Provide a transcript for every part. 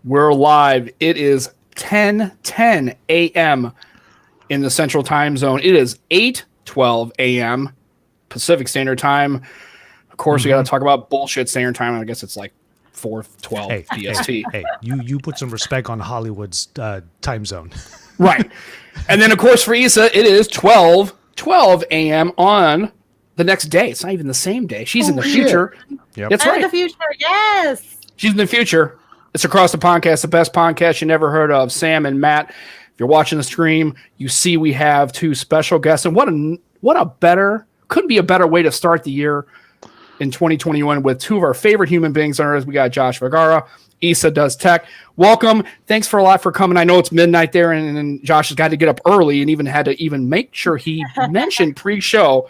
We're live. It is 10:10 a.m. in the Central Time Zone. It is 8:12 a.m. Pacific Standard Time. Of course, we got to talk about bullshit Standard Time. I guess it's like 4:12 PST. Hey, you put some respect on Hollywood's time zone. Right. And then, of course, for Issa, it is 12 a.m. on the next day. It's not even the same day. She's in the future. Yep. That's right. In the future, yes. She's in the future. It's Across the Poncast, the best podcast you never heard of. Sam and Matt. If you're watching the stream, you see we have two special guests. And could be a better way to start the year in 2021 with two of our favorite human beings on earth. We got Josh Vergara. Issa does tech. Welcome. Thanks for a lot for coming. I know it's midnight there, and Josh has got to get up early and even had to make sure he mentioned pre-show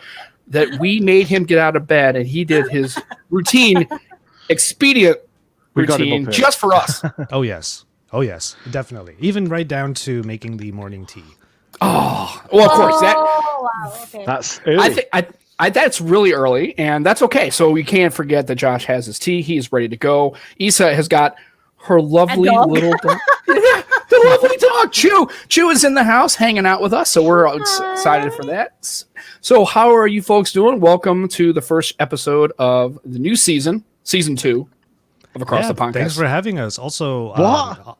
that we made him get out of bed, and he did his routine, expedient routine just for us. Oh yes, definitely. Even right down to making the morning tea. Oh, well, of course. Wow, okay. That's early. That's really early, and that's okay. So we can't forget that Josh has his tea. He's ready to go. Issa has got her lovely little dog. The lovely dog. Chew is in the house hanging out with us, so we're excited for that. So how are you folks doing? Welcome to the first episode of the new season 2 of Across the Poncast. Thanks for having us. Also,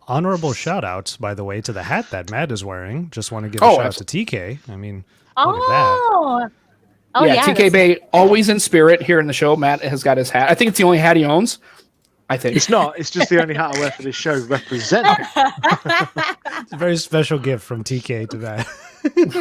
honorable shout out, by the way, to the hat that Matt is wearing. Just want to give a shout out to TK. I mean, look at that. Yeah, TK Bay, always in spirit here in the show. Matt has got his hat. I think it's the only hat he owns. I think. It's not. It's just the only hat I wear for this show. Representing. It's a very special gift from TK to that.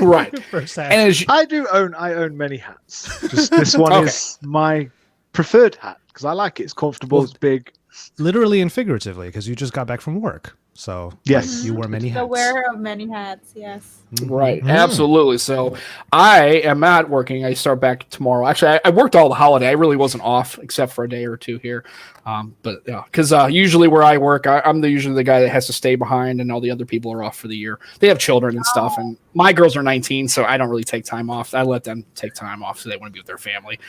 Right. First hat. And I own many hats. Just this one is my preferred hat because I like it. It's comfortable. It's big. Literally and figuratively, because you just got back from work. So yes, you wear many hats. The wearer of many hats, yes. Right, absolutely. So I am not working. I start back tomorrow. Actually, I worked all the holiday. I really wasn't off except for a day or two here. But yeah, because usually where I work, I'm usually the guy that has to stay behind, and all the other people are off for the year. They have children and stuff, and my girls are 19, so I don't really take time off. I let them take time off so they want to be with their family.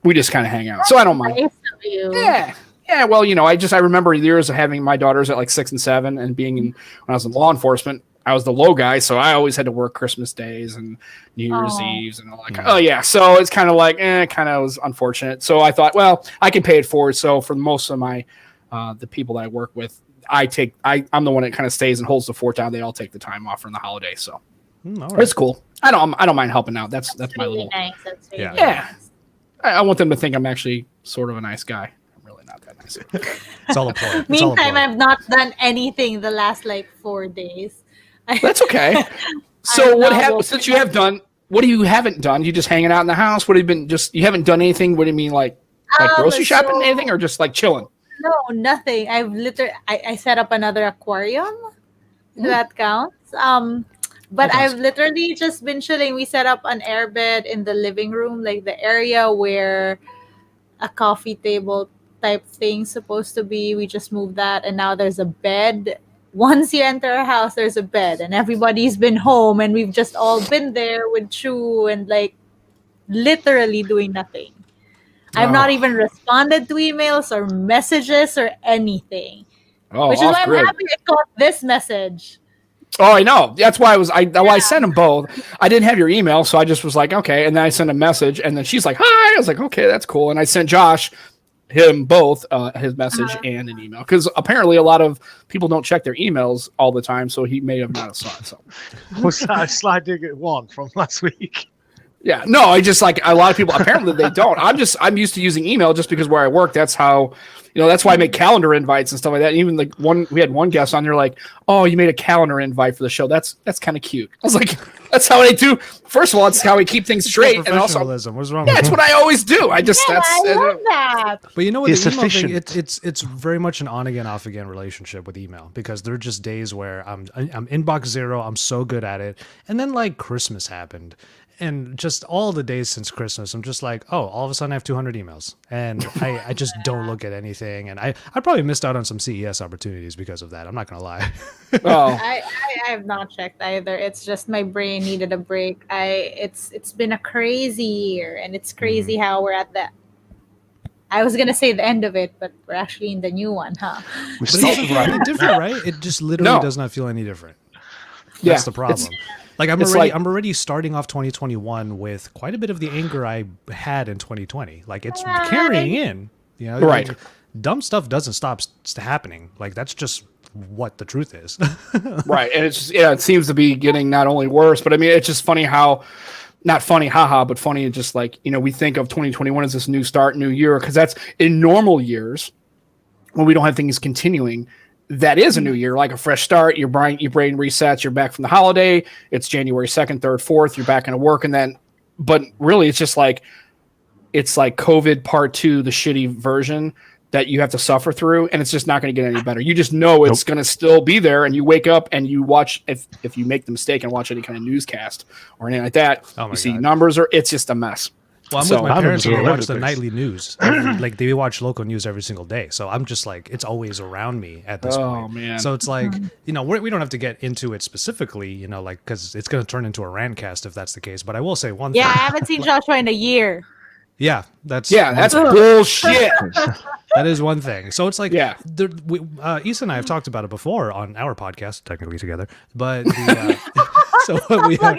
We just kind of hang out, so I don't mind. Nice of you. Yeah, well, I remember years of having my daughters at like 6 and 7 and when I was in law enforcement, I was the low guy. So I always had to work Christmas days and New Year's Eves and all that. Oh yeah. So it's kind of like, kind of was unfortunate. So I thought, well, I can pay it forward. So for most of my, the people that I work with, I'm the one that kind of stays and holds the fort down. They all take the time off from the holiday. So it's cool. I don't mind helping out. That's my really little, nice. That's really nice. I want them to think I'm actually sort of a nice guy. Not that nice. It's all a ploy. Meantime, I've not done anything the last 4 days. That's okay. So what happened since you have done? What do you haven't done? You just hanging out in the house? What have you been? You haven't done anything? What do you mean, like grocery shopping, anything, or just like chilling? No, nothing. I set up another aquarium. That counts. But I've literally just been chilling. We set up an airbed in the living room, like the area where a coffee table type thing supposed to be. We just moved that, and now there's a bed. Once you enter a house, there's a bed, and everybody's been home, and we've just all been there with Chu and literally doing nothing. I've not even responded to emails or messages or anything. Which is why I'm happy I got this message. Oh, I know. That's why I sent them both. I didn't have your email, so I just was like, okay. And then I sent a message, and then she's like, hi. I was like, okay, that's cool. And I sent Josh him both his message and an email, because apparently a lot of people don't check their emails all the time, so he may have not saw it. So was that a slide digger one from last week? Yeah, no, I just a lot of people apparently they don't. I'm used to using email just because where I work, that's how, that's why I make calendar invites and stuff like that. And even we had one guest on there like, oh, you made a calendar invite for the show. That's kind of cute. I was like, that's how I do. First of all, it's how we keep things straight. And also, what's wrong? Yeah, that's what I always do. I love that. But you know what? The email thing, it's very much an on again, off again relationship with email, because there are just days where I'm inbox zero. I'm so good at it, and then Christmas happened. And just all the days since Christmas, I'm just like, oh, all of a sudden I have 200 emails. And I just don't look at anything. And I probably missed out on some CES opportunities because of that. I'm not going to lie. I have not checked either. It's just my brain needed a break. It's been a crazy year. And it's crazy how we're at I was gonna say the end of it, but we're actually in the new one, huh? But it doesn't feel any different, right? It just literally does not feel any different. That's the problem. Like I'm already starting off 2021 with quite a bit of the anger I had in 2020. Like it's carrying in, you know, right? Like, dumb stuff doesn't stop happening. Like that's just what the truth is. Right, and it's just, it seems to be getting not only worse, but I mean, it's just funny how. Not funny, haha, but funny. Just like, you know, we think of 2021 as this new start, new year, because that's in normal years when we don't have things continuing. That is a new year, like a fresh start. Your brain resets. You're back from the holiday. It's January 2nd, 3rd, 4th. You're back into work, and then, but really, it's just like it's like COVID part 2, the shitty version that you have to suffer through, and it's just not going to get any better. You just know it's going to still be there, and you wake up and you watch, if you make the mistake and watch any kind of newscast or anything like that, you see numbers, or it's just a mess. Well, I'm with my parents and they watch the nightly news. Like they watch local news every single day. So I'm just like, it's always around me at this point. Oh, man. So it's like, you know, we don't have to get into it specifically, you know, like, because it's going to turn into a rantcast if that's the case. But I will say one thing. Yeah, I haven't seen Joshua in a year. Yeah, that's bullshit. That is one thing. So it's like, Issa and I have talked about it before on our podcast, technically together. But so we don't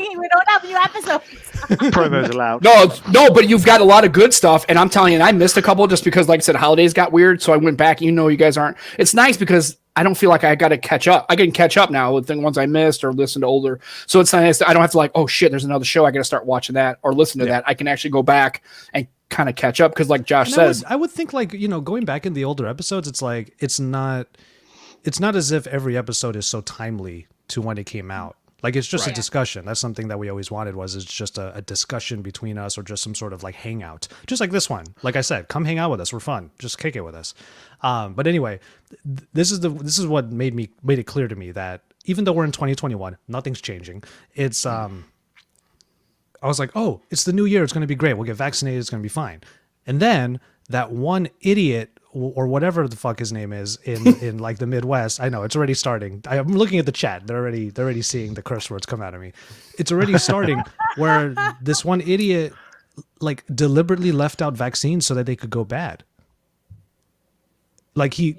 have new episodes. Promos allowed. No, but you've got a lot of good stuff, and I'm telling you, I missed a couple just because, like I said, holidays got weird. So I went back. You know, you guys aren't. It's nice because I don't feel like I got to catch up. I can catch up now with the ones I missed or listen to older. So it's nice. I don't have to like, oh shit, there's another show. I got to start watching that or listen to that. I can actually go back and kind of catch up because, like Josh says, I would think like, you know, going back in the older episodes, it's like it's not as if every episode is so timely to when it came out. Like it's just a discussion. That's something that we always wanted it's just a discussion between us or just some sort of like hangout. Just like this one. Like I said, come hang out with us. We're fun. Just kick it with us. But anyway, this is what made it clear to me that even though we're in 2021, nothing's changing. It's I was like, oh, it's the new year. It's going to be great. We'll get vaccinated. It's going to be fine. And then that one idiot or whatever the fuck his name is in like the Midwest. I know it's already starting. I'm looking at the chat. They're already seeing the curse words come out of me. It's already starting where this one idiot like deliberately left out vaccines so that they could go bad. Like he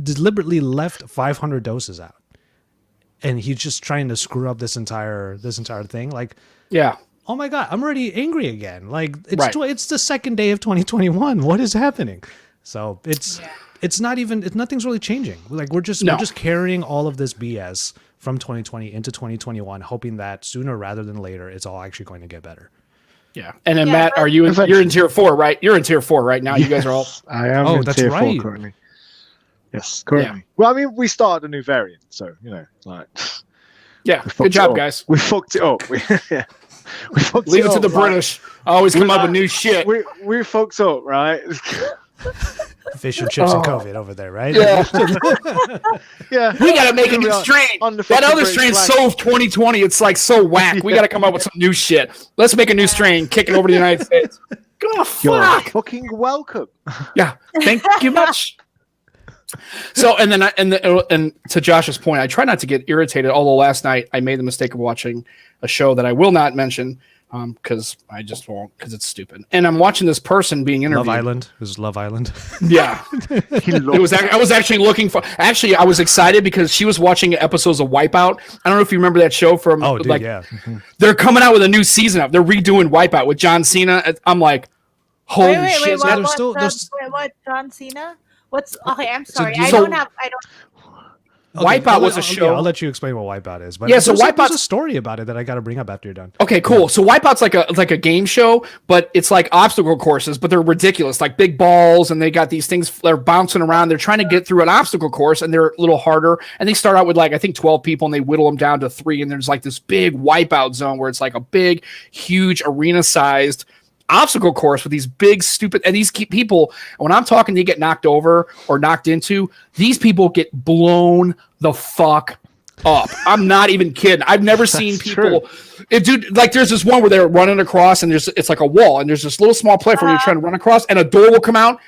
deliberately left 500 doses out. And he's just trying to screw up this entire thing. Like, yeah. Oh my God, I'm already angry again. Like it's the second day of 2021. What is happening? So it's not even nothing's really changing. Like we're just carrying all of this BS from 2020 into 2021, hoping that sooner rather than later it's all actually going to get better. Yeah. And then Matt, you're in tier 4, right? You're in tier 4 right now. You guys are all I am in tier 4 currently. Yes, currently. Yeah. Well, I mean, we started a new variant, so you know, like good job, guys. We fucked it up. We fucked Leave it to the British. Always come up with new shit. We fucked up, right? Fish and chips and COVID over there, right? Yeah. Yeah. We got to make a new strain. That other strain's so 2020. It's like so whack. We got to come up with some new shit. Let's make a new strain. Kick it over to the United States. Go fuck. You're fucking welcome. Yeah. Thank you much. So, and then, and to Josh's point, I try not to get irritated. Although last night I made the mistake of watching a show that I will not mention because I just won't because it's stupid. And I'm watching this person being interviewed. Love Island. It was Love Island. Yeah, it was. I was actually looking for. Actually, I was excited because she was watching episodes of Wipeout. I don't know if you remember that show from. Oh, dude, yeah. They're coming out with a new season of. They're redoing Wipeout with John Cena. I'm like, holy shit! What John Cena? Okay? I'm sorry. I don't. Okay, Wipeout was a show. Okay, I'll let you explain what Wipeout is. But so there's a story about it that I got to bring up after you're done. Okay, cool. So Wipeout's like a game show, but it's like obstacle courses, but they're ridiculous, like big balls, and they got these things they're bouncing around. They're trying to get through an obstacle course, and they're a little harder. And they start out with like I think 12 people, and they whittle them down to 3. And there's like this big Wipeout zone where it's like a big, huge arena-sized obstacle course with these big stupid and these people when I'm talking they get knocked over or knocked into, these people get blown the fuck up. I'm not even kidding. I've never seen people dude, like there's this one where they're running across and it's like a wall and there's this little small platform you're trying to run across and a door will come out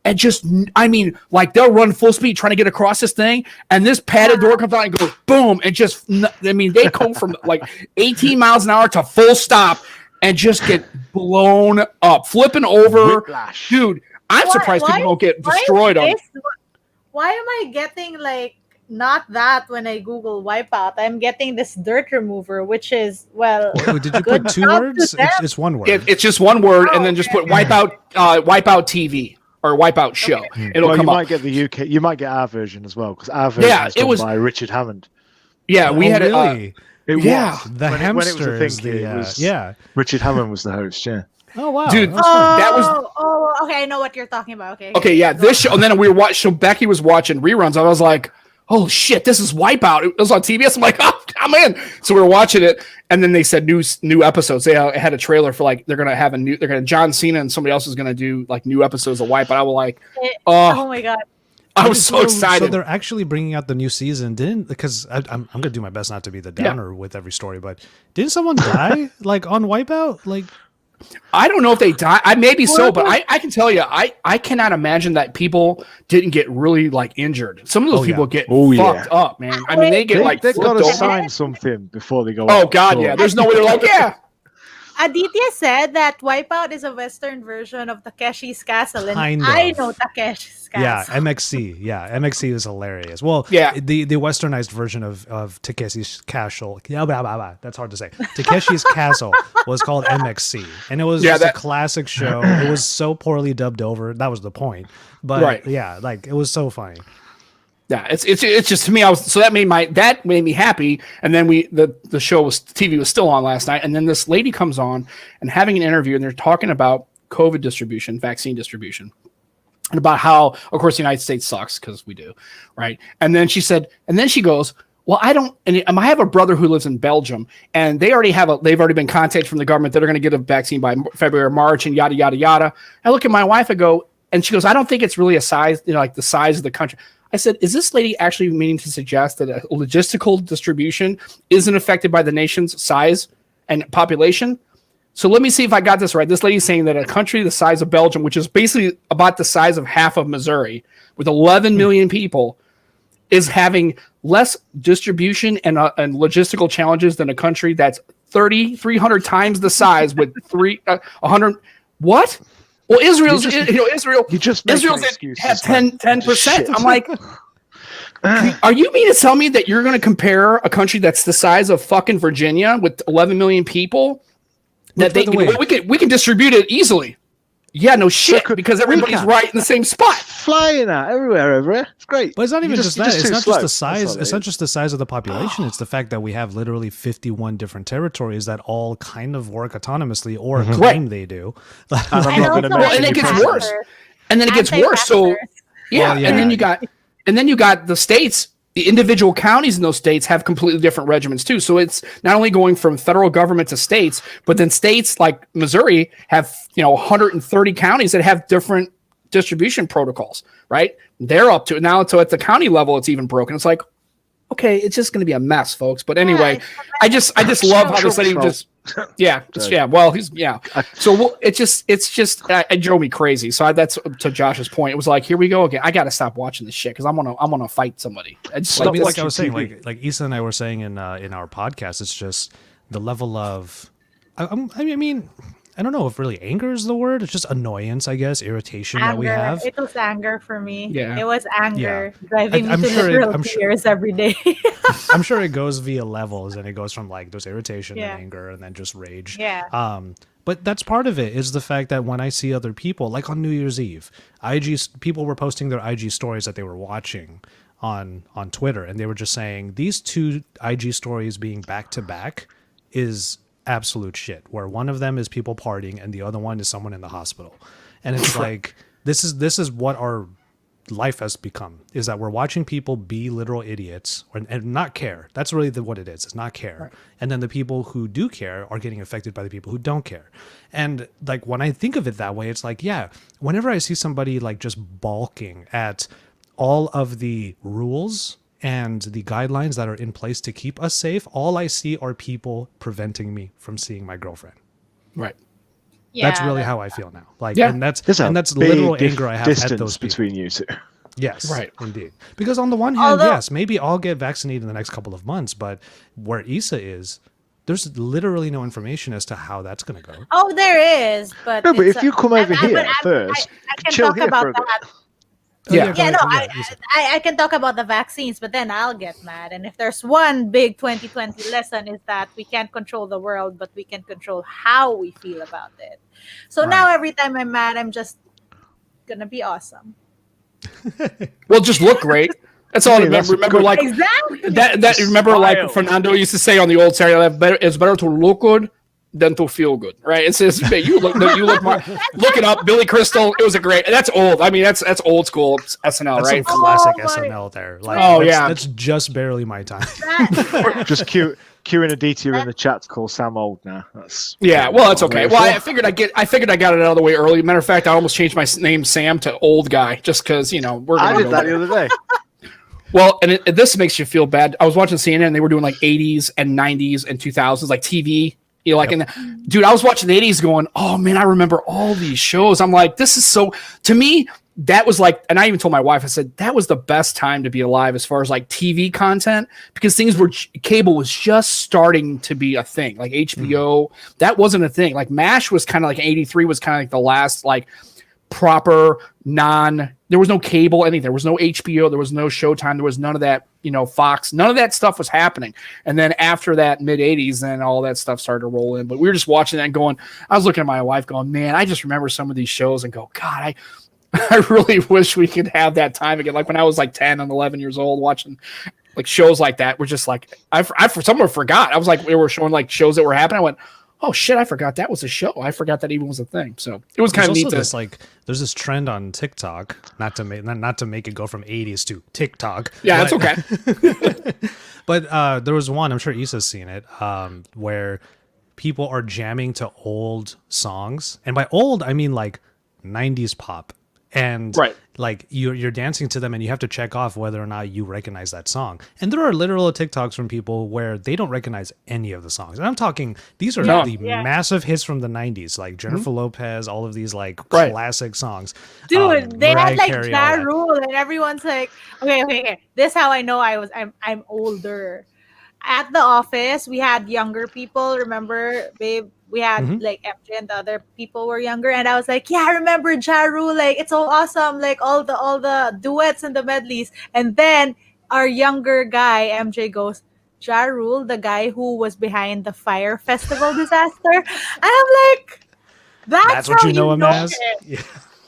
and just I mean like they'll run full speed trying to get across this thing and this padded door comes out and goes boom and just I mean they go from like 18 miles an hour to full stop and just get blown up, flipping over. Whiplash. Dude, I'm surprised people don't get destroyed on. Why am I getting like not that when I Google Wipeout? I'm getting this dirt remover, which is Wait, did you put 2 words? It's one word. It's just one word, and then just put Wipeout TV or Wipeout Show. Okay. It'll come you up. might get the UK. You might get our version as well because our version was by Richard Hammond. Yeah, we had really. It was The when hamster it was a thing. It was Richard Hammond was the host. Yeah. Oh wow, dude, that was. Oh, okay. I know what you're talking about. Okay. Yeah, this show, and then we were watching. So Becky was watching reruns. I was like, "Oh shit, this is Wipeout." It was on TBS. I'm like, "Oh, I'm in." So we were watching it, and then they said new episodes. They had a trailer for like they're gonna have John Cena and somebody else is gonna do like new episodes of Wipeout. I was like, "Oh my god." I was so excited. So they're actually bringing out the new season, because I'm gonna do my best not to be the downer with every story, but didn't someone die like on Wipeout? Like, I don't know if they died. Maybe so, but I can tell you, I cannot imagine that people didn't get really like injured. Some of those people get fucked up, man. I mean, they get they've got to sign something before they go. Oh God, yeah. There's no way they're like, yeah. Aditya said that Wipeout is a Western version of Takeshi's Castle, and I know Takeshi's Castle. Yeah, MXC. Yeah, MXC is hilarious. Well, the westernized version of Takeshi's Castle. Yeah, that's hard to say. Takeshi's Castle was called MXC, and it was just a classic show. It was so poorly dubbed over. That was the point. But like it was so funny. Yeah, it's just to me. That made me happy. And then the TV was still on last night. And then this lady comes on and having an interview, and they're talking about COVID distribution, vaccine distribution, and about how, of course, the United States sucks because we do, right? And then she goes, well, I don't, and I have a brother who lives in Belgium, and they've already been contacted from the government that are going to get a vaccine by February or March, and yada yada yada. I look at my wife, and she goes, I don't think it's really a size, like the size of the country. I said, is this lady actually meaning to suggest that a logistical distribution isn't affected by the nation's size and population? So let me see if I got this right. This lady's saying that a country the size of Belgium, which is basically about the size of half of Missouri, with 11 million people, is having less distribution and logistical challenges than a country that's 300 times the size with 100. What? Well, Israel's at 10%. I'm like, are you mean to tell me that you're going to compare a country that's the size of fucking Virginia with 11 million people that we can distribute it easily? Yeah, no shit, because everybody's right in the same spot. Flying out everywhere over here. It's great. But it's not even just that. It's not just the size. It's not just the size of the population. It's the fact that we have literally 51 different territories that all kind of work autonomously or claim they do. And it gets worse. And then it gets worse. So and then you got the states. The individual counties in those states have completely different regimens too. So it's not only going from federal government to states, but then states like Missouri have 130 counties that have different distribution protocols. Right? They're up to it now. So at the county level, it's even broken. It's like, okay, it's just going to be a mess, folks. But anyway, I just love how this lady just. Well, So it drove me crazy. So that's to Josh's point. It was like, here we go again. I got to stop watching this shit because I'm gonna fight somebody. Like I was saying, like Issa and I were saying in our podcast, it's just the level of. I mean, I don't know if really anger is the word. It's just annoyance, I guess, irritation that we have. It was anger for me. Yeah. It was anger driving me to literal tears every day. I'm sure it goes via levels, and it goes from like there's irritation and anger and then just rage. Yeah. But that's part of it is the fact that when I see other people, like on New Year's Eve, people were posting their IG stories that they were watching on Twitter, and they were just saying these two IG stories being back to back is absolute shit, where one of them is people partying and the other one is someone in the hospital. And it's like this is what our life has become, is that we're watching people be literal idiots and not care. That's really what it is. It's not care. Right. And then the people who do care are getting affected by the people who don't care. And like when I think of it that way, it's like, yeah, whenever I see somebody like just balking at all of the rules and the guidelines that are in place to keep us safe, all I see are people preventing me from seeing my girlfriend. Right. Yeah, that's really how I feel now. Like, yeah. and that's literal anger I have at those people. Between you two. Yes, right, indeed. Because on the one hand, yes, maybe I'll get vaccinated in the next couple of months, but where Issa is, there's literally no information as to how that's going to go. Oh, there is, but No, but it's if you come over here I first, can chill talk here about for a bit. that. Yeah. go Yeah, ahead. no, You said- I can talk about the vaccines, but then I'll get mad. And if there's one big 2020 lesson is that we can't control the world, but we can control how we feel about it. So Right. now every time I'm mad, I'm just gonna be awesome. Well, just look great. That's all I Yeah, that's remember. good. Like Exactly. that. Remember, like Smile. Fernando used to say on the old serial, it's better to look good than to feel good, right? It's you look look it up. Billy Crystal. It was a great. That's old. I mean, that's old school SNL, That's right? some classic Oh, my- SNL there. Like, Oh, that's, yeah. that's just barely my time. Just queuing Aditya in the chat to call Sam old now. That's Yeah, well, that's okay. Well, I Wonderful. figured I got it out of the way early. Matter of fact, I almost changed my name Sam to Old Guy just because we're I gonna did go that there. the other day. Well, and this makes you feel bad. I was watching CNN and they were doing like 80s and 90s and 2000s, like TV. Dude, I was watching the 80s going, oh man, I remember all these shows. I'm like, this is so, to me, that was like, and I even told my wife, I said, that was the best time to be alive as far as like TV content, because cable was just starting to be a thing. Like HBO, that wasn't a thing. Like MASH was kind of like 83 was kind of like the last like proper there was no cable, anything. There was no HBO, there was no Showtime, there was none of that, Fox, none of that stuff was happening. And then after that mid 80s, then all that stuff started to roll in. But we were just watching that and going, I was looking at my wife going, man, I just remember some of these shows and go, God, I really wish we could have that time again. Like when I was like 10 and 11 years old watching like shows like that, we're just like, I for someone forgot. I was like, they were showing like shows that were happening. I went, oh shit, I forgot that was a show. I forgot that even was a thing. So it was kind of neat. There's this trend on TikTok, not to make it go from 80s to TikTok. Yeah, that's okay. But there was one, I'm sure Issa's seen it, where people are jamming to old songs. And by old, I mean like 90s pop. And Right. like you're dancing to them and you have to check off whether or not you recognize that song. And there are literal TikToks from people where they don't recognize any of the songs. And I'm talking, these are the massive hits from the 90s, like Jennifer Lopez, all of these like classic songs. Dude, they Mariah had like Carey, all Ja that. Rule, and everyone's like, okay. This is how I know I'm older. At the office, we had younger people. Remember, babe? We had like MJ and the other people were younger, and I was like, yeah, I remember Ja Rule, like it's so awesome, like all the duets and the medleys. And then our younger guy, MJ, goes, Ja Rule, the guy who was behind the Fire Festival disaster. And I'm like, that's what how you know him as? it.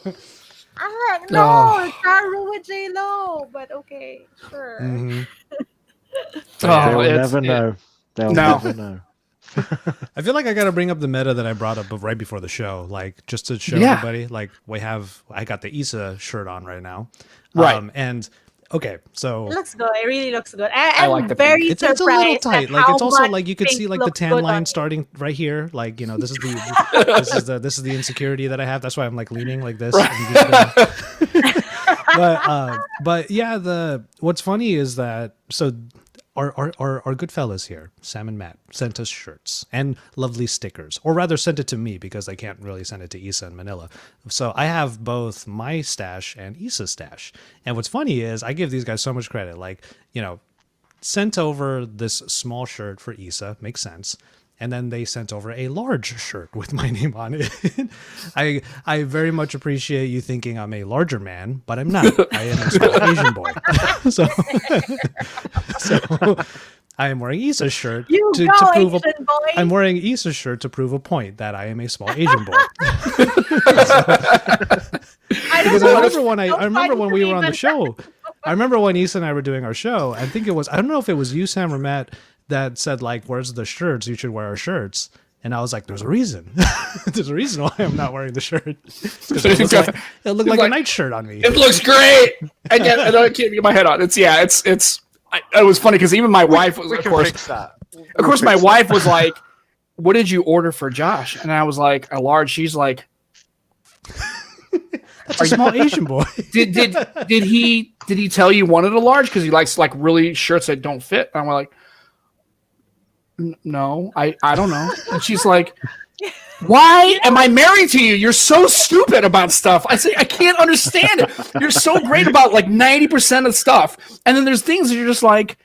Yeah. I'm like, no, it's Ja Rule with J Lo, but okay, sure. Mhm. They'll it's- never know. They'll No. never know. I feel like I got to bring up the meta that I brought up right before the show, like just to show Yeah. everybody. Like I got the Issa shirt on right now, Right. And okay, so It looks good. It really looks good. I I'm like the very it's surprised. a little tight. at Like how it's also much like you could pink see like the looks tan good on line me. starting right here. Like this is the this is the insecurity that I have. That's why I'm like leaning like this. But yeah, what's funny is that our good fellas here, Sam and Matt, sent us shirts and lovely stickers, or rather sent it to me because they can't really send it to Issa in Manila. So I have both my stash and Issa's stash. And what's funny is I give these guys so much credit. Like, sent over this small shirt for Issa, makes sense. And then they sent over a large shirt with my name on it. I very much appreciate you thinking I'm a larger man, but I'm not. I am a small Asian boy. so I am wearing Issa's shirt You to go, prove Asian boy. I'm wearing Issa's shirt to prove a point that I am a small Asian boy. Because I remember when we were on the show. I remember when Issa and I were doing our show. I don't know if it was you, Sam, or Matt, that said like, "Where's the shirts? You should wear our shirts." And I was like, "There's a reason. There's a reason why I'm not wearing the shirt. Because it looked like a nightshirt on me." It looks great. I can't get my head on. It was funny because even my wife was, We of can course, fix that. of course, my wife was like, "What did you order for Josh?" And I was like, "A large." She's like, That's a small Asian boy. did he tell you wanted a large because he likes like really shirts that don't fit? And I'm like, no, I don't know. And she's like, why am I married to you? You're so stupid about stuff. I say I can't understand it. You're so great about like 90% of stuff, and then there's things that you're just like,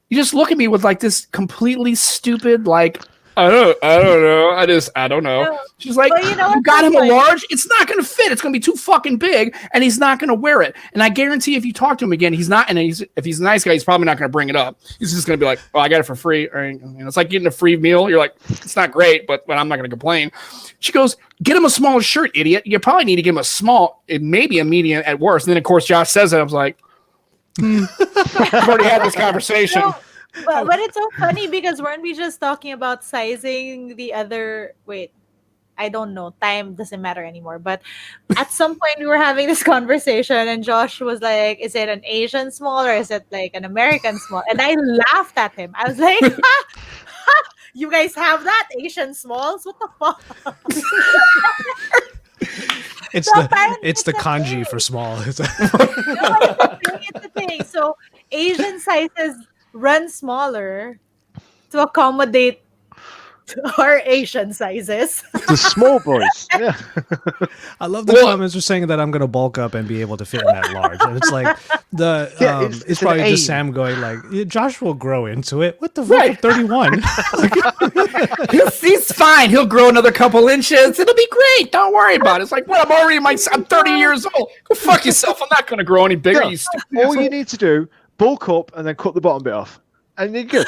you just look at me with like this completely stupid like don't know. I don't know. No. She's like, Well, you know you what's got him a funny? large. It's not going to fit. It's going to be too fucking big, and he's not going to wear it. And I guarantee if you talk to him again, he's not. And if he's a nice guy, he's probably not going to bring it up. He's just going to be like, "Oh, I got it for free." Or it's like getting a free meal. You're like, it's not great, but I'm not going to complain. She goes, get him a smaller shirt, idiot. You probably need to give him a small, maybe a medium at worst. And then of course Josh says it. I was like, I've already had this conversation. No, but it's so funny because weren't we just talking about sizing the other? Wait, I don't know. Time doesn't matter anymore. But at some point we were having this conversation, and Josh was like, "Is it an Asian small or is it like an American small?" And I laughed at him. I was like, "You guys have that Asian smalls? What the fuck?" It's So the apparently it's the it's a kanji thing. for small. No, it's the thing. So Asian sizes run smaller to accommodate our Asian sizes. The small boys. Yeah. I love the comments are saying that I'm gonna bulk up and be able to fit in that large, and it's like it's it's an probably just aim. Sam going like, yeah, Josh will grow into it. What the fuck? I'm 31. He's fine. He'll grow another couple inches. It'll be great. Don't worry about it. It's like, well, I'm 30 years old. Go fuck yourself. I'm not going to grow any bigger. Yeah. You stupid All asshole. you need to do, bulk up and then cut the bottom bit off. And you're good.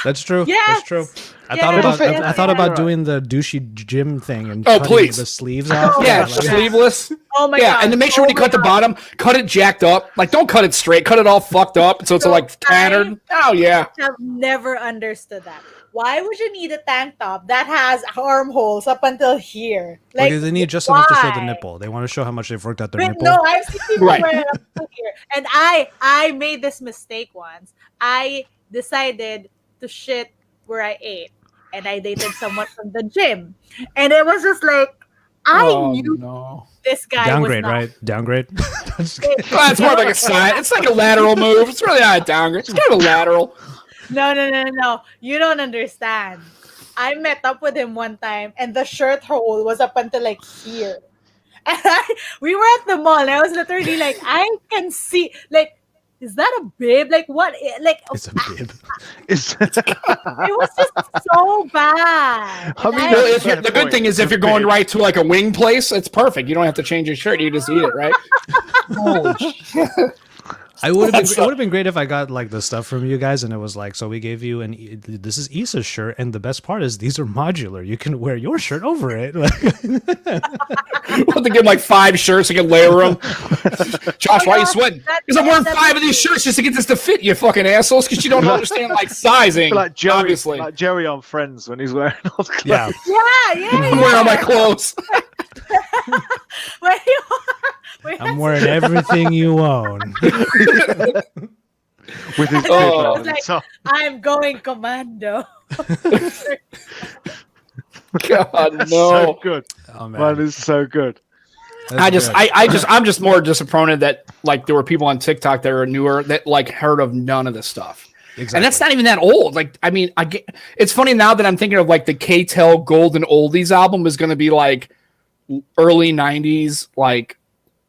That's true. Yes! That's true. I Yes, thought about yes. doing the douchey gym thing and Oh, cutting please. the sleeves off. Yeah, Like, sleeveless. Oh my Yeah, god. and then make sure when you cut the bottom, cut it jacked up. Like, don't cut it straight. Cut it all fucked up so it's So like tattered. Oh, yeah. I've never understood that. Why would you need a tank top that has armholes up until here? Like, because they need just enough to show the why? nipple. They want to show how much they've worked out their Wait, nipple. no, I've seen people Right. wear it up to here. And I made this mistake once. I decided to shit where I ate. And I dated someone from the gym. And it was just like, I knew no. this guy Downgrade, was not. right? Downgrade. Just kidding. Well, it's more like a side. It's like a lateral move. It's really not a downgrade. It's kind of a lateral. No. You don't understand. I met up with him one time and the shirt hole was up until like here. And we were at the mall and I was literally like, I can see, like, is that a bib? Like, what? Like, It's a bib. it was just so bad. I mean, And Well, that's the good thing is if you're going right to like a wing place, it's perfect. You don't have to change your shirt. You just eat it, right? Holy shit. It would have been great if I got like the stuff from you guys and it was like, so we gave you this is Issa's shirt and the best part is these are modular. You can wear your shirt over it. We'll have to get like 5 shirts. You can layer them. Josh, why are you sweating? Because I'm wearing 5 of these shirts just to get this to fit, you fucking assholes, because you don't understand like sizing. like Jerry, obviously. like Jerry on Friends when he's wearing all the clothes. Yeah. I'm wearing all my clothes. Where you are? I'm wearing everything you own. With his Oh. bib on. I'm going commando. God, no. So good. Oh Man, it's so good. That's good. I'm just more disappointed that like there were people on TikTok that are newer that like heard of none of this stuff. Exactly. And that's not even that old. Like, I mean, it's funny now that I'm thinking of like the K-Tel Golden Oldies album is going to be like early 90s, like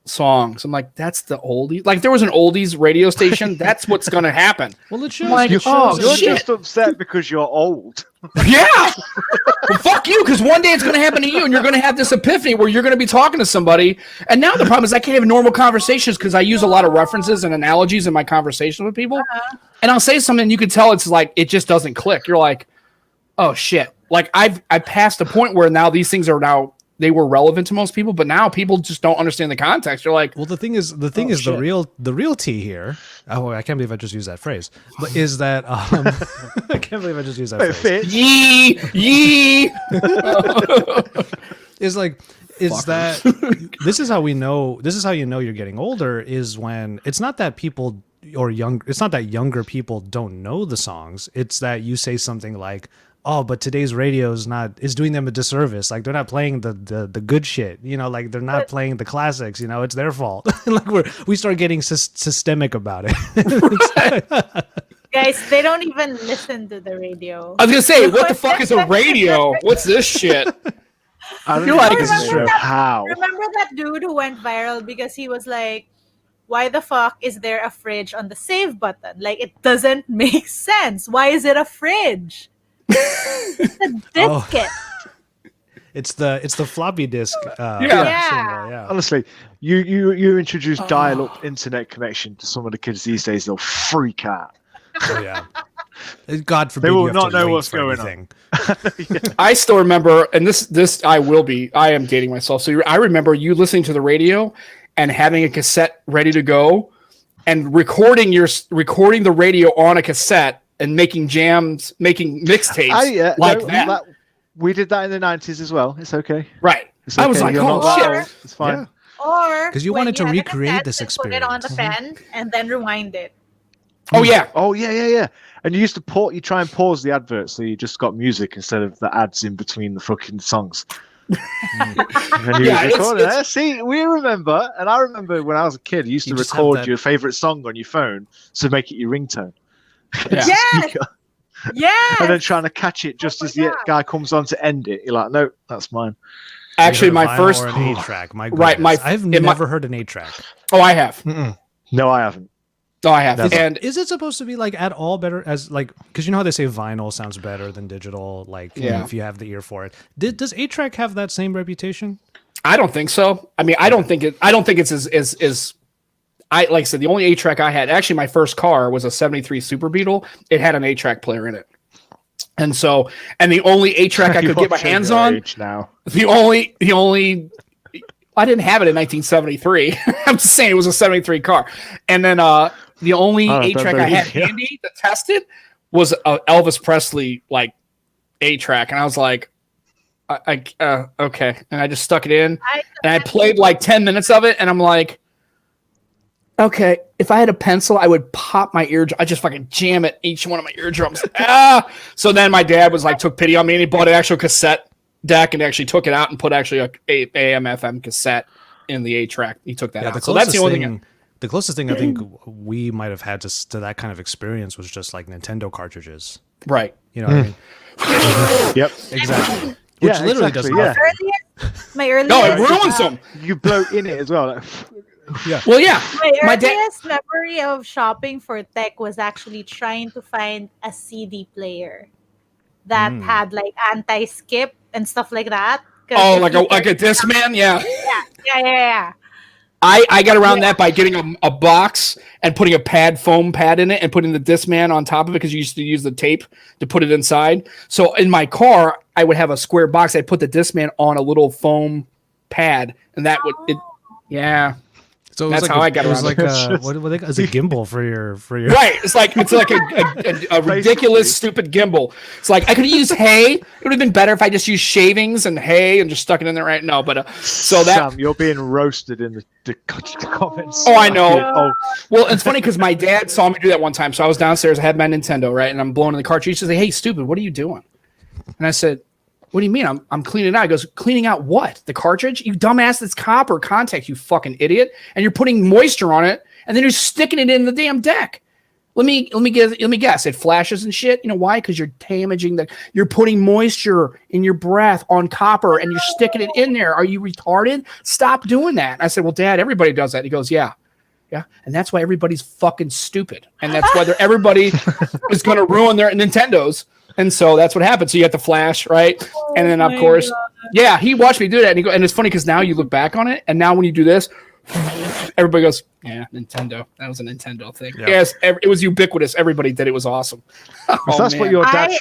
songs. I'm like, that's the oldies. Like there was an oldies radio station. That's what's going to happen. Well, it shows. Like, it oh, shows You're shit. just upset because you're old. Yeah. Well, fuck you, because one day it's going to happen to you, and you're going to have this epiphany where you're going to be talking to somebody. And now the problem is I can't have normal conversations because I use a lot of references and analogies in my conversations with people. And I'll say something, and you can tell it's like it just doesn't click. You're like, oh shit. Like I passed the point where now these things are they were relevant to most people, but now people just don't understand the context. You're like, well, the thing is the shit. real tea here. Oh, I can't believe I just used that phrase. But is that I can't believe I just used that It phrase. fits. yee. Is like that this is how we know this is how you know you're getting older is when it's not that people it's not that younger people don't know the songs, it's that you say something like, oh, but today's radio is doing them a disservice, like they're not playing the good shit, you know, like they're not playing the classics, you know, it's their fault. Like we start getting systemic about it. Guys, they don't even listen to the radio. I was gonna say, what the fuck is a radio? What's this shit? I don't You're like, even this is know true. how. Remember that dude who went viral because he was like, why the fuck is there a fridge on the save button? Like, it doesn't make sense. Why is it a fridge? The diskette. It's the floppy disk. Yeah. symbol, yeah. Honestly, you introduce dial-up internet connection to some of the kids these days, they'll freak out. Oh, yeah. God forbid They will you have not to know wait what's for going anything. I still remember, and this I am dating myself. So I remember you listening to the radio and having a cassette ready to go, and recording the radio on a cassette and making mixtapes that. We did that in the 90s as well. It's okay. Right. It's I was like, You're oh not that shit. old. It's fine. Yeah. Or 'Cause you when wanted to had a recreate cassette, this then put it on the experience. pen and then rewind it. Oh yeah. Oh yeah. And you used to you try and pause the adverts, so you just got music instead of the ads in between the fucking songs. And you record it. See, we remember, and I remember when I was a kid, you used to record your favorite song on your phone to make it your ringtone. Yeah. Yes. Yes. And then trying to catch it just as the guy comes on to end it. You're like, no, that's mine. Actually, my first or an 8-track. My right, goodness. I've never heard an 8-track. Oh, I have. No, I haven't. Oh, I have. And is it supposed to be like at all better as like because you know how they say vinyl sounds better than digital, like you know, if you have the ear for it. Does 8-track have that same reputation? I don't think so. I mean, I don't think it's as like I said, the only 8-track I had, actually my first car was a 73 Super Beetle. It had an 8-track player in it. And so, and the only 8-track I could get my hands on, the only I didn't have it in 1973. I'm just saying it was a 73 car. And then the only 8-track I had handy to test it was a Elvis Presley like 8-track. And I was like, okay. And I just stuck it in and I played like 10 minutes of it. And I'm like, okay, if I had a pencil, I would pop my eardrum. I just fucking jam it each one of my eardrums. So then my dad was like, took pity on me and he bought an actual cassette deck and actually took it out and put actually a AM FM cassette in the 8-track. He took that out. So that's the only thing. The closest thing I think we might have had to that kind of experience was just like Nintendo cartridges. Right. You know what I mean? Yep. Exactly. Which literally does not. My earliest. No, it ruins them. You blow in it as well. Like, yeah. Well, yeah. My earliest memory of shopping for tech was actually trying to find a CD player that had like anti-skip and stuff like that. Oh, like a Discman? Yeah. Yeah. I got around that by getting a box and putting a foam pad in it and putting the Discman on top of it because you used to use the tape to put it inside. So in my car, I would have a square box. I'd put the Discman on a little foam pad, and that yeah. So that's how I got around. It was like what they as a gimbal for your right. It's like a ridiculous, stupid gimbal. It's like I could use hay. It would have been better if I just used shavings and hay and just stuck it in there. Right? No, but so that Sam, you're being roasted in the comments. Oh, I know. Well, it's funny because my dad saw me do that one time. So I was downstairs. I had my Nintendo, right, and I'm blowing in the cartridge. He says, "Hey, stupid, what are you doing?" And I said, "What do you mean? I'm cleaning it out." He goes, "Cleaning out what? The cartridge? You dumbass, it's copper contact, you fucking idiot. And you're putting moisture on it, and then you're sticking it in the damn deck. Let me guess. It flashes and shit. You know why? Because you're damaging you're putting moisture in your breath on copper and you're sticking it in there. Are you retarded? Stop doing that." And I said, "Well, Dad, everybody does that." He goes, Yeah. And that's why everybody's fucking stupid. And that's why everybody is gonna ruin their Nintendos. And so that's what happened. So you have to flash, right? And then, of course, he watched me do that. And it's funny because now you look back on it, and now when you do this, everybody goes, "Yeah, Nintendo. That was a Nintendo thing." Yep. Yes, it was ubiquitous. Everybody did. It was awesome. That's what your dad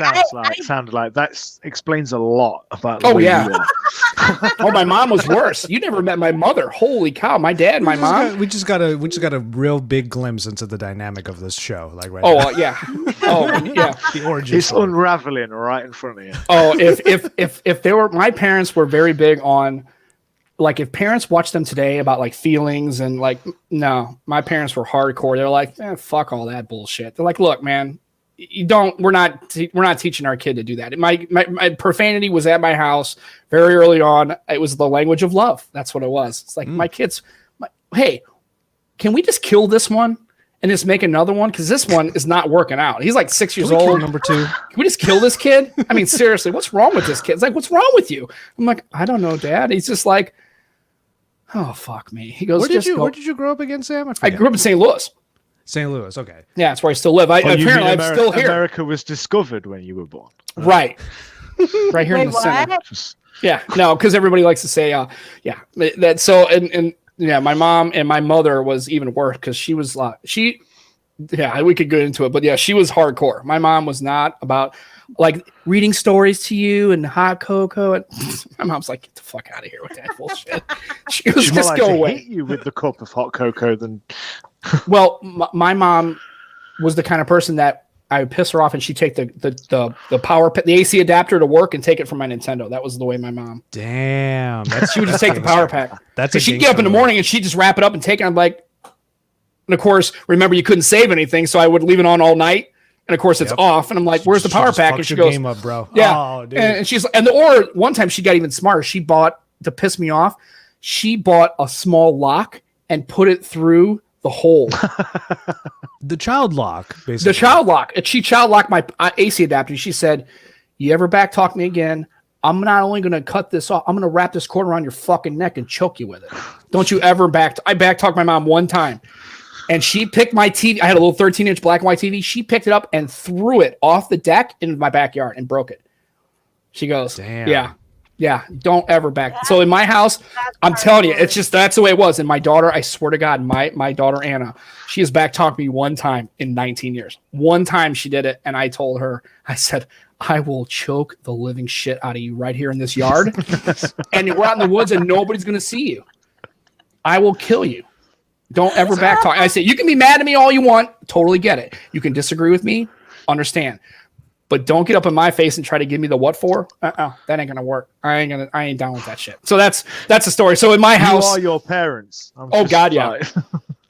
sounded like. That explains a lot about the way you were. Oh, my mom was worse. You never met my mother. Holy cow! My dad, my mom. We just got a real big glimpse into the dynamic of this show, like right. Oh yeah. Oh yeah. The origin. It's unraveling right in front of you. Oh, if they were, my parents were very big on, like, if parents watch them today about like feelings and like, no, my parents were hardcore. They're like, fuck all that bullshit. They're like, look, man, we're not teaching our kid to do that. My profanity was at my house very early on. It was the language of love. That's what it was. It's like my kids, hey, can we just kill this one and just make another one? Because this one is not working out. He's like 6 years old. Number 2. Can we just kill this kid? I mean, seriously, what's wrong with this kid? It's like, what's wrong with you? I'm like, I don't know, Dad. He's just like, oh, fuck me. He goes, where did you grow up again, Sam? I grew up in St. Louis. St. Louis. Okay. Yeah, that's where I still live. Oh, you Apparently, mean I'm still here. America was discovered when you were born. Right. Right here in Wait, the center. what? Just- Yeah, no, because everybody likes to say, yeah, that. So, and yeah, my mom and my mother was even worse because she was yeah, we could go into it, but yeah, she was hardcore. My mom was not about like reading stories to you and hot cocoa. And my mom's like, get the fuck out of here with that bullshit. She was She's more just like go to away. hit you with the cup of hot cocoa than. Well, my mom was the kind of person that I would piss her off and she'd take the power the AC adapter to work and take it from my Nintendo. That was the way my mom. Damn. She would just take the power pack. That's a she'd get up in the gangster morning and she'd just wrap it up and take it. I'm like, and of course, remember you couldn't save anything, so I would leave it on all night. And of course, it's off. And I'm like, "Where's the power pack?" And she goes, game up, bro. "Yeah." Oh, dude. And she's or one time she got even smarter. She bought to piss me off. She bought a small lock and put it through the hole. The child lock, basically. The child lock. And she child locked my AC adapter. She said, "You ever back talk me again? I'm not only going to cut this off. I'm going to wrap this cord around your fucking neck and choke you with it. Don't you ever back." I back talked my mom one time. And she picked my TV. I had a little 13-inch black and white TV. She picked it up and threw it off the deck into my backyard and broke it. She goes, Damn. Yeah, don't ever back. So in my house, I'm telling you, it's just that's the way it was. And my daughter, I swear to God, my daughter Anna, she has back talked me one time in 19 years. One time she did it, and I told her, I said, I will choke the living shit out of you right here in this yard. And we're out in the woods, and nobody's going to see you. I will kill you. Don't ever back talk. I said, you can be mad at me all you want. Totally get it. You can disagree with me. Understand. But don't get up in my face and try to give me the what for. That ain't gonna work. I ain't down with that shit. So that's the story. So in my house, You are your parents. God, yeah.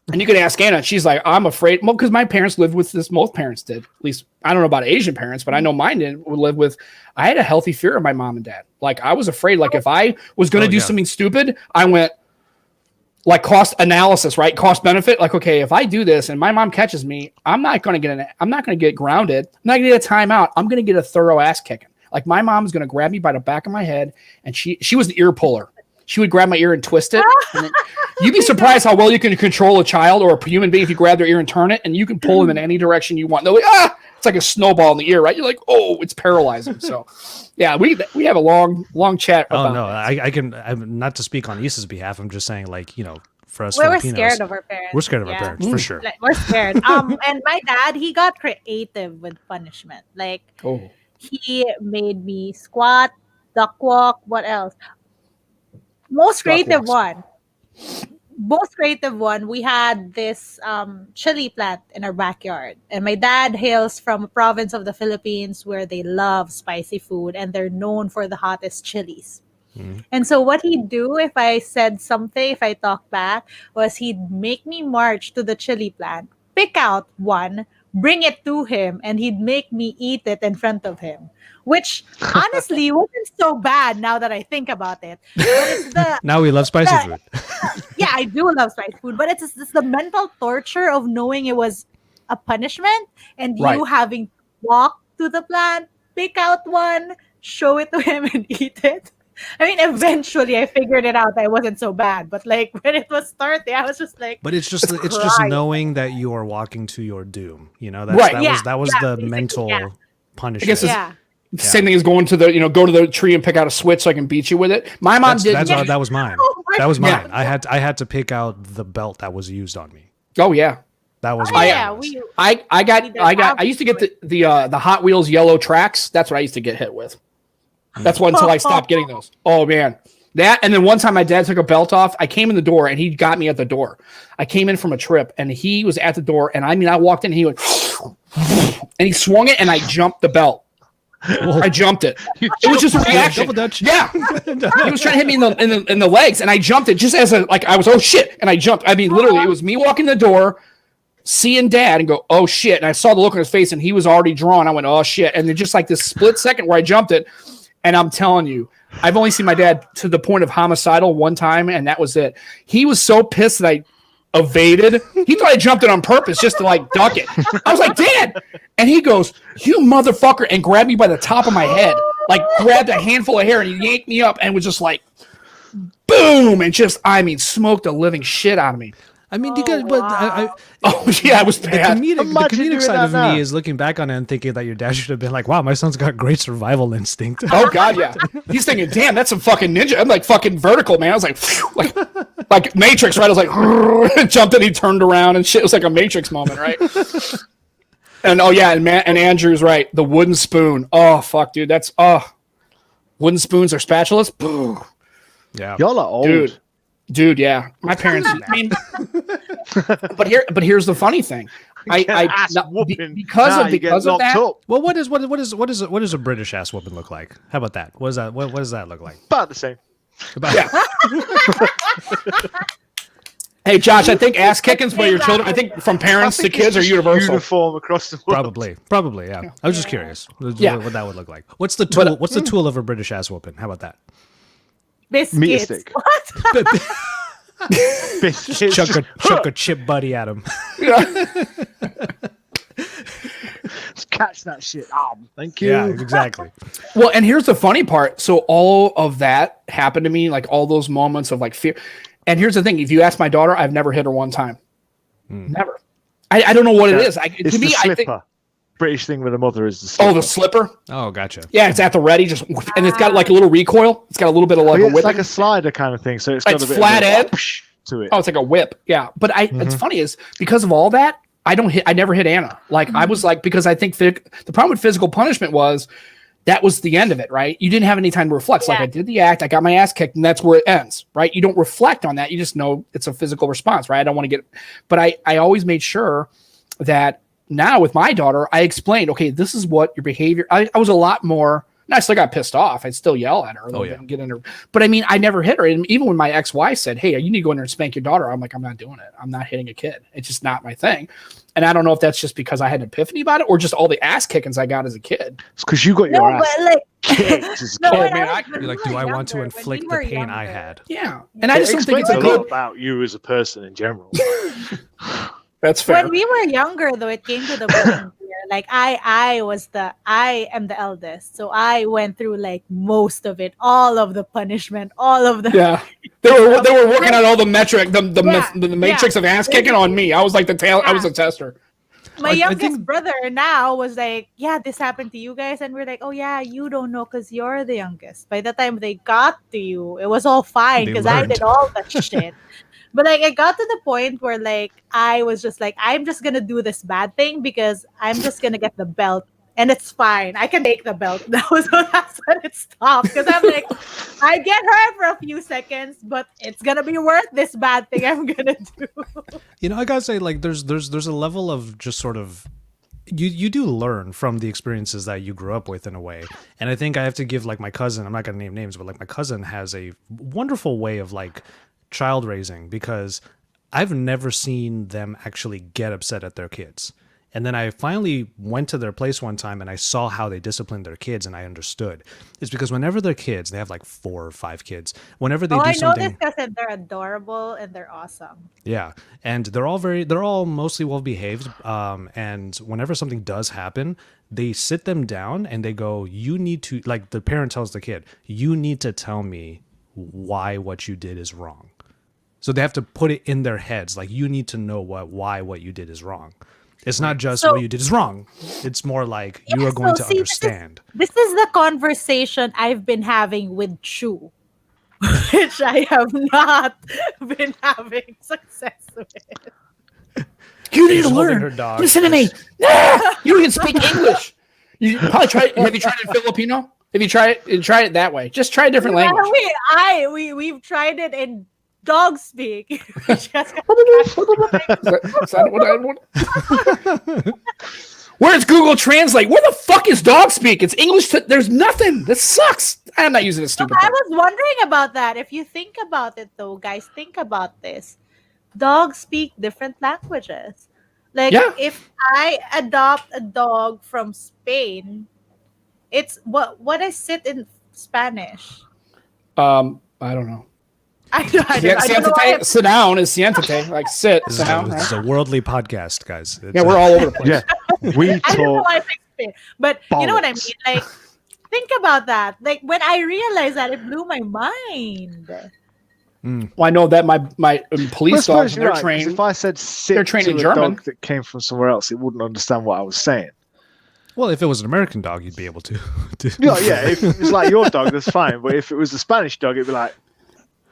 And you could ask Anna. She's like, I'm afraid. Well, because my parents lived with this. Most parents did. At least I don't know about Asian parents, but I know mine did. Would live with. I had a healthy fear of my mom and dad. Like I was afraid. Like if I was gonna do something stupid, I went. Like cost analysis, right? Cost benefit. Like, okay, if I do this and my mom catches me, I'm not going to get grounded. I'm not going to get a timeout. I'm going to get a thorough ass kicking. Like my mom's going to grab me by the back of my head, and she was the ear puller. She would grab my ear and twist it. And you'd be surprised how well you can control a child or a human being if you grab their ear and turn it, and you can pull them in any direction you want. They're like, it's like a snowball in the ear, right? You're like, oh, it's paralyzing. So, yeah, we have a long chat. Oh about no, that. I'm not to speak on Issa's behalf. I'm just saying, like, for us We're Filipinos, scared of our parents. We're scared of our parents for sure. Like, we're scared. And my dad, he got creative with punishment. Like, he made me squat, duck walk. What else? Most creative one. We had this chili plant in our backyard, and my dad hails from a province of the Philippines where they love spicy food and they're known for the hottest chilies. And so what he'd do if I said something, if I talked back, was he'd make me march to the chili plant, pick out one, bring it to him, and he'd make me eat it in front of him. Which honestly wasn't so bad now that I think about it. But it's now we love spicy food. Yeah, I do love spicy food, but it's the mental torture of knowing it was a punishment and you having to walk to the plant, pick out one, show it to him, and eat it. I mean, eventually I figured it out that it wasn't so bad, but like when it was starting, I was just like, but it's just knowing that you are walking to your doom. That was the mental punishment. I guess same thing as going to go to the tree and pick out a switch so I can beat you with it. My mom did. That was mine. That was mine. I had to pick out the belt that was used on me. Oh yeah. That was I used to get the Hot Wheels yellow tracks. That's what I used to get hit with. That's why until I stopped getting those. Oh man. That, and then one time my dad took a belt off. I came in the door and he got me at the door. I came in from a trip and he was at the door, and I walked in and he went and he swung it and I jumped the belt. I jumped it. It was just a reaction. Yeah. He was trying to hit me in the legs, and I jumped it just as I was, oh shit, and I jumped. I mean, literally, it was me walking the door, seeing dad and go, oh shit. And I saw the look on his face and he was already drawn. I went, oh shit. And then just like this split second where I jumped it. And I'm telling you, I've only seen my dad to the point of homicidal one time, and that was it. He was so pissed that I evaded. He thought I jumped it on purpose just to like duck it. I was like, Dad. And he goes, you motherfucker, and grabbed me by the top of my head, like grabbed a handful of hair and he yanked me up and was just like, boom, and just, smoked the living shit out of me. I mean, you guys, but Oh yeah, it was bad. the Imagine comedic doing side that of now. me is looking back on it and thinking that your dad should have been like, "Wow, my son's got great survival instinct." Oh god, yeah. He's thinking, damn, that's some fucking ninja. I'm like fucking vertical, man. I was like, phew, like Matrix, right? I was like, jumped and he turned around and shit. It was like a Matrix moment, right? And oh yeah, and Andrew's right. The wooden spoon. Oh fuck, dude, that's wooden spoons or spatulas. Boo. Yeah, Y'all are old. Dude, yeah. My parents. I mean, but here's the funny thing. Because of that. Up. Well, what does a British ass whooping look like? How about that? What does that look like? About the same. Yeah. Hey, Josh, I think ass kickings by your children. I think from parents to kids are universal. Uniform across the world. Probably. Yeah. I was just curious. Yeah. What that would look like. What's the tool? What's the tool of a British ass whooping? How about that? Biscuits. Meat stick. What? Biscuits. chuck a chip buddy at him. Just catch that shit. Thank you. Yeah, exactly. Well, and here's the funny part. So all of that happened to me, like all those moments of like fear. And here's the thing: if you ask my daughter, I've never hit her one time. Never. I don't know what it is. It's To the me, slipper. I think. British thing with a mother is the slipper. Oh, the slipper. Oh, gotcha. Yeah, it's at the ready, just and it's got like a little recoil. It's got a little bit of like a It's whip. like a slider kind of thing, so it's got a bit flat of edge to it. Oh, it's like a whip. Yeah, but it's funny is because of all that, I never hit Anna. Like I was like, because I think the problem with physical punishment was that was the end of it, right? You didn't have any time to reflect. Like I did the act, I got my ass kicked, and that's where it ends, right? You don't reflect on that. You just know it's a physical response, right? I don't want to get, but I always made sure that now with my daughter, I explained, okay, this is what your behavior, I was a lot more, and I still got pissed off. I'd still yell at her a little bit and get in her. But I mean, I never hit her. And even when my ex-wife said, hey, you need to go in there and spank your daughter, I'm like, I'm not doing it. I'm not hitting a kid. It's just not my thing. And I don't know if that's just because I had an epiphany about it or just all the ass kickings I got as a kid. It's because you got your ass kicked as a No, kid. when man, I was- You're when like, we do were I want to younger, when inflict we the were pain I younger. had? Yeah. And I It just don't think explains it's a a lot good. about you as a person in general. That's fair. When we were younger, though, it came to the point where, like, I am the eldest, so I went through like most of it, all of the punishment, all of the. Yeah. They were working on all the metric, the matrix of ass kicking on me. I was like I was a tester. My I youngest think- brother now was like, yeah, this happened to you guys, and we're like, oh yeah, you don't know because you're the youngest. By the time they got to you, it was all fine They because I learned. did all that shit. But like, it got to the point where like I was just like, I'm just gonna do this bad thing because I'm just gonna get the belt, and it's fine. I can take the belt. That's when it stopped because I'm like, I get hurt for a few seconds, but it's gonna be worth this bad thing I'm gonna do. You know, I gotta say, like, there's a level of just sort of you do learn from the experiences that you grew up with in a way. And I think I have to give like my cousin, I'm not gonna name names, but like my cousin has a wonderful way of like child raising because I've never seen them actually get upset at their kids. And then I finally went to their place one time and I saw how they disciplined their kids and I understood. It's because whenever they're kids, they have like 4 or 5 kids. Whenever they do I know something, this because they're adorable and they're awesome. yeah, and they're all mostly well behaved. And whenever something does happen, they sit them down and they go, "You need to," like the parent tells the kid, "You need to tell me why what you did is wrong." So they have to put it in their heads, like you need to know why what you did is wrong. It's not just what you did is wrong. It's more like you are going to understand. This is the conversation I've been having with Chu, which I have not been having success with. You need She's to holding learn. her dog. Listen to me. Ah, you don't even speak English. You probably try. Have you tried it in Filipino? Have you tried it? Try it that way. Just try a different language. We've tried it in dog speak. Where's Google Translate? Where the fuck is dog speak? It's English. There's nothing. This sucks. I'm not using this stupid I thing. was wondering about that. If you think about it, though, guys, think about this. Dogs speak different languages. Like, if I adopt a dog from Spain, it's what is it in Spanish? I don't know. I don't know why Sit down is siéntate. Like sit down. This is a worldly podcast, guys. Yeah, we're all over the place. Yeah, we I don't know talk. why I picked Spain, but you know what I mean. bollocks. Like, think about that. Like when I realized that, it blew my mind. Well, I know that my police Well, I dogs, suppose they're you're right, 'cause trained. if I said sit they're trained to in a German. dog that came from somewhere else, it wouldn't understand what I was saying. Well, if it was an American dog, you'd be able to. Yeah, if it's like your dog, that's fine. But if it was a Spanish dog, it'd be like,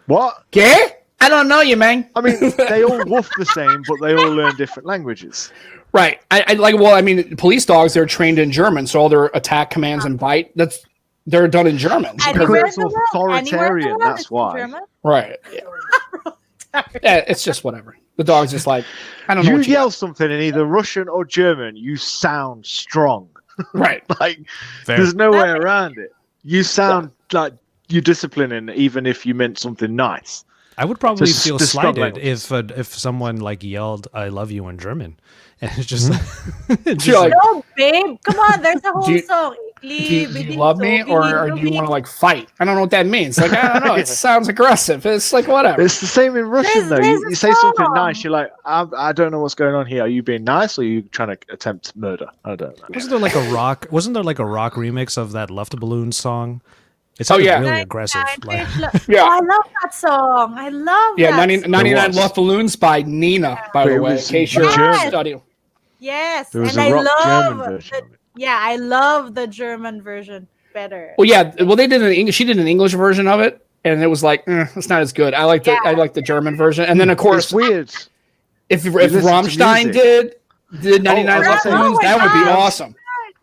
what? ¿Qué? I don't know you, man. I mean, they all woof the same, but they all learn different languages. Right. I like. Well, I mean, police dogs, they're trained in German, so all their attack commands and bite, they're done in German. Anywhere It's in the world, authoritarian, anywhere in the world, that's it's in why. German. Right. Yeah, it's just whatever. The dog's just like, I don't know. You What yell something in either Russian or German, you sound strong. right. Like, Fair. there's no way around it. You sound like you're disciplining, even if you meant something nice. I would probably Just feel describe slighted languages. if someone like yelled "I love you" in German, and it's just, it's You're like, No, babe, come on. There's a whole Do you- song. do you love me, or do you want to like fight? I don't know what that means. Like, I don't know. It sounds aggressive. It's like whatever. It's the same in Russian, though. There's You, a you say something song. nice, you're like, I don't know what's going on here. Are you being nice, or are you trying to attempt murder? I don't know. Wasn't there like a rock remix of that Luftballoon song? It's yeah. really aggressive. Like, Yeah. Oh, I love that song. I love Yeah, that 99 was. Left Balloons by Nina, by But the it way, in was case you're German. studying. Yes, There was and a I rock German love version of it. yeah, I love the German version better. Well, yeah. Well, they did an English. She did an English version of it, and it was like, it's not as good. I like the German version. And then of course, It's weird. if listen to Rammstein music. did 99 I was Left saying- Balloons, Oh my that would be God. awesome.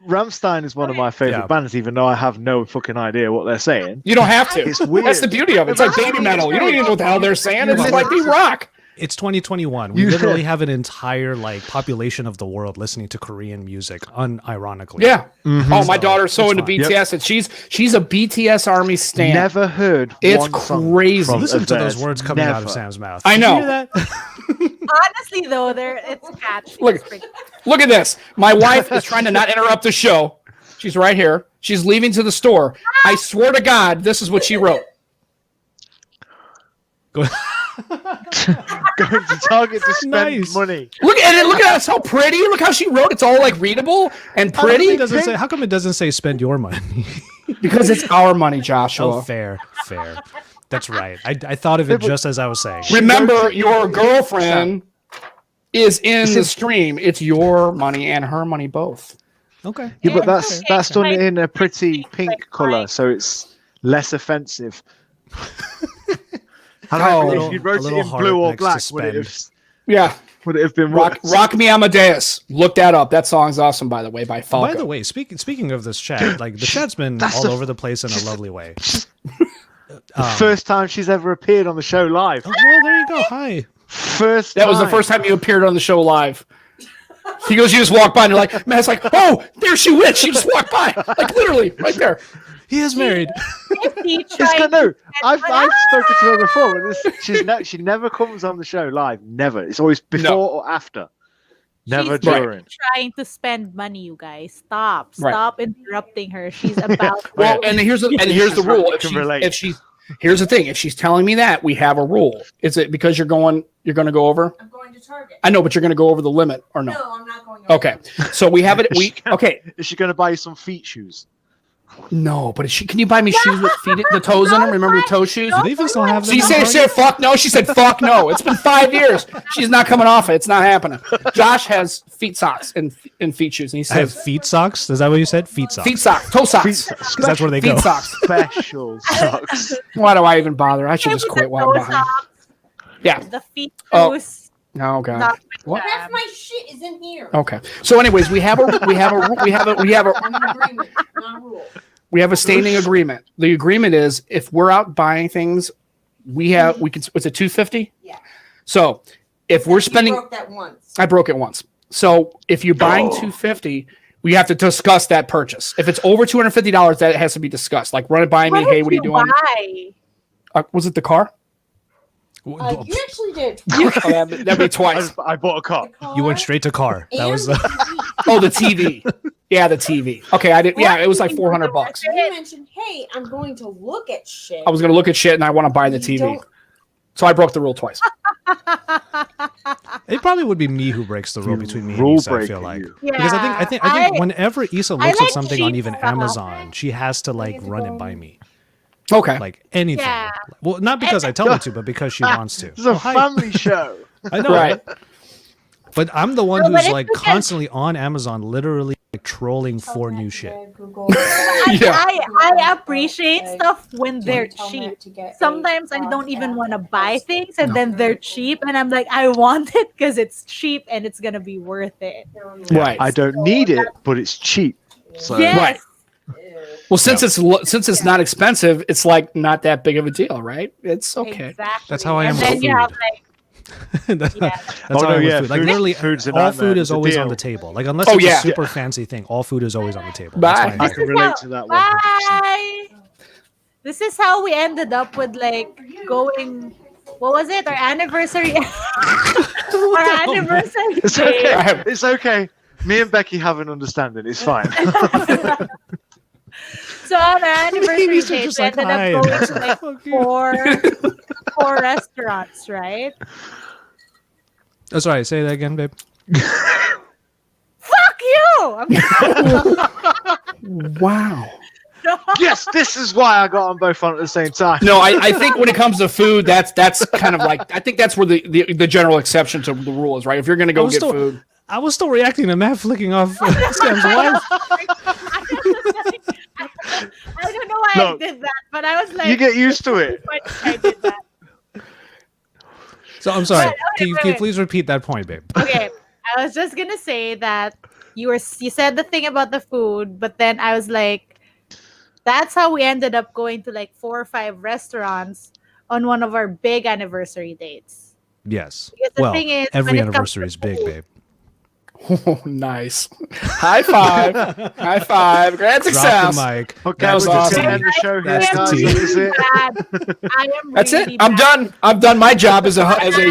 Rammstein is one of my favorite Yeah. bands, even though I have no fucking idea what they're saying. You don't have to. It's weird. That's the beauty of it. It's like baby metal. You don't even know what the hell they're saying. It's just like they rock. it's 2021. We You- literally have an entire like population of the world listening to Korean music, unironically. Yeah. Mm-hmm. Oh, my daughter's so it's into fine. BTS, and she's a BTS Army stan. Never heard It's one song crazy. from Listen to theirs. those words coming out of Never. Sam's mouth. I Did you know. hear that? Honestly, though, it's catchy. Look, It's pretty- look at this. My wife is trying to not interrupt the show. She's right here. She's leaving to the store. I swear to God, this is what she wrote. Go- Going to Target to spend Nice. money. Look at it. Look at us. How pretty. Look how she wrote. It's all like readable and pretty How come it doesn't say spend your money? because it's our money, Joshua. Oh, fair. That's right. I thought of it just as I was saying. Remember, your girlfriend is in the stream. It's your money and her money both. Okay. Yeah, but Yeah, that's done okay. in a pretty pink color, so it's less offensive. I don't know Oh. if you A wrote it little in heart blue or next to black, Yeah. would it have been Rock, worse? Rock Me Amadeus. Look that up. That song's awesome, by the way, by Falco. By the way, speaking of this chat, like the chat's been That's all the- over the place in a lovely way. First time she's ever appeared on the show live. Oh, well, there you go. Hi. First That was the time. first time you appeared on the show live. He goes, you just walk by and you're like, Matt's like, oh, there she went. She just walked by. Like literally, right there. He is married. If he It's tried good, no, to I've get- spoken to her before. But she never comes on the show live. Never. It's always before or after. Never She's during. trying to spend money, you guys. Stop. Right. Stop interrupting her. She's about Well, and here's the rule. can relate. Here's the thing. If she's telling me that, we have a rule. Is it because you're going to go over? I'm going to Target. I know, but you're going to go over the limit or no? No, I'm not going over. Okay. So we have it. Okay. Is she going to buy you some feet shoes? No, but can you buy me shoes with the toes in them? Remember the toe shoes? Do they even still have So them? you in say, Target? say fuck no? She said fuck no. It's been 5 years. She's not coming off it. It's not happening. Josh has feet socks and feet shoes, and he I have says feet socks. Is that what you said? Feet socks. feet socks, toe socks, Feet socks. 'Cause that's where they feet go. socks. Special socks. Why do I even bother? I should just With quit the while I'm toe behind. socks, Yeah. the feet Oh. loose. Oh god. Not What? Half my shit is in here. Okay. So, anyways, we have a I'm in agreement, not a rule. we have a standing agreement. The agreement is if we're out buying things, we can. It's a $250. Yeah. So if we're spending, You broke that once. I broke it once. So if you're buying $250, we have to discuss that purchase. If it's over $250, that has to be discussed. Like run it by me. Hey, what are you doing? Buy? Was it the car? You actually did. Oh, that'd be twice. I bought a car. The car You went straight to car. That and was the the. TV. Oh, the TV. Yeah, the TV. Okay, I did. Yeah, it was like $400. You mentioned, hey, I'm going to look at shit. I was gonna look at shit and I want to buy the You TV. don't- So I broke the rule twice. It probably would be me who breaks the rule between me and Rule Issa, I feel breaker, like. you. Because I think whenever Issa looks I at like something on cheap even stuff. Amazon, she has to like run it by me. Okay. Like anything. Yeah. Well, not because I tell her to, but because she wants to. It's a Hi. family show. I know. Right. But I'm the one No, but who's if like you can- constantly on Amazon, literally like, trolling for new shit. Yeah. I appreciate stuff when they're cheap. Sometimes I don't even want to buy things, and then they're cheap, and I'm like, I want it because it's cheap and it's gonna be worth it. Right. I don't need it, but it's cheap. So Yes. Well, since it's not expensive, it's like not that big of a deal, right? It's okay. Exactly. That's how I am And with then you food. have like, That's yeah. how I am with food. Like food- literally, food's a all nightmare. food is It's a always deal. on the table. Like unless Oh, it's yeah. a super fancy thing, all food is always on the table. Bye. That's my I thing. can relate to that one. Bye. This is how we ended up with like going. What was it? Our anniversary. Our anniversary It's day. okay. It's okay. Me and Becky have an understanding. It's fine. So on our anniversary Babies are day, just we like, ended "Hi." up going to like Fuck you. four restaurants, right? Oh, sorry. Say that again, babe. Fuck you! I'm Wow. Yes, this is why I got on both on at the same time. No, I think when it comes to food, that's kind of like I think that's where the general exception to the rule is, right? If you're gonna go get food. I was still reacting to Matt flicking off Sam's wife. I don't know why I No. did that, but I was like, You get used to it. I did that. So I'm sorry. Wait, Can you wait. please repeat that point, babe? Okay, I was just gonna say that you said the thing about the food, but then I was like, that's how we ended up going to like 4 or 5 restaurants on one of our big anniversary dates. Yes. Because the Well, thing is, every when it comes anniversary to is big, food- babe. Oh, nice. High five. High five. Grand Drop success. the mic. Okay, That was we're just awesome. gonna end the show here, That's the guys. tea. That is it. I am That's really it. I'm bad. done. I've done my job as a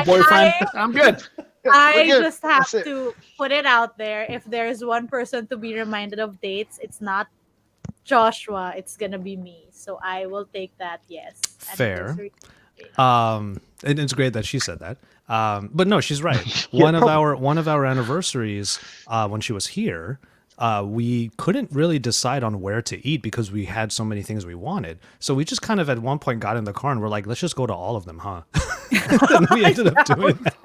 boyfriend. I'm good. I We're good. just have That's it. to put it out there. If there's one person to be reminded of dates, it's not Joshua. It's gonna be me. So I will take that. Yes. Fair. Anniversary date. And it's great that she said that. But no, she's right. Yeah, One of our anniversaries, when she was here, we couldn't really decide on where to eat because we had so many things we wanted. So we just kind of at one point got in the car and we're like, let's just go to all of them, huh? And we ended up doing that.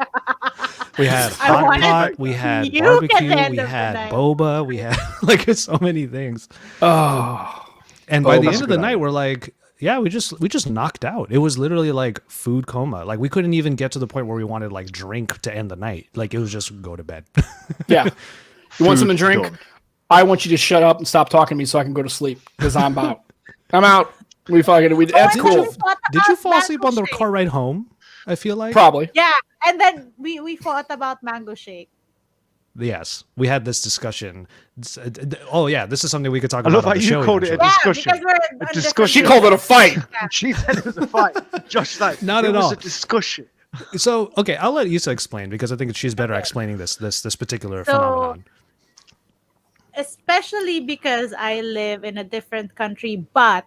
We had I hot wanted pot, we had you at barbecue, the end we of the had night. boba, we had like so many things. Oh. And by the that's end a of the good night, idea. we're like, yeah, we just knocked out. It was literally like food coma. Like we couldn't even get to the point where we wanted like drink to end the night. Like it was just go to bed. Yeah. You want something to drink? done. I want you to shut up and stop talking to me so I can go to sleep because I'm out. I'm out. That's I cool. just thought Did you about fall asleep on the mango shake. car ride home? I feel like Probably. Yeah, and then we fought about mango shake. yes. We had this discussion. Oh yeah, this is something we could talk I about love on how the you show. called it a eventually. Yeah, discussion. because we're on discussion. She called it a fight. She said it was a fight. Josh, like, Not it at was all. a discussion. So okay, I'll let Issa explain because I think she's better at explaining this particular So- phenomenon. Especially because I live in a different country, but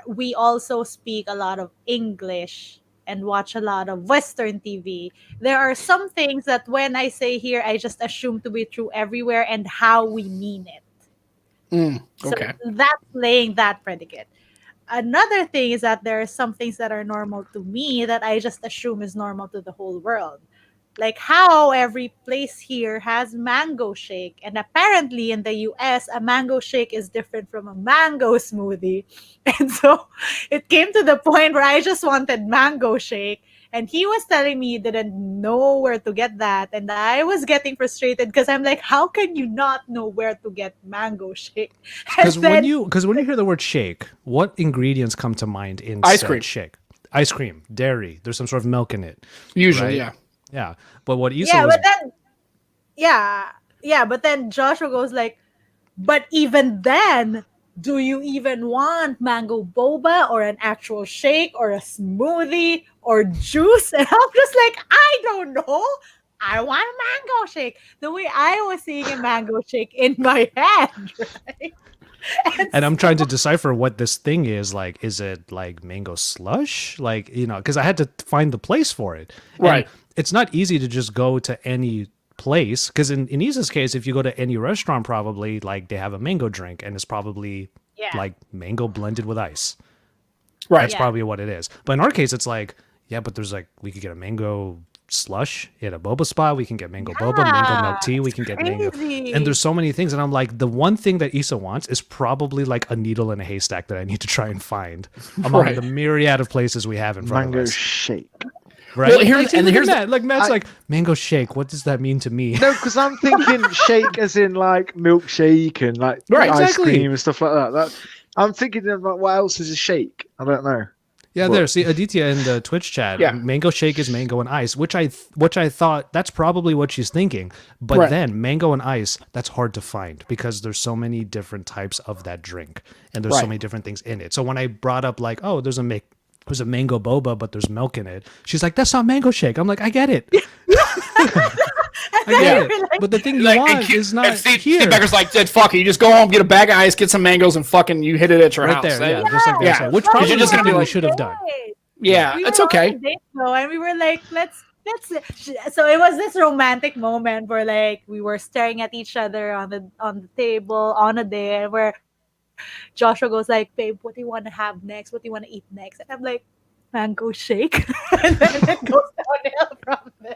we also speak a lot of English and watch a lot of Western TV. There are some things that when I say here, I just assume to be true everywhere and how we mean it. So Okay. that's laying that predicate. Another thing is that there are some things that are normal to me that I just assume is normal to the whole world. Like how every place here has mango shake. And apparently in the US, a mango shake is different from a mango smoothie. And so it came to the point where I just wanted mango shake. And he was telling me he didn't know where to get that. And I was getting frustrated because I'm like, how can you not know where to get mango shake? Because And then- when you hear the word shake, what ingredients come to mind in Ice said cream. shake? Ice cream, dairy. There's some sort of milk in it. Usually, Right. yeah. Yeah, but what Issa yeah, was but then Joshua goes like, but even then, do you even want mango boba or an actual shake or a smoothie or juice? And I'm just like, I don't know. I want a mango shake. The way I was seeing a mango shake in my head, right? and I'm trying to decipher what this thing is. Like, is it like mango slush? Like, because I had to find the place for it. And Right. it's not easy to just go to any place because in Issa's case, if you go to any restaurant, probably like they have a mango drink and it's probably Yeah. like mango blended with ice. Right. That's Yeah. probably what it is. But in our case, it's like, yeah, but there's like, we could get a mango slush at a boba spot. We can get mango boba, mango milk tea. We can get mango. Crazy. And there's so many things. And I'm like, the one thing that Issa wants is probably like a needle in a haystack that I need to try and find among Right. the myriad of places we have in front Mango of us. shake. Right? Well, here's- Like, and look at here's the- Matt. Like Matt's like, mango shake. What does that mean to me? No, because I'm thinking shake as in like milkshake and like Right, ice exactly. cream and stuff like that. I'm thinking about what else is a shake. I don't know. Yeah, But- there. See, Aditya in the Twitch chat. Yeah. Mango shake is mango and ice, which I thought that's probably what she's thinking. But Right. then mango and ice, that's hard to find because there's so many different types of that drink, and there's so Right. many different things in it. So when I brought up like, oh, there's a mango boba, but there's milk in it, she's like, that's not mango shake. I'm like, I get it. I get it. But the thing you want is not here. Becker's like, fuck it. You just go home, get a bag of ice, get some mangoes, and fucking you hit it at your Right house. there, yeah, just like Yeah. that. Which Right. probably You're just is gonna be something we like, should have done. Yeah, We it's were on okay. a date, though, and we were like, let's. So it was this romantic moment where like we were staring at each other on the table on a day, and where Joshua goes like, "Babe, what do you want to have next? What do you want to eat next?" And I'm like, "Mango shake," and then it goes downhill from there.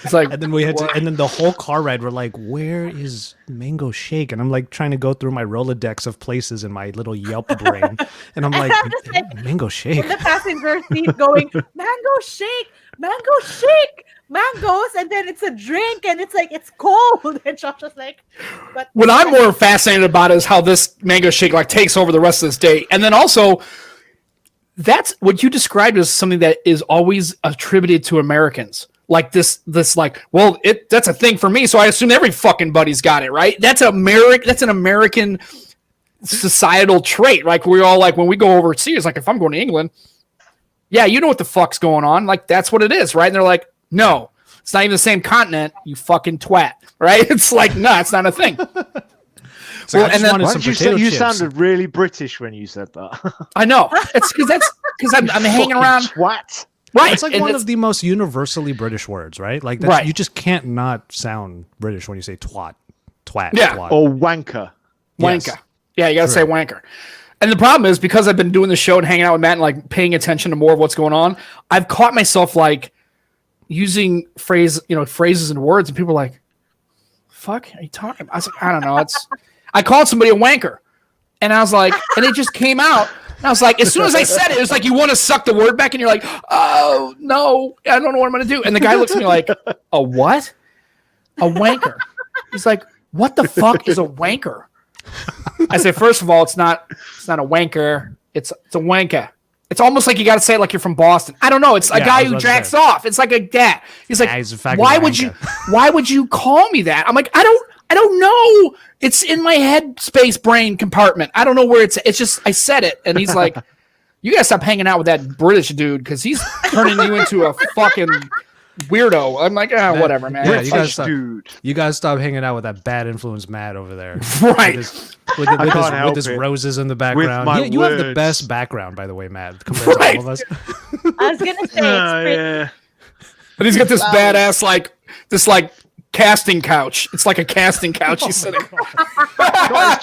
It's like, And then we had to, and then the whole car ride, we're like, where is mango shake? And I'm like trying to go through my Rolodex of places in my little Yelp brain. And I'm like, I'm just like, mango shake. in the passenger seat going, "Mango shake, mangoes," and then it's a drink, and it's like it's cold, and Josh was like, "But what I'm more fascinated about is how this mango shake like takes over the rest of this day, and then also that's what you described as something that is always attributed to Americans. Like this like, well, that's a thing for me, so I assume every fucking buddy's got it, right? That's an American societal trait. Like we're all like when we go overseas, like if I'm going to England, yeah, you know what the fuck's going on. Like that's what it is, right? And they're like, no, it's not even the same continent, you fucking twat, right? It's like, no, it's not a thing. It's like, I just and then- wanted Why some did you say potato you chips. sounded really British when you said that? I know. It's because I'm hanging Fucking around, Twat. right? It's like and one it's- of the most universally British words, right? Like that's, Right. you just can't not sound British when you say twat. Yeah. Twat. Or wanker. wanker. Yes. Yeah, you gotta say wanker. And the problem is because I've been doing the show and hanging out with Matt and like paying attention to more of what's going on, I've caught myself like using phrases and words, and people are like, "Fuck, are you talking about?" I was like, I don't know. I called somebody a wanker, and I was like, and it just came out. And I was like, as soon as I said it, it was like you want to suck the word back, and you're like, "Oh no, I don't know what I'm gonna do." And the guy looks at me like, "A what? A wanker?" He's like, "What the fuck is a wanker?" I said, first of all, it's not a wanker. It's a wanker. It's almost like you got to say it like you're from Boston. I don't know. It's a Yeah, I guy was who about to jacks say. off. It's like a that. He's like, Yeah, he's a fucking why would you call me that? I'm like, I don't know. It's in my head space brain compartment. I don't know where it's just, I said it. And he's like, you got to stop hanging out with that British dude because he's turning you into a fucking weirdo. I'm like, whatever, man. Yeah, It's you like- guys stop. Dude. You guys stop hanging out with that bad influence Matt over there. Right. With can't help his it. roses in the background. my You have the words. best background, by the way, Matt, compared Right. to all of us. I was gonna say it's Oh, pretty. yeah. And he's got this badass, this casting couch. It's like a casting couch he's sitting on. No,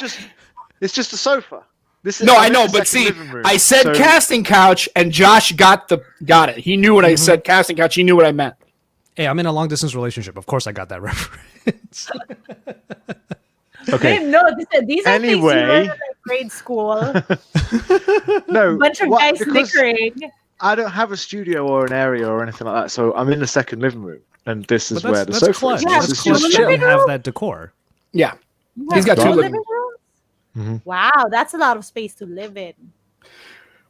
it's just a sofa. This is, No, I'm I in know, the but second see, living room, I said so- casting couch, and Josh got it. He knew when I said casting couch. He knew what I meant. Hey, I'm in a long distance relationship. Of course, I got that reference. Okay. Babe, no, these are things you Anyway. learn in like grade school. No, Bunch of what- guys because snickering. I don't have a studio or an area or anything like that, so I'm in the second living room, and this is But where the that's sofa clutch. is. Yeah, This That's is clutch just the that chill. we living have room? that decor. Yeah, You he's have got two two living living- rooms. Wow, that's a lot of space to live in.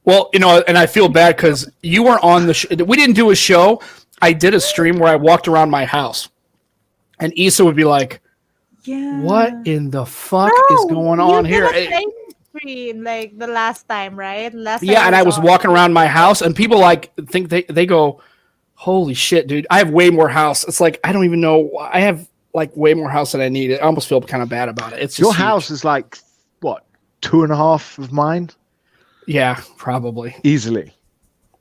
Well, and I feel bad because you weren't on the. We didn't do a show. I did a stream where I walked around my house, and Issa would be like, Yeah. "What in the fuck is going on here?" You did a flame stream like the last time, right? Last time Yeah, and I was on. walking around my house, and people think they go, "Holy shit, dude! I have way more house." It's like I don't even know. I have like way more house than I need. I almost feel kind of bad about it. It's just Your huge. house is like what, 2.5 of mine, Yeah, probably. easily.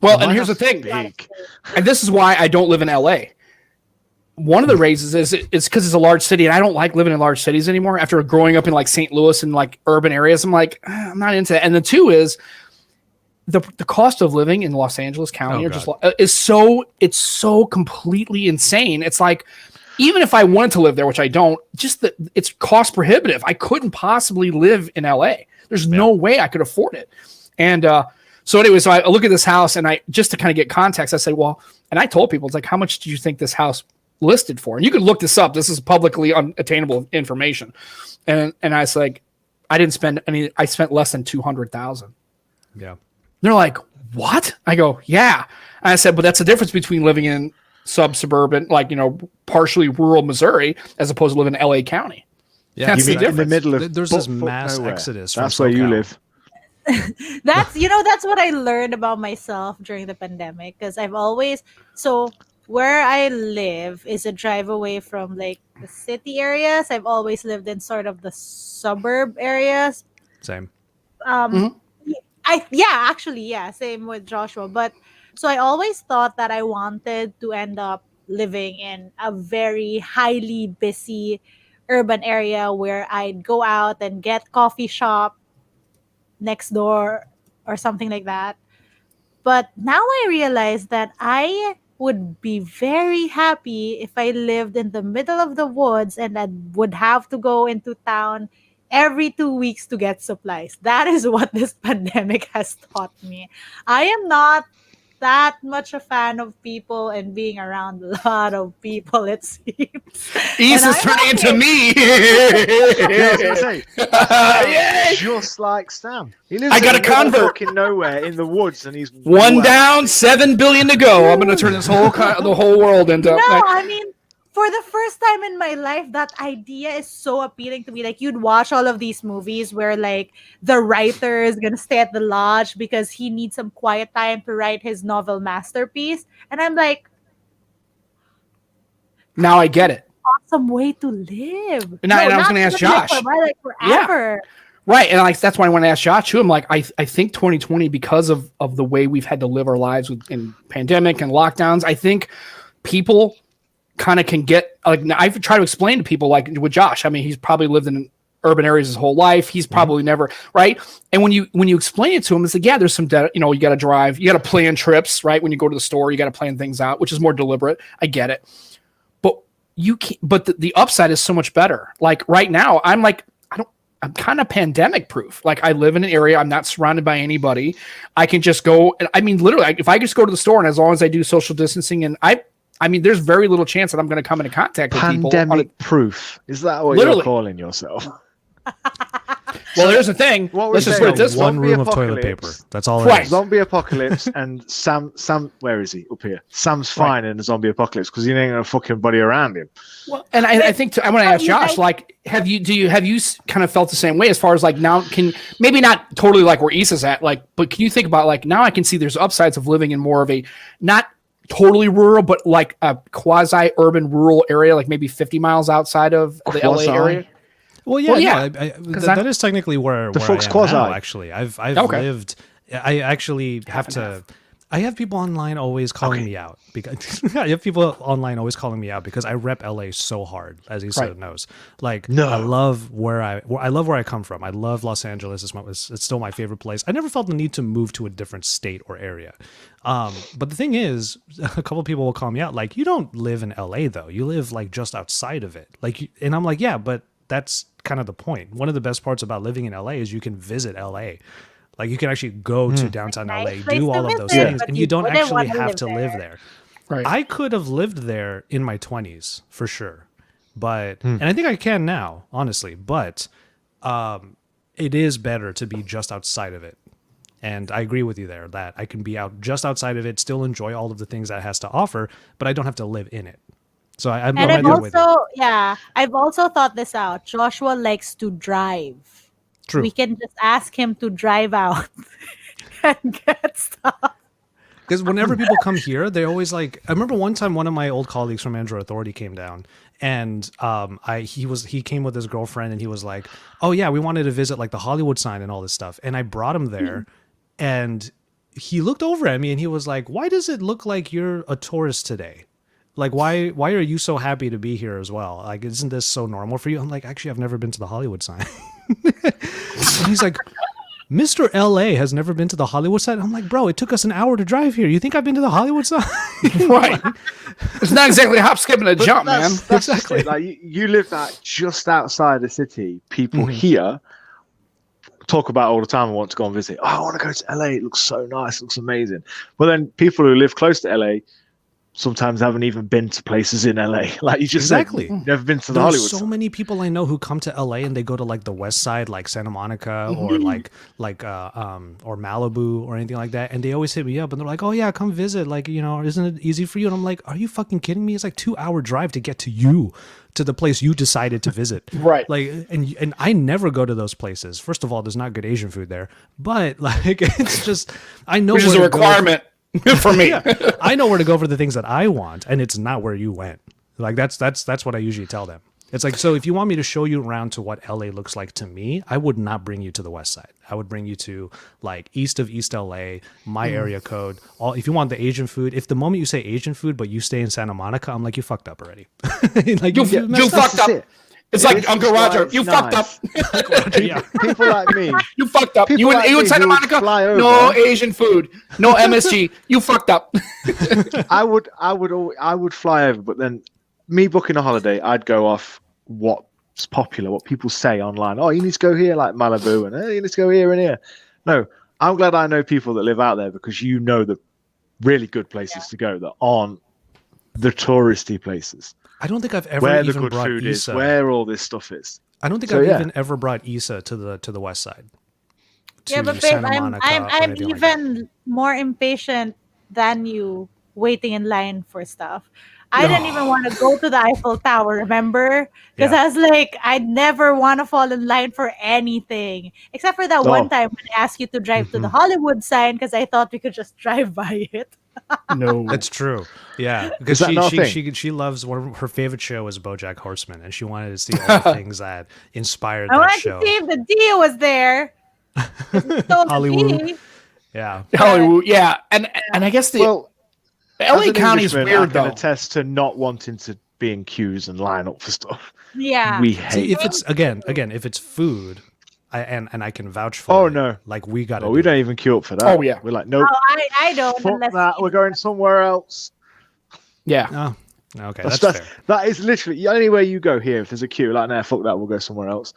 Well, My and here's the house is thing, big. and this is why I don't live in LA. One of the reasons is it's because it's a large city, and I don't like living in large cities anymore. After growing up in like St. Louis and like urban areas, I'm like, I'm not into that. And the two is the cost of living in Los Angeles County is so completely insane. It's like, even if I wanted to live there, which I don't, just that it's cost prohibitive. I couldn't possibly live in LA. There's no way I could afford it. And so anyway, so I look at this house, and I just to kind of get context, I say, well, and I told people, it's like, how much do you think this house listed for? And you can look this up. This is publicly unattainable information. And I was like, I didn't spend any. I spent less than $200,000. Yeah. They're like, what? I go, yeah. And I said, but that's the difference between living in suburban, like, partially rural Missouri, as opposed to living in LA County. Yeah, that's the difference. In the middle of there's this mass exodus. That's where you live. That's what I learned about myself during the pandemic, because where I live is a drive away from like the city areas. I've always lived in sort of the suburb areas. Same. Same with Joshua. But so I always thought that I wanted to end up living in a very highly busy urban area where I'd go out and get coffee shop next door or something like that. But now I realize that I would be very happy if I lived in the middle of the woods and I would have to go into town every 2 weeks to get supplies. That is what this pandemic has taught me. I am not that much a fan of people and being around a lot of people, it seems. East is turning into me. I was gonna say, just like Sam. He lives I got a convert. Fucking nowhere in the woods, and he's one down, 7 billion to go. I'm gonna turn this the whole world into. I mean, for the first time in my life, that idea is so appealing to me. Like, you'd watch all of these movies where like the writer is gonna stay at the lodge because he needs some quiet time to write his novel masterpiece, and I'm like, now I get it. Awesome way to live. And I was gonna ask Josh. Like forever. Yeah. Right, and that's why I want to ask Josh too. I'm like, I think 2020, because of the way we've had to live our lives in pandemic and lockdowns, I think people kind of can get, like, I've tried to explain to people, like with Josh, I mean, he's probably lived in urban areas his whole life. He's probably never, right? And when you explain it to him, it's like, yeah, there's some debt, you got to drive, you got to plan trips, right? When you go to the store, you got to plan things out, which is more deliberate. I get it. But you can't, but the upside is so much better. Like right now, I'm kind of pandemic proof. Like, I live in an area, I'm not surrounded by anybody. I can just go, and I mean, literally, if I just go to the store, and as long as I do social distancing, and I mean, there's very little chance that I'm going to come into contact with people. Pandemic proof. Is that what you're calling yourself? Well, there's the thing. Let's just put it this way. One room of toilet paper. That's all. Right. Zombie apocalypse, and Sam, where is he? Up here. Sam's fine in a zombie apocalypse because he ain't gonna fucking buddy around him. Well, and I think I want to ask Josh, like, have you kind of felt the same way as far as like now maybe not totally like where Issa's at, like, but can you think about like now I can see there's upsides of living in more of a not totally rural, but like a quasi-urban rural area, like maybe 50 miles outside of the LA area. Well, yeah. That is technically where I am now, actually. I've lived. I actually have to. I have people online always calling me out because I have people online always calling me out because I rep LA so hard, as he said knows. Like, I love where I come from. I love Los Angeles. It's still my favorite place. I never felt the need to move to a different state or area. But the thing is, a couple of people will call me out like, you don't live in LA though. You live like just outside of it. Like, and I'm like, yeah, but that's kind of the point. One of the best parts about living in LA is you can visit LA. Like, you can actually go to downtown LA, do all of those things, and you don't actually have to live there. Right. I could have lived there in my 20s for sure, but and I think I can now, honestly. But it is better to be just outside of it, and I agree with you there that I can be out just outside of it, still enjoy all of the things that it has to offer, but I don't have to live in it. So I'm right there with you. I've also thought this out. Joshua likes to drive. True. We can just ask him to drive out and get stuff. Because whenever people come here, they always like. I remember one time one of my old colleagues from Android Authority came down, and he came with his girlfriend, and he was like, "Oh yeah, we wanted to visit like the Hollywood sign and all this stuff." And I brought him there, and he looked over at me and he was like, "Why does it look like you're a tourist today? Like, why are you so happy to be here as well? Like, isn't this so normal for you?" I'm like, "Actually, I've never been to the Hollywood sign." And he's like, Mr. LA has never been to the Hollywood side. I'm like, bro, it took us an hour to drive here. You think I've been to the Hollywood side? Right. It's not exactly a hop, skip, and a jump, man. That's exactly. Like you live just outside the city. People here talk about it all the time and want to go and visit. Oh, I want to go to LA. It looks so nice. It looks amazing. But then people who live close to LA sometimes haven't even been to places in LA. Like you just said, never been to the Hollywood. There's so many people I know who come to LA and they go to like the West Side, like Santa Monica or or Malibu or anything like that, and they always hit me up and they're like, "Oh yeah, come visit. Like, you know, isn't it easy for you?" And I'm like, "Are you fucking kidding me? It's like 2-hour drive to get to the place you decided to visit." Right. Like, and I never go to those places. First of all, there's not good Asian food there, but like, it's just I know which is a requirement. For me. Yeah, I know where to go for the things that I want, and it's not where you went. Like that's what I usually tell them. It's like, so if you want me to show you around to what LA looks like to me, I would not bring you to the West Side. I would bring you to like east of East LA, my area code. If you want the Asian food, if the moment you say Asian food, but you stay in Santa Monica, I'm like, you fucked up already. Like you fucked up. It's like Uncle Roger. You fucked up. Yeah. People like me. You fucked up. You in Santa Monica. No Asian food. No MSG. You fucked up. I would fly over, but then me booking a holiday, I'd go off what's popular, what people say online. Oh, you need to go here, like Malibu, and you need to go here and here. No, I'm glad I know people that live out there because you know the really good places to go that aren't the touristy places. I don't think I've ever where even the good brought food Issa. is, where all this stuff is. I don't think I've even ever brought Issa to the West Side. Yeah, but babe, I'm even more impatient than you waiting in line for stuff. I didn't even want to go to the Eiffel Tower, remember? Because I was like, I'd never want to fall in line for anything. Except for that one time when I asked you to drive to the Hollywood sign because I thought we could just drive by it. No, that's true. Yeah, because she loves her favorite show is BoJack Horseman, and she wanted to see all the things that inspired that show. I wanted to see if the Dio was there. Hollywood, yeah, Hollywood, yeah, and I guess LA County is weird though. I can attest to not wanting to be in queues and line up for stuff. Yeah, we hate. See, if it's again, if it's food. And I can vouch for. Oh no! Like we got. We don't even queue up for that. Oh yeah, we're like, nope. Oh, I don't. Fuck that. We're going somewhere else. Yeah. Oh, okay, that's fair. That is literally anywhere you go here. If there's a queue, like, nah, fuck that. We'll go somewhere else.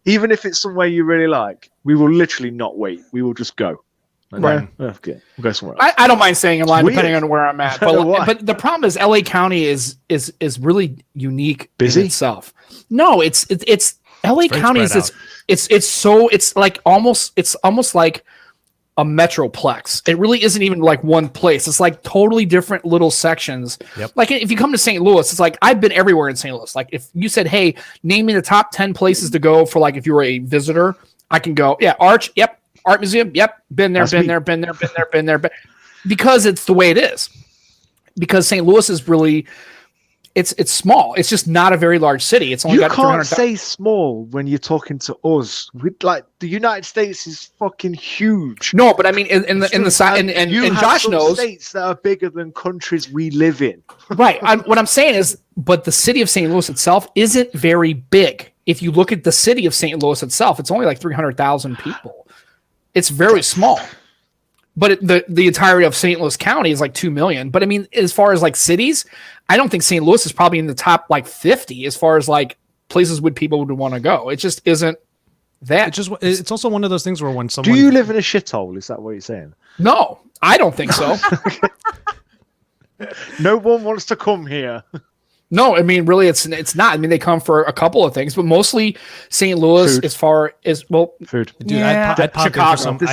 Even if it's somewhere you really like, we will literally not wait. We will just go. Right. Okay. We'll go somewhere else. I don't mind staying in line depending on where I'm at. But the problem is LA County is really unique in itself. No, it's LA County is it's almost like a metroplex. It really isn't even like one place. It's like totally different little sections. Yep. Like if you come to St. Louis, it's like I've been everywhere in St. Louis. Like if you said, "Hey, name me the top 10 places to go for like if you were a visitor," I can go, "Yeah, Arch, yep, Art Museum, yep, been there, been there." Because it's the way it is. Because St. Louis is really it's small. It's just not a very large city. It's only got 300,000. You can't say small when you're talking to us. Like the United States is fucking huge. No, but I mean in the side and Josh knows states that are bigger than countries we live in. Right. What I'm saying is, but the city of St. Louis itself isn't very big. If you look at the city of St. Louis itself, it's only like 300,000 people. It's very small. But the entirety of St. Louis County is like 2 million. But I mean, as far as like cities, I don't think St. Louis is probably in the top like 50 as far as like places would people would want to go. It just isn't that. It's also one of those things where when someone. Do you live in a shithole? Is that what you're saying? No, I don't think so. No one wants to come here. No, I mean, really, it's not. I mean, they come for a couple of things, but mostly St. Louis, food. as far as food. Dude, yeah, I'd pop Chicago. in for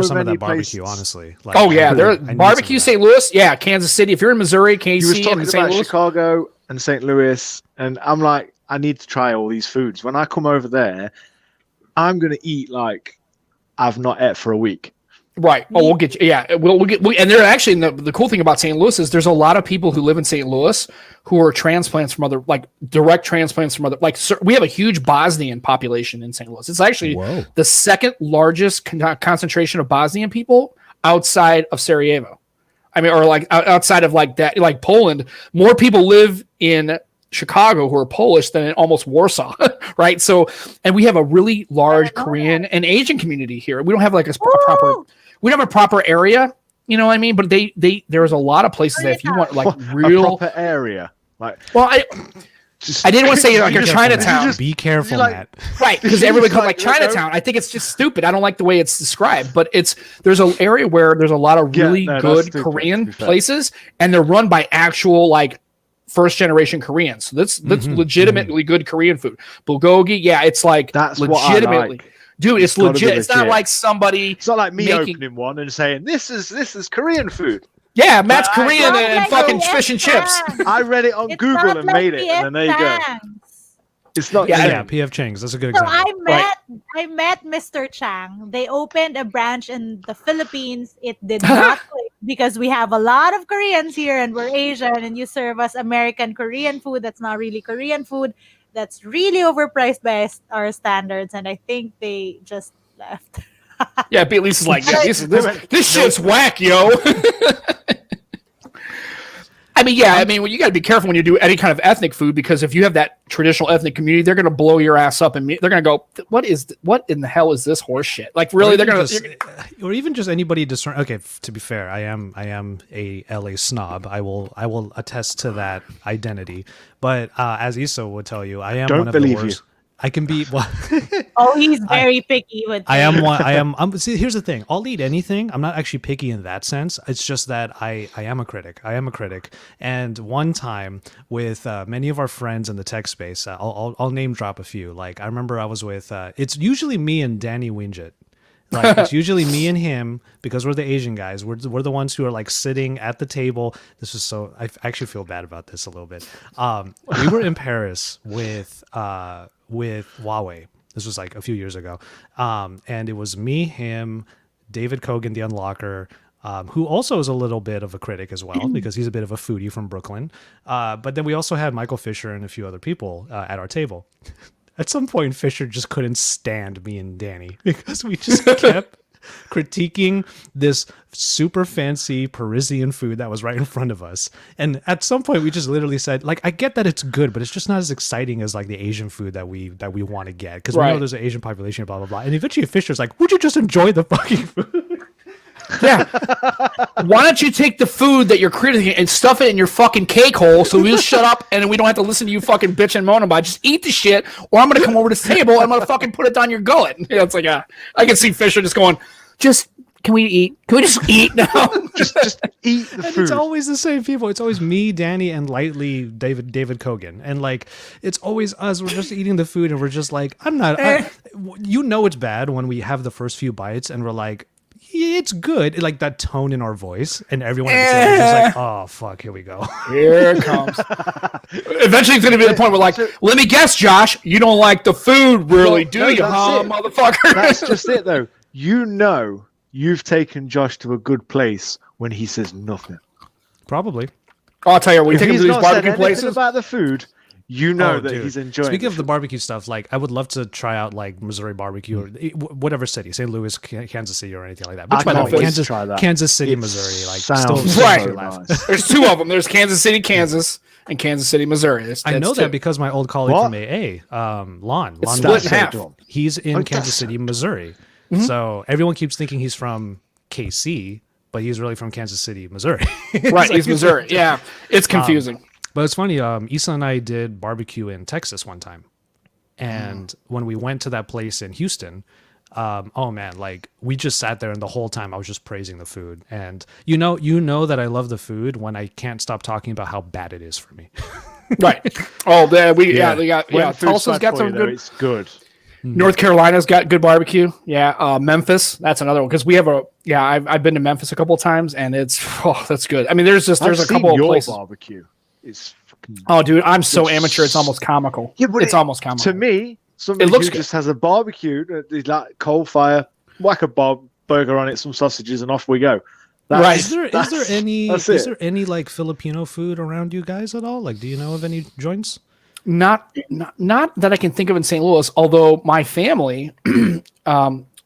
some of that barbecue, honestly. Like, there's barbecue St. Louis. Yeah, Kansas City. If you're in Missouri, KC, you was talking and about St. Louis. Chicago and St. Louis, and I'm like, I need to try all these foods. When I come over there, I'm gonna eat like I've not ate for a week. Right. Oh, we'll get you. Yeah, we'll get. And they're actually the cool thing about St. Louis is there's a lot of people who live in St. Louis who are transplants from other, like direct transplants from other. Like we have a huge Bosnian population in St. Louis. It's actually the second largest concentration of Bosnian people outside of Sarajevo. I mean, or like outside of like that, like Poland. More people live in Chicago who are Polish than in almost Warsaw, right? So, and we have a really large Korean and Asian community here. We don't have like a proper, we don't have a proper area, you know what I mean? But there's a lot of places that if you want like real a proper area, like well, I didn't want to say like your Chinatown. Be careful, Matt. Right, because everybody calls like Chinatown. I think it's just stupid. I don't like the way it's described, but there's an area where there's a lot of really good Korean places, and they're run by actual like first generation Koreans. So that's legitimately good Korean food. Bulgogi, yeah, it's like that's legitimately. What I like. Dude, it's legit. It's not like somebody. It's not like me opening one and saying this is Korean food. Yeah, Matt's Korean and fucking fish and chips. I read it on Google and made it, and then there you go. It's not. Yeah, PF Chang's. That's a good example. I met Mr. Chang. They opened a branch in the Philippines. It did not click because we have a lot of Koreans here, and we're Asian, and you serve us American Korean food that's not really Korean food. That's really overpriced by our standards, and I think they just left. Yeah, but at least it's like, yeah, this shit's whack, yo. I mean, yeah, well, you got to be careful when you do any kind of ethnic food, because if you have that traditional ethnic community, they're going to blow your ass up and they're going to go, what in the hell is this horse shit? Like, really, they're going to, or even just anybody discern. Okay, to be fair, I am a LA snob. I will attest to that identity. But as Issa would tell you, I am one of the worst. I can be. Well, he's very picky with. I am one. See, here's the thing. I'll eat anything. I'm not actually picky in that sense. It's just that I am a critic. And one time with many of our friends in the tech space, I'll name drop a few. Like I remember I was with. It's usually me and Danny Winget. Like it's usually me and him because we're the Asian guys. We're the ones who are like sitting at the table. This is so. I actually feel bad about this a little bit. We were in Paris with Huawei. This was like a few years ago. And it was me, him, David Kogan, the Unlocker, who also is a little bit of a critic as well, because he's a bit of a foodie from Brooklyn. But then we also had Michael Fisher and a few other people at our table. At some point, Fisher just couldn't stand me and Danny because we just kept critiquing this super fancy Parisian food that was right in front of us. And at some point we just literally said, like, I get that it's good, but it's just not as exciting as like the Asian food that we want to get, because we know there's an Asian population, blah blah blah. And eventually Fisher's like, would you just enjoy the fucking food? Yeah. Why don't you take the food that you're critiquing and stuff it in your fucking cake hole so we'll shut up and we don't have to listen to you fucking bitch and moan about it. Just eat the shit, or I'm going to come over to this table and I'm going to fucking put it down your gullet. Yeah, it's like, I can see Fisher just going, can we eat? Can we just eat now? just eat the food. It's always the same people. It's always me, Danny, and lightly David Kogan. And like, it's always us. We're just eating the food and we're just like, it's bad when we have the first few bites and we're like, it's good, like that tone in our voice, and everyone at the table is just like, oh fuck, here we go. Here it comes. Eventually it's going to be the point where like, let me guess, Josh, you don't like the food, really, do you, motherfucker? That's just it, though. You know you've taken Josh to a good place when he says nothing. Probably. I'll tell you, we take him to these barbecue places about the food. You know that he's enjoying. Speaking of the barbecue stuff, like I would love to try out like Missouri barbecue or whatever city, St. Louis, Kansas City, or anything like that. Which, by the way, Kansas City, Missouri, like still right. Nice. There's two of them. There's Kansas City, Kansas, and Kansas City, Missouri. I know that because my old colleague from AA, Lon split in half. He's in Kansas City, Missouri. Mm-hmm. So everyone keeps thinking he's from KC, but he's really from Kansas City, Missouri. Right, he's Missouri. Yeah, it's confusing. But it's funny, Issa and I did barbecue in Texas one time. And when we went to that place in Houston, oh man, like we just sat there and the whole time I was just praising the food. And you know that I love the food when I can't stop talking about how bad it is for me. Right. Oh, Tulsa's got some good. It's good. North Carolina's got good barbecue. Yeah. Memphis, that's another one. Because we have I've been to Memphis a couple of times and that's good. I mean, there's a couple of places. Barbecue. It's fucking dude, I'm so amateur. It's almost comical. Yeah, but it's almost comical. To me, somebody who just has a barbecue, like coal fire, whack a burger on it, some sausages, and off we go. Right. Is there any like Filipino food around you guys at all? Like, do you know of any joints? Not that I can think of in St. Louis. Although my family,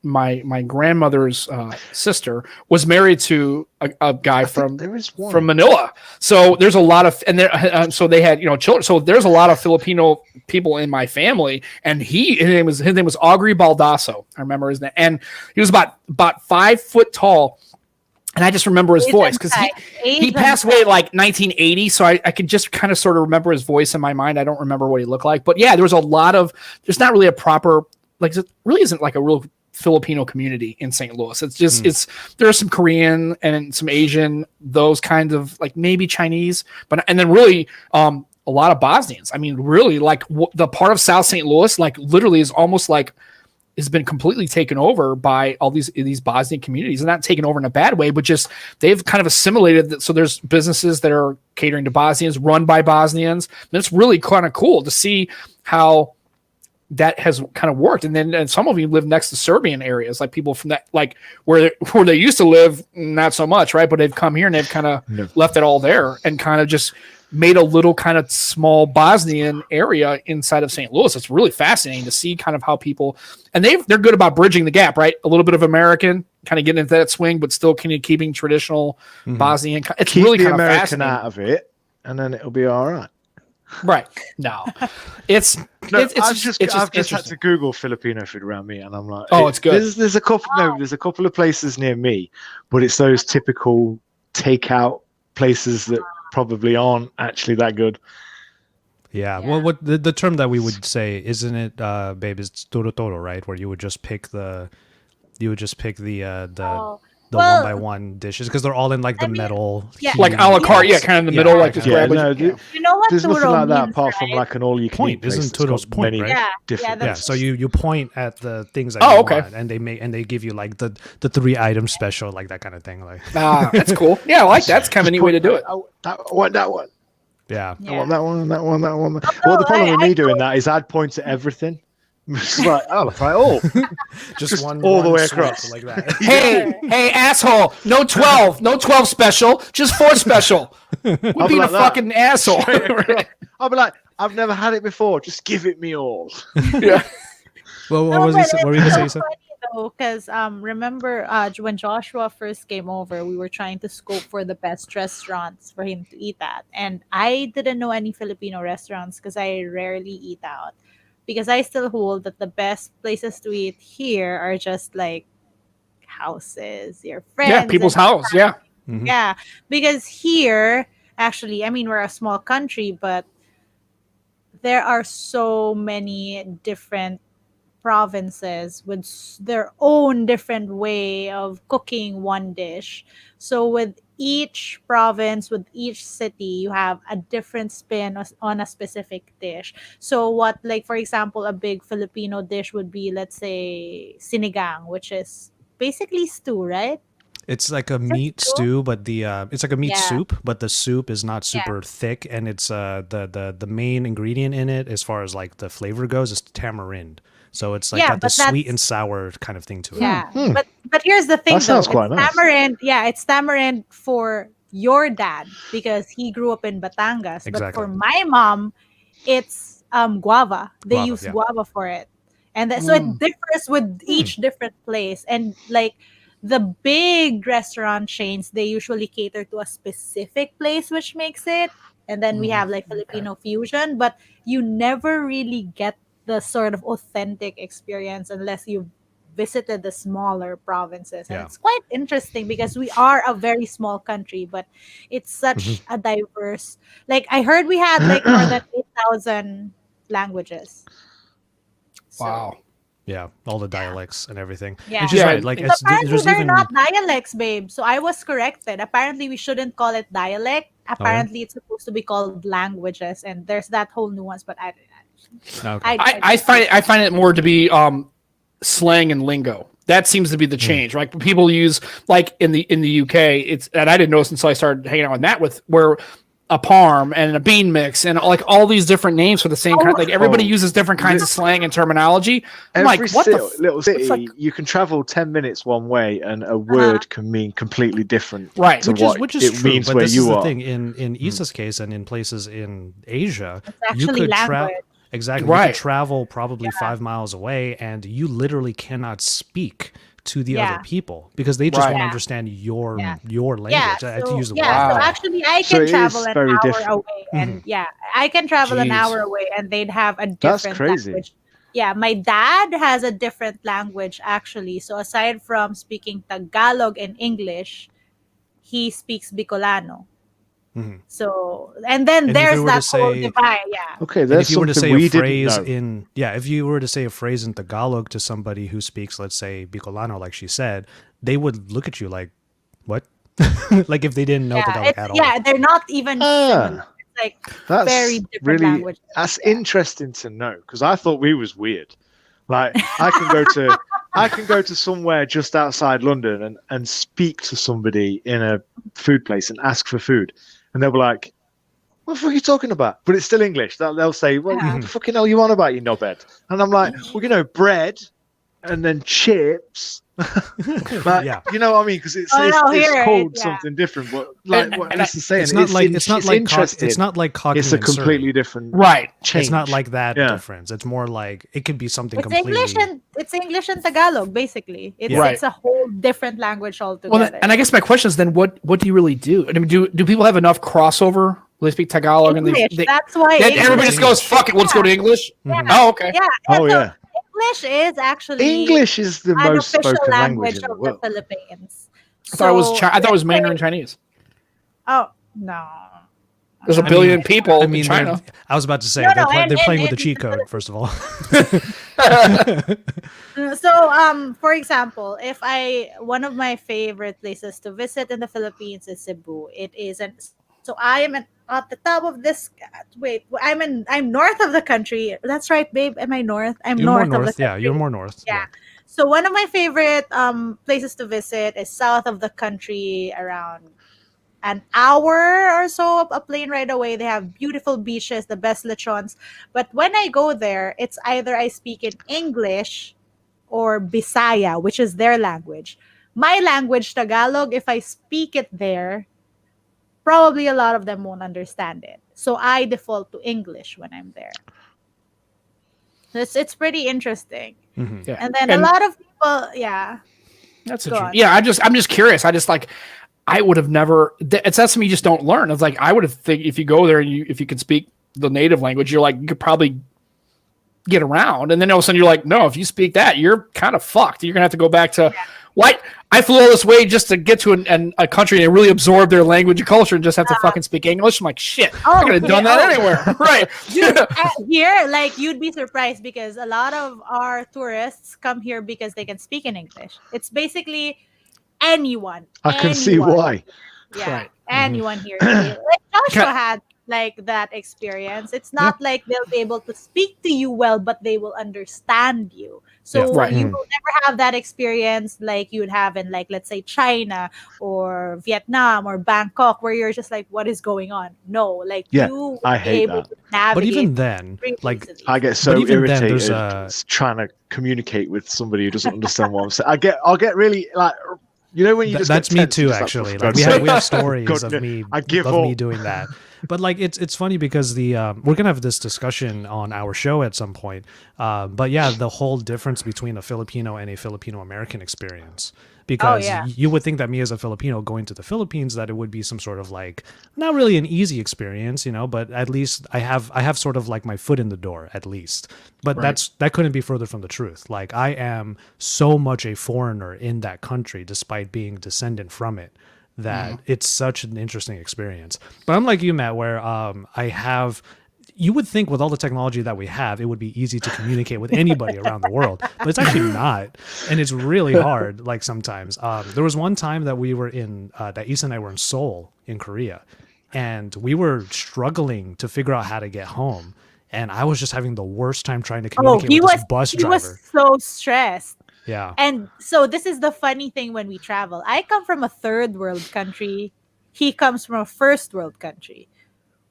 my grandmother's sister was married to a guy from Manila. So there's a lot of, and there, so they had, children. So there's a lot of Filipino people in my family, and his name was Augury Baldasso. I remember his name, and he was about 5 foot tall. And I just remember his voice because he passed away like 1980. So I can just kind of sort of remember his voice in my mind. I don't remember what he looked like. But yeah, there's not really a proper, like, it really isn't like a real Filipino community in St. Louis. It's just, there's some Korean and some Asian, those kinds of, like, maybe Chinese, and then really a lot of Bosnians. I mean, really, like the part of South St. Louis, like literally is almost like, has been completely taken over by all these Bosnian communities, and not taken over in a bad way, but just they've kind of assimilated that. So there's businesses that are catering to Bosnians, run by Bosnians. And it's really kind of cool to see how that has kind of worked. And then some of you live next to Serbian areas, like people from that, like where they used to live, not so much, right? But they've come here and they've kind of left it all there and kind of just made a little kind of small Bosnian area inside of St. Louis. It's really fascinating to see kind of how people, and they're good about bridging the gap, right? A little bit of American, kind of getting into that swing, but still kind of keeping traditional Bosnian. It's Keep really the kind of American fascinating. out of it, and then it'll be all right. Right. No, I've just had to Google Filipino food around me, and I'm like, it's good. There's a couple. No, there's a couple of places near me, but it's those typical takeout places that probably aren't actually that good. Yeah. Well, what the term that we would say, isn't it, babe, is toro toro, right? Where you would just pick the one by one dishes because they're all in like the metal. Yeah. Like a la carte, kind of in the middle, like just grab it. You know what there's nothing turo like that means, apart from right? like an all-you-can-eat place. Isn't Turo's point, right? Different. Yeah, so you point at the things that you want, and they give you like the 3-item special, like that kind of thing. Like that's cool. Yeah, I like that. That's kind of a neat way to do it. I want that one. Yeah. I want that one. Well, the problem with me doing that is I'd point at everything. It's like, I'll try all. just one all the way swipe across. like that. Hey, asshole! No 12 special, just 4 special. We're being like a fucking asshole. I'll be like, I've never had it before. Just give it me all. Yeah. Well, what were you going to say? Because remember when Joshua first came over, we were trying to scope for the best restaurants for him to eat at, and I didn't know any Filipino restaurants because I rarely eat out. Because I still hold that the best places to eat here are just like houses, your friends. Yeah, people's house. Yeah. Mm-hmm. Yeah. Because here, actually, I mean, we're a small country, but there are so many different provinces with their own different way of cooking one dish. So with each province, with each city, you have a different spin on a specific dish. So what, like, for example, a big Filipino dish would be, let's say, sinigang, which is basically stew, right? It's like a meat stew, but it's like a meat soup, but the soup is not super thick, and it's the main ingredient in it, as far as like the flavor goes, is tamarind. So it's like got the sweet and sour kind of thing to it. Yeah, but here's the thing, that sounds quite nice. Tamarind. Yeah, it's tamarind for your dad because he grew up in Batangas. Exactly. But for my mom, it's guava. They use guava for it, and so it differs with each different place. And like the big restaurant chains, they usually cater to a specific place, which makes it. And then we have like Filipino fusion, but you never really get the sort of authentic experience unless you've visited the smaller provinces. And it's quite interesting because we are a very small country, but it's such a diverse, like I heard we had like more than 8,000 languages. Wow. Yeah, all the dialects and everything. Yeah. And she's right. Like it's, apparently there's they're even not dialects, babe. So I was corrected. Apparently we shouldn't call it dialect. Apparently it's supposed to be called languages, and there's that whole nuance. But I find it more to be slang and lingo. That seems to be the change, right? People use, like in the UK, and I didn't know until I started hanging out with Matt, where a parm and a bean mix and like all these different names for the same kind. Like everybody uses different kinds of slang and terminology. I'm like, what little city, you can travel 10 minutes one way and a word can mean completely different. Right. Which is true, means but where this you is are. the thing in Isa's case and in places in Asia, it's actually language. Exactly. You Right. could travel probably 5 miles away, and you literally cannot speak to the other Yeah. people because they just Right. won't Yeah. understand your Yeah. language. Yeah, I have to use the word. so Wow. actually I So can it travel is an very hour different. away, and I can travel an Jeez. hour away and they'd have a That's different crazy. language. Yeah, my dad has a different language actually. So aside from speaking Tagalog and English, he speaks Bicolano. Mhm. So and then And if there's you were to that whole say, divide. Yeah. Okay, and there's if you were to something say a we didn't phrase know. if you were to say a phrase in Tagalog to somebody who speaks, let's say, Bicolano, like she said, they would look at you like, what? Like if they didn't know Tagalog at all. They're not even similar. Ah, It's like that's very different really languages. that's Yeah. interesting to know because I thought we was weird. Like I can go to somewhere just outside London and speak to somebody in a food place and ask for food, and they'll be like, "What the fuck are you talking about?" But it's still English. They'll say, "What Yeah. the fucking hell you on about, you knobhead?" And I'm like, "Well, bread and then chips." Like, Yeah. you know what I mean? Because it's, Oh, it's, no, it's here, called yeah. something different. But like what and Alice is saying, It's not like interesting. it's not like Cockney It's a and Surrey. completely different Right. change. It's not like that Yeah. difference. It's more like it could be something It's completely. It's English and Tagalog basically. It's Right. it's a whole different language altogether. Well, and I guess my question is then what do you really do? I mean, do people have enough crossover? They speak Tagalog English. and they That's why then English. everybody just goes, fuck it, let's go to English. Mhm. Oh, okay. Yeah. Oh, so yeah. English is actually English is the an most official spoken language language in the of the world. Philippines. I thought it was I thought it was let's Mandarin say- Chinese. Oh no. There's a I billion mean- people I in mean, China. I was about to say No, they're playing with the and cheat the code. First of all, So, for example, if one of my favorite places to visit in the Philippines is Cebu. It is so I am at the top of this. Wait, I'm north of the country. That's right, babe. Am I north? I'm you're more north of the north. country. Yeah, you're more north. Yeah. So one of my favorite places to visit is south of the country, around an hour or so a plane ride away. They have beautiful beaches, the best lechons. But when I go there, it's either I speak in English or Bisaya, which is their language. My language, Tagalog, if I speak it there, probably a lot of them won't understand it. So I default to English when I'm there. It's pretty interesting. Mhm. Yeah. And then a lot of people, yeah. That's Go interesting. on. Yeah, I'm just curious. I just like I would have never. It's that's something you just don't learn. It's like I would have think if you go there and if you could speak the native language, you're like you could probably get around. And then all of a sudden you're like, no, if you speak that, you're kind of fucked. You're gonna have to go back to what I flew all this way just to get to a country and really absorb their language and culture and just have to fucking speak English. I'm like, shit, I could have done that anywhere, right? Here, like you'd be surprised because a lot of our tourists come here because they can speak in English. It's basically anyone. I can see anyone. why. Yeah, Right. anyone here. Like Joshua had like that experience. It's not like they'll be able to speak to you well, but they will understand you. So Right. you will never have that experience like you'd have in, like, let's say China or Vietnam or Bangkok, where you're just like, what is going on? No, like Yeah, you will I be hate able that. to navigate. But even then, really like easily. I get so But even then, irritated there's trying to communicate with somebody who doesn't understand what I'm saying. I'll get really like, when you just that's get me tense, too. you're just Actually, like, like, "For God's we have sake." stories God, of me I give me up. doing that. But like it's funny because we're gonna have this discussion on our show at some point. But yeah, the whole difference between a Filipino and a Filipino American experience. Because yeah. you would think that me as a Filipino going to the Philippines, that it would be some sort of like not really an easy experience, but at least I have sort of like my foot in the door at least. But Right. that couldn't be further from the truth. Like I am so much a foreigner in that country, despite being descendant from it, that it's such an interesting experience. But I'm like you, Matt, where you would think with all the technology that we have, it would be easy to communicate with anybody around the world, but it's actually not. And it's really hard. Like sometimes there was one time that we were that Issa and I were in Seoul in Korea, and we were struggling to figure out how to get home. And I was just having the worst time trying to communicate with this bus he driver. was so stressed. Yeah. And so this is the funny thing when we travel. I come from a third world country. He comes from a first world country.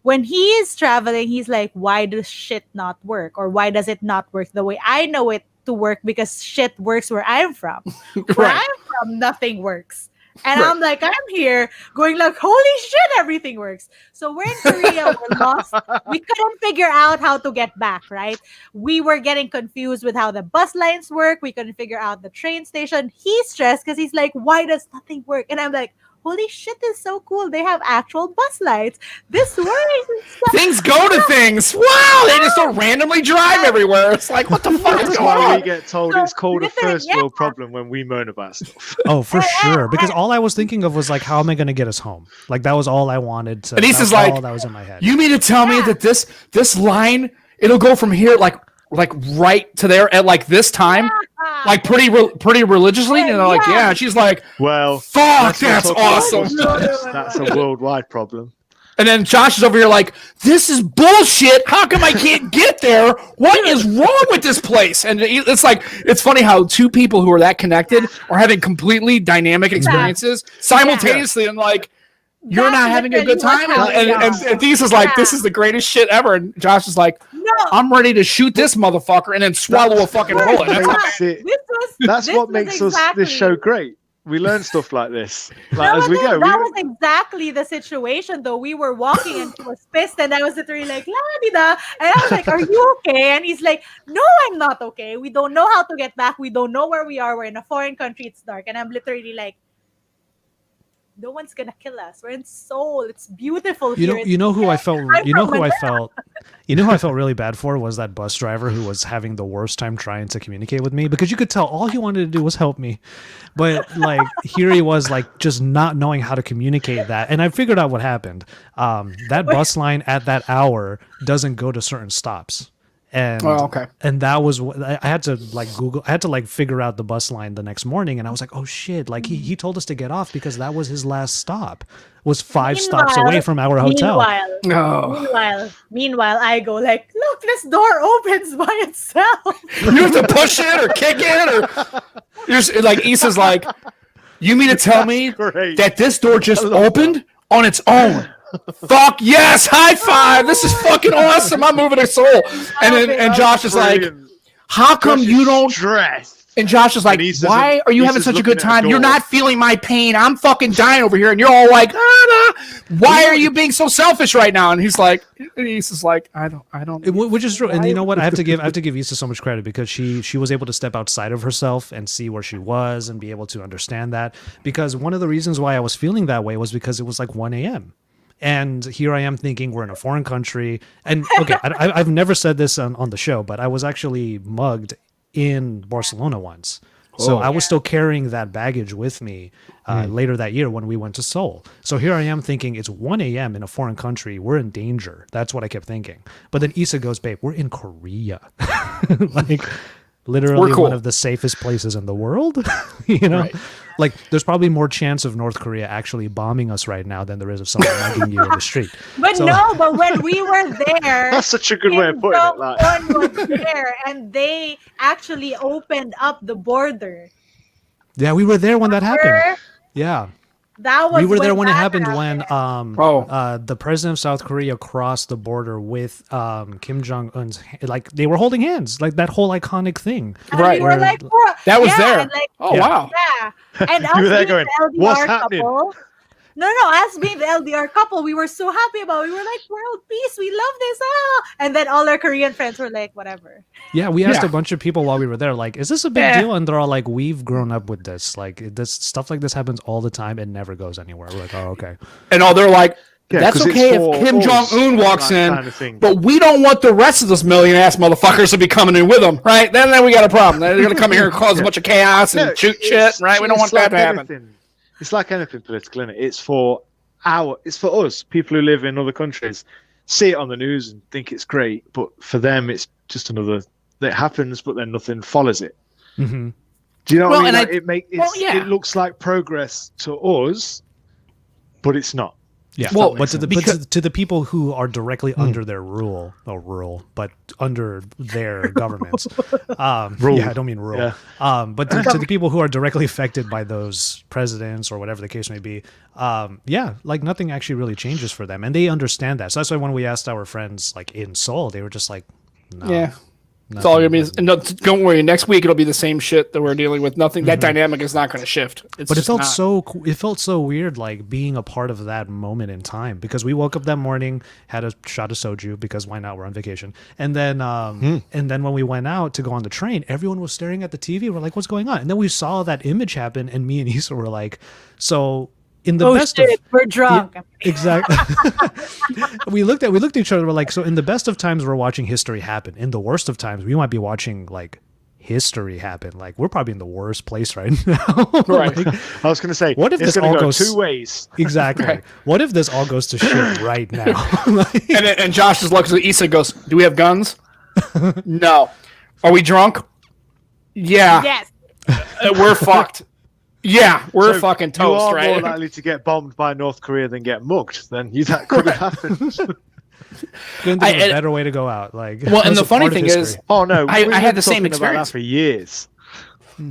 When he is traveling, he's like, why does shit not work? Or why does it not work the way I know it to work? Because shit works where I'm from. Where Right. I'm from, nothing works. And I'm like, I'm here going like, holy shit, everything works. So we're in Korea, we're lost. We couldn't figure out how to get back, right? We were getting confused with how the bus lines work. We couldn't figure out the train station. He's stressed because he's like, why does nothing work? And I'm like, holy shit, this is so cool. They have actual bus lights. This works. Things go to things. Wow, they just don't randomly drive everywhere. It's like, what the fuck is That's going why on? we get told it's called a first world problem when we moan about stuff. Oh, for sure. Because all I was thinking of was like, how am I going to get us home? Like that was all I wanted to. And he's just all like, that was in my head. You mean to tell me that this line, it'll go from here like right to there at like this time? Like pretty religiously? And they're like, yeah. She's like, well, fuck, that's awesome. That's a worldwide problem. And then Josh is over here like, this is bullshit. How come I can't get there? What is wrong with this place? And it's like, it's funny how two people who are that connected are having completely dynamic experiences simultaneously. And like, you're not having a good time. And Deez is like, this is the greatest shit ever. And Josh is like, I'm ready to shoot this motherfucker and then swallow a fucking bullet. That's what makes this show great. We learn stuff like this as we go. That was exactly the situation, though. We were walking and he was pissed, and I was literally like, la-di-da. And I was like, are you okay? And he's like, no, I'm not okay. We don't know how to get back. We don't know where we are. We're in a foreign country. It's dark. And I'm literally like, no one's gonna kill us. We're in Seoul. It's beautiful here. You know who I felt really bad for was that bus driver who was having the worst time trying to communicate with me, because you could tell all he wanted to do was help me. But like here he was like just not knowing how to communicate that. And I figured out what happened. That bus line at that hour doesn't go to certain stops. And and that was what I had to like Google. I had to like figure out the bus line the next morning, and I was like, oh shit! Like he told us to get off because that was his last stop. Was 5 stops away from our hotel. Meanwhile, I go like, look, this door opens by itself. You have to push it or kick it, or you're just, like Issa's like, you mean to tell me that this door just opened on its own? Fuck yes! High five! This is fucking awesome. I'm moving to Seoul. And Josh is like, how come you don't dress? And Josh is like, why are you having such a good time? You're not feeling my pain. I'm fucking dying over here, and you're all like, why are you being so selfish right now? And he's like, I don't. Which is true. And you know what? I have to give Issa so much credit because she was able to step outside of herself and see where she was and be able to understand that. Because one of the reasons why I was feeling that way was because it was like 1 a.m. And here I am thinking we're in a foreign country. And okay, I've never said this on the show, but I was actually mugged in Barcelona once. So I was still carrying that baggage with me later that year when we went to Seoul. So here I am thinking it's 1 a.m. in a foreign country. We're in danger. That's what I kept thinking. But then Issa goes, babe, we're in Korea. Like literally one of the safest places in the world. You know? Right. Like, there's probably more chance of North Korea actually bombing us right now than there is of someone mugging you in the street. But when we were there, that's such a good way of putting it. Like, one was there, and they actually opened up the border. Yeah, we were there when that happened. Yeah. We were there when it happened. When the president of South Korea crossed the border with Kim Jong-un's, like they were holding hands, like that whole iconic thing. And right. We were like, that was there. Like, wow. Yeah. And us you were there being going, the LDR what's happening? Couple, no, us being the LDR couple, we were so happy about it. We were like, world peace, we love this. And then all our Korean friends were like, whatever. Yeah, we asked a bunch of people while we were there, like, is this a big deal? And they're all like, we've grown up with this. Like, this stuff like this happens all the time. It never goes anywhere. We're like, oh, okay. And they're like, that's okay if Kim Jong-un walks in, kind of but we don't want the rest of those million-ass motherfuckers to be coming in with them, right? Then we got a problem. They're going to come here and cause a bunch of chaos and shoot shit, right? We don't want that to happen. It's like anything political, isn't it? It's for us, people who live in other countries, see it on the news and think it's great, but for them, it's just another that happens, but then nothing follows it. Mm-hmm. Do you know what I mean? It looks like progress to us, but it's not. Yeah, but to the people who are directly under their but under their governments. Yeah, I don't mean rule. Yeah. But to the people who are directly affected by those presidents or whatever the case may be, like nothing actually really changes for them, and they understand that. So that's why when we asked our friends like in Seoul, they were just like, no. Yeah. It's all gonna be. No, don't worry. Next week it'll be the same shit that we're dealing with. Nothing. That dynamic is not going to shift. But it felt it felt so weird, like being a part of that moment in time, because we woke up that morning, had a shot of soju because why not? We're on vacation, and then when we went out to go on the train, everyone was staring at the TV. We're like, what's going on? And then we saw that image happen, and me and Issa were like, so. In the best of, we're drunk. Yeah, exactly. we looked at each other. We're like, so in the best of times, we're watching history happen. In the worst of times, we might be watching like history happen. Like we're probably in the worst place right now. Right. Like, I was going to say, what if it's this all go goes 2 ways? Exactly. Right. What if this all goes to shit right now? Like, and Josh just looks at Issa, goes, "Do we have guns? No. Are we drunk? Yeah. Yes. We're fucked. Yeah, we're So fucking you toast, are right? more likely to get bombed by North Korea than get mugged. Then that could have happened. couldn't think of a better way to go out. Like, Well, and that's the a funny part of thing history. is, Oh no, I we've had been the same talking about experience. that for years.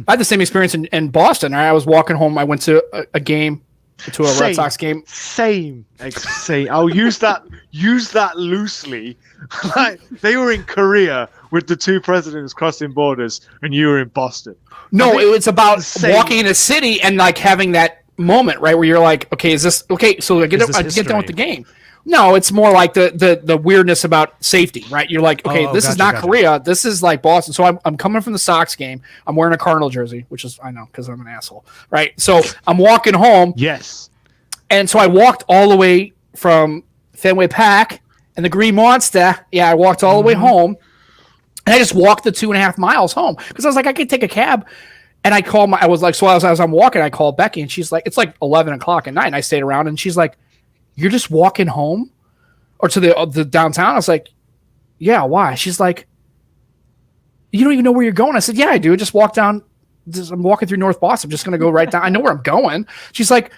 I had the same experience in Boston. I was walking home. I went to a game, to a Red Sox game. Same. I'll use that loosely. Like they were in Korea with the 2 presidents crossing borders, and you were in Boston. No, it's about same. walking in a city and like having that moment, right, where you're like, okay, is this okay? So I get done with history? the game. No, it's more like the weirdness about safety, right? You're like, okay, this is not Korea. This is like Boston. So I'm coming from the Sox game. I'm wearing a Cardinal jersey, which is I know because I'm an asshole, right? So I'm walking home. Yes. And so I walked all the way from Fenway Park and the Green Monster. Yeah, I walked all the way home. And I just walked the 2.5 miles home because I was like, I could take a cab. And I called as I'm walking, I called Becky and she's like, it's like 11 o'clock at night. And I stayed around and she's like, you're just walking home or to the downtown? I was like, yeah, why? She's like, you don't even know where you're going. I said, yeah, I do. Just walk down. I'm walking through North Boston. I'm just going to go right down. I know where I'm going. She's like,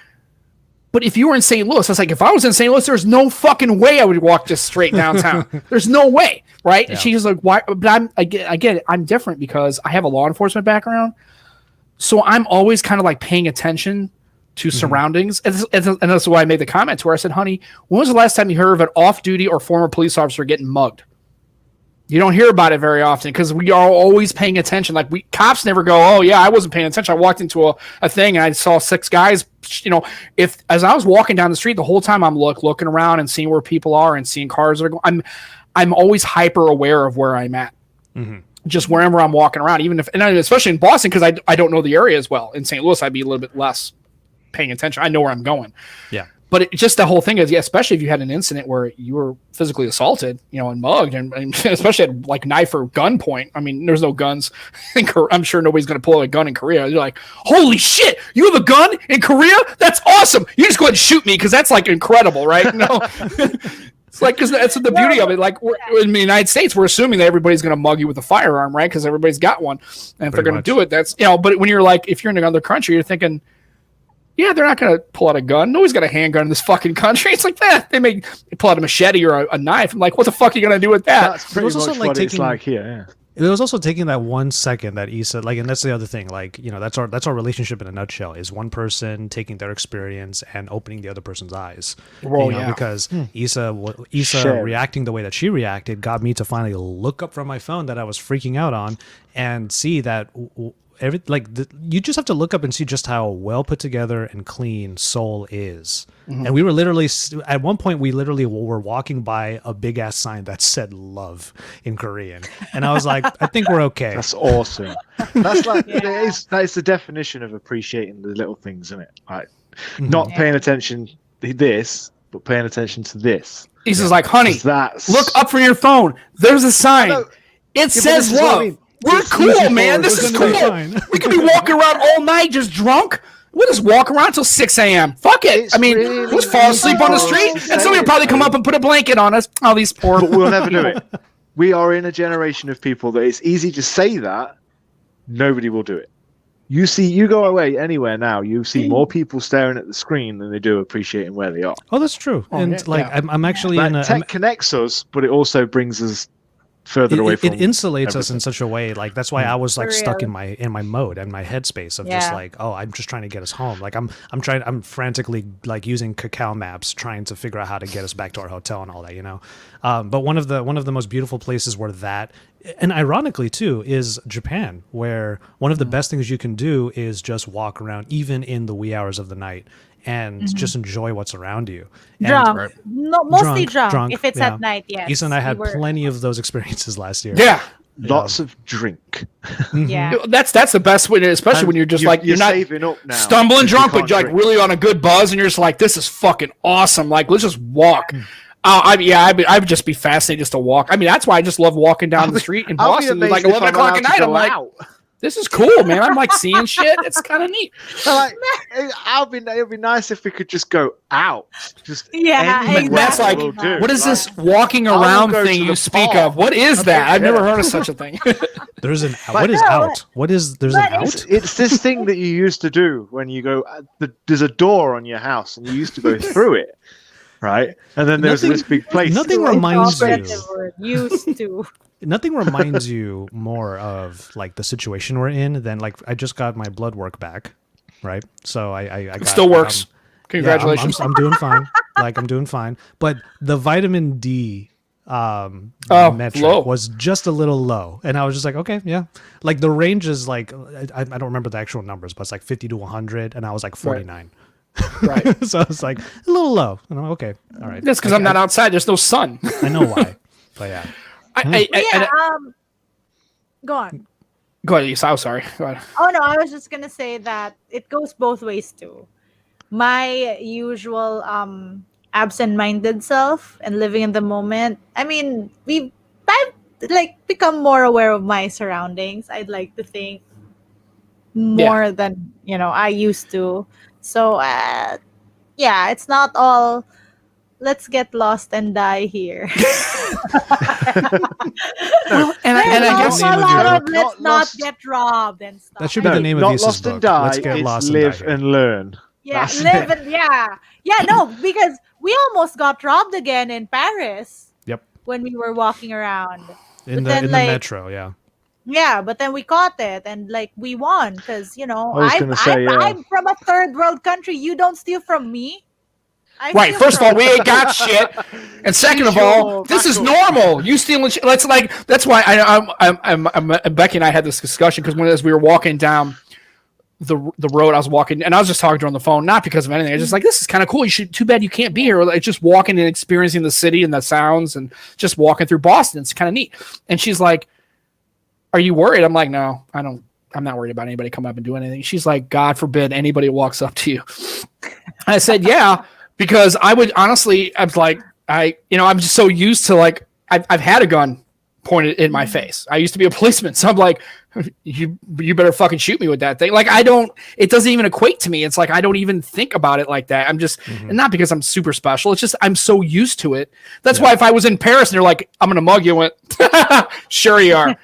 but if you were in St. Louis, I was like, if I was in St. Louis, there's no fucking way I would walk just straight downtown. There's no way, right? Yeah. And she's like, why? But I get it. I'm different because I have a law enforcement background. So I'm always kind of like paying attention to surroundings. And that's why I made the comment to her. I said, honey, when was the last time you heard of an off-duty or former police officer getting mugged? You don't hear about it very often because we are always paying attention. Like cops never go, oh yeah, I wasn't paying attention. I walked into a thing and I saw 6 guys. You know, as I was walking down the street the whole time, I'm looking around and seeing where people are and seeing cars that are going. I'm always hyper aware of where I'm at. Mm-hmm. Just wherever I'm walking around, even if, and especially in Boston because I don't know the area as well. In St. Louis, I'd be a little bit less paying attention. I know where I'm going. Yeah. But just the whole thing is, yeah, especially if you had an incident where you were physically assaulted, you know, and mugged, and especially at like knife or gun point. I mean, there's no guns. I'm sure nobody's going to pull a gun in Korea. You're like, holy shit, you have a gun in Korea? That's awesome. You just go ahead and shoot me because that's like incredible, right? No. It's like, because that's the beauty of it. Like in the United States, we're assuming that everybody's going to mug you with a firearm, right? Because everybody's got one. And if they're going to do it, that's, you know, but when you're like, if you're in another country, you're thinking, yeah, they're not going to pull out a gun. Nobody's got a handgun in this fucking country. It's like that. They pull out a machete or a knife. I'm like, what the fuck are you going to do with that? That's pretty much what it's like here. Yeah. It was also taking that 1 second that Issa, like, and that's the other thing, like, you know, that's our relationship in a nutshell, is one person taking their experience and opening the other person's eyes. Well, you know, because Issa reacting the way that she reacted got me to finally look up from my phone that I was freaking out on and see that you just have to look up and see just how well put together and clean Seoul is. Mm-hmm. And we were literally, at one point, we literally were walking by a big ass sign that said love in Korean. And I was like, I think we're okay. That's awesome. That's like, that is the definition of appreciating the little things, isn't it? Like, not paying attention to this, but paying attention to this. He's just like, honey, look up from your phone. There's a sign. It says love. We're cool, man. This is cool. We could be walking around all night just drunk. We'll just walk around till 6 a.m. Fuck it. We'll just fall asleep on the street, and somebody will probably come up and put a blanket on us. Oh, these poor. But we'll never do it. We are in a generation of people that it's easy to say that. Nobody will do it. You go away anywhere now, you see more people staring at the screen than they do appreciating where they are. Oh, that's true. I'm actually tech connects us, but it also brings us further away from it insulates us everything. in such a way. Like that's why I was like For stuck real. in my mode and my headspace of just Yeah. like, oh, I'm just trying to get us home. Like I'm frantically like using Kakao maps trying to figure out how to get us back to our hotel and all that, you know. But one of the most beautiful places where that, and ironically too, is Japan, where one of the best things you can do is just walk around even in the wee hours of the night and just enjoy what's around you. And Drunk. No, mostly drunk. If it's yeah. at night, yes. Issa and I We had were- plenty of those experiences last year. Yeah. Lots of drink. Yeah. That's the best way, especially And when you're just like you're not saving up now. stumbling because you drunk, but can't you're like drink. really on a good buzz, and you're just like, this is fucking awesome. Like, let's just walk. I would just be fascinated just to walk. I mean, that's why I just love walking down the street in I'll be Boston. At like amazed if 11 I'm o'clock allowed at to night. I'm go like, out. this is cool, man. I'm like seeing shit. It's kind of neat. So, like, it'd be nice if we could just go out. Just Yeah, anywhere That's like, will do. what is Like, this walking I will around go thing to you the speak park. of? What is that? I've never heard of such a thing. There's an Like- what is No, out? What is there's an but out? It's this thing that you used to do when you go. There's a door on your house, and you used to go through it, right? And then there's Nothing- this big place. nothing It's reminds operative you. word. Used to. Nothing reminds you more of like the situation we're in than like I just got my blood work back, right? So I got, Still works. yeah, Congratulations. I'm doing fine. Like I'm doing fine. But the vitamin D metric low. was just a little low, and I was just like, okay, yeah. Like the range is like I don't remember the actual numbers, but it's like 50 to 100, and I was like 49. Right. So it's like a little low. And I'm like, okay, all right. That's because I'm not outside. There's no sun. I know why, but yeah. Go on. Go ahead, Issa. I'm sorry. Go ahead. Oh no, I was just gonna say that it goes both ways too. My usual absent-minded self and living in the moment. I mean, I've like become more aware of my surroundings. I'd like to think more than I used to. So yeah, it's not all let's get lost and die here. And There's I guess also a name of lot your of book. let's Not not lost- get robbed and stuff. That should be the name of not Issa's lost book. and die. Let's get It's lost and live die here. and learn. Yeah, That's live it. and yeah, no, because we almost got robbed again in Paris. Yep. When we were walking around. In But then, the like- metro, yeah. Yeah, but then we caught it and like we won because was gonna say, yeah. I'm from a third world country. You don't steal from me. I Right. steal First of all, from we ain't got shit, and second of Sure, all, this is back normal. You stealing shit. That's why I'm Becky and I had this discussion because as we were walking down the road, I was walking and I was just talking to her on the phone, not because of anything. I was just like, this is kind of cool. Too bad you can't be here. Like just walking and experiencing the city and the sounds and just walking through Boston. It's kind of neat. And she's like, "Are you worried?" I'm like, "No, I don't. I'm not worried about anybody coming up and doing anything." She's like, "God forbid anybody walks up to you." I said, "Yeah." Because I would honestly, I was like, I'm just so used to like, I've had a gun pointed in my face. I used to be a policeman. So I'm like, you better fucking shoot me with that thing. Like, it doesn't even equate to me. It's like, I don't even think about it like that. I'm just, and not because I'm super special. It's just, I'm so used to it. That's why if I was in Paris and they're like, I'm going to mug you, I went, sure you are.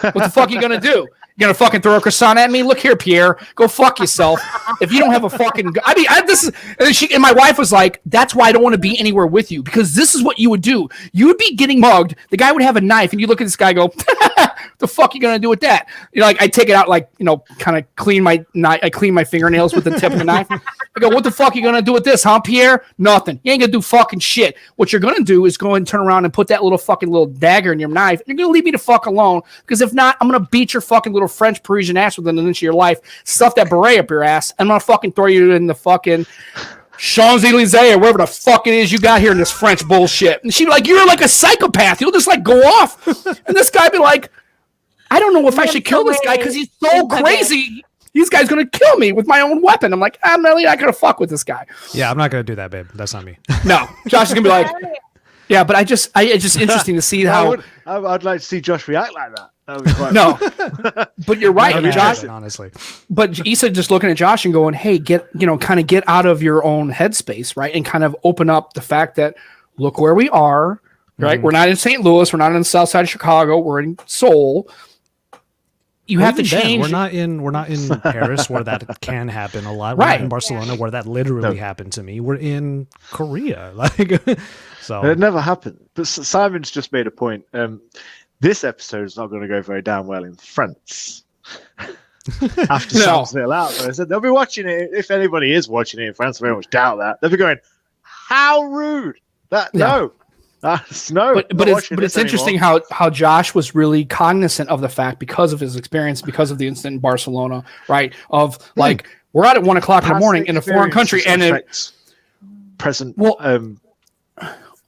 What the fuck are you going to do? You gonna fucking throw a croissant at me? Look here, Pierre. Go fuck yourself. If you don't have a fucking, and my wife was like, "That's why I don't want to be anywhere with you because this is what you would do. You would be getting mugged. The guy would have a knife, and you look at this guy, and go, the fuck you gonna do with that? Like I take it out, like kind of clean my knife. I clean my fingernails with the tip of the knife. I go, what the fuck are you gonna do with this, huh, Pierre? Nothing. You ain't gonna do fucking shit. What you're gonna do is go and turn around and put that little dagger in your knife. And you're gonna leave me the fuck alone because if not, I'm gonna beat your fucking little French Parisian ass within an inch of your life. Stuff that beret up your ass. And I'm gonna fucking throw you in the fucking Champs-Elysees or wherever the fuck it is you got here in this French bullshit." And she'd be like, "You're like a psychopath. You'll just like go off." And this guy be like, "I don't know if I should kill this guy because he's so crazy. This guy's gonna kill me with my own weapon." I'm like, I'm really not gonna fuck with this guy. Yeah, I'm not gonna do that, babe. That's not me. No, Josh is gonna be like, yeah, but it's just interesting to see how. I'd like to see Josh react like that. That would be quite No, but you're right, Not gonna Josh. happen, honestly. But Issa just looking at Josh and going, "Hey, kind of get out of your own headspace, right? And kind of open up the fact that look where we are, right? We're not in St. Louis, we're not in the South Side of Chicago, we're in Seoul. You have to Even then, change. We're not in Paris where that can happen a lot. We're Right. not in Barcelona where that literally happened to me. We're in Korea, like so. It never happened. But Simon's just made a point. This episode is not going to go very damn well in France. After Sam's little outburst, they'll be watching it. If anybody is watching it in France, I very much doubt that. They'll be going, "How rude!" No, that's no. But it's interesting how Josh was really cognizant of the fact, because of his experience, because of the incident in Barcelona, right? Of like, we're out at 1 o'clock in the morning in a foreign country, and present.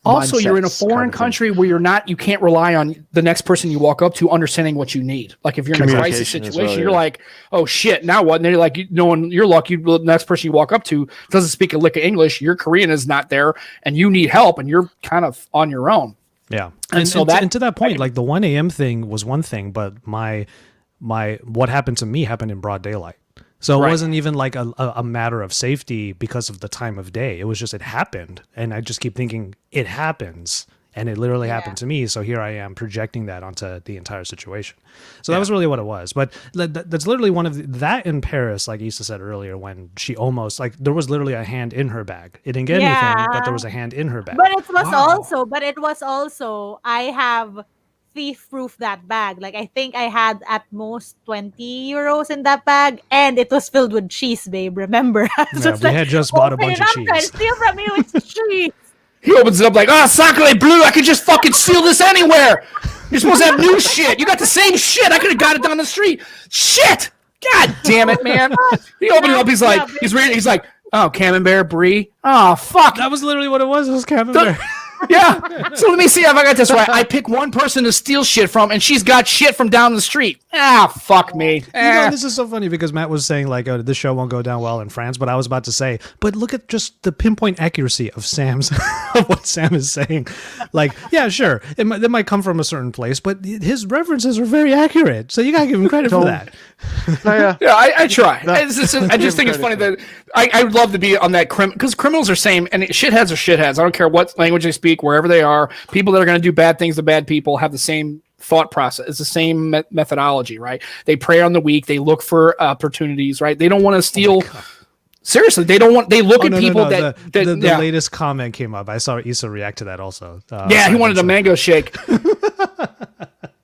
Also, you're in a foreign country where you can't rely on the next person you walk up to understanding what you need. Like if you're in a crisis situation, you're like, oh shit, now what? And then you're like, knowing your luck, the next person you walk up to doesn't speak a lick of English. Your Korean is not there, and you need help, and you're kind of on your own. Yeah, and to that point, like the 1 a.m. thing was one thing, but my what happened to me happened in broad daylight. So it wasn't even like a matter of safety because of the time of day. It was just, it happened. And I just keep thinking, it happens. And it literally happened to me. So here I am projecting that onto the entire situation. So that was really what it was. But that's literally one of that in Paris, like Issa said earlier, when she almost, like, there was literally a hand in her bag. It didn't get anything, but there was a hand in her bag. But it was also, I have thief-proof that bag. Like, I think I had at most 20 euros in that bag, and it was filled with cheese, babe. Remember? We had just bought a bunch of cheese. Trying to steal from you with cheese. He opens it up like, Sacre Bleu, I could just fucking steal this anywhere. You're supposed to have new shit. You got the same shit. I could have got it down the street. Shit! God damn it, man. He opened it up. He's like, he's reading. He's like, oh, Camembert Brie. Oh, fuck. That was literally what it was. It was Camembert. Yeah. So let me see if I got this right. I pick one person to steal shit from, and she's got shit from down the street. Fuck me. You know, this is so funny because Matt was saying like, this show won't go down well in France, but I was about to say, but look at just the pinpoint accuracy of Sam's, of what Sam is saying. Like, yeah, sure, it might come from a certain place, but his references are very accurate. So you gotta give him credit for that. I try. I just think it's funny that I would love to be on that because criminals are same, and shitheads are shitheads. I don't care what language they speak, wherever they are. People that are going to do bad things to bad people have the same thought process. It's the same methodology, right? They prey on the weak. They look for opportunities, right? They don't want to steal. Seriously, they don't want. They look at people that. The latest comment came up. I saw Issa react to that also. He wanted a mango shake.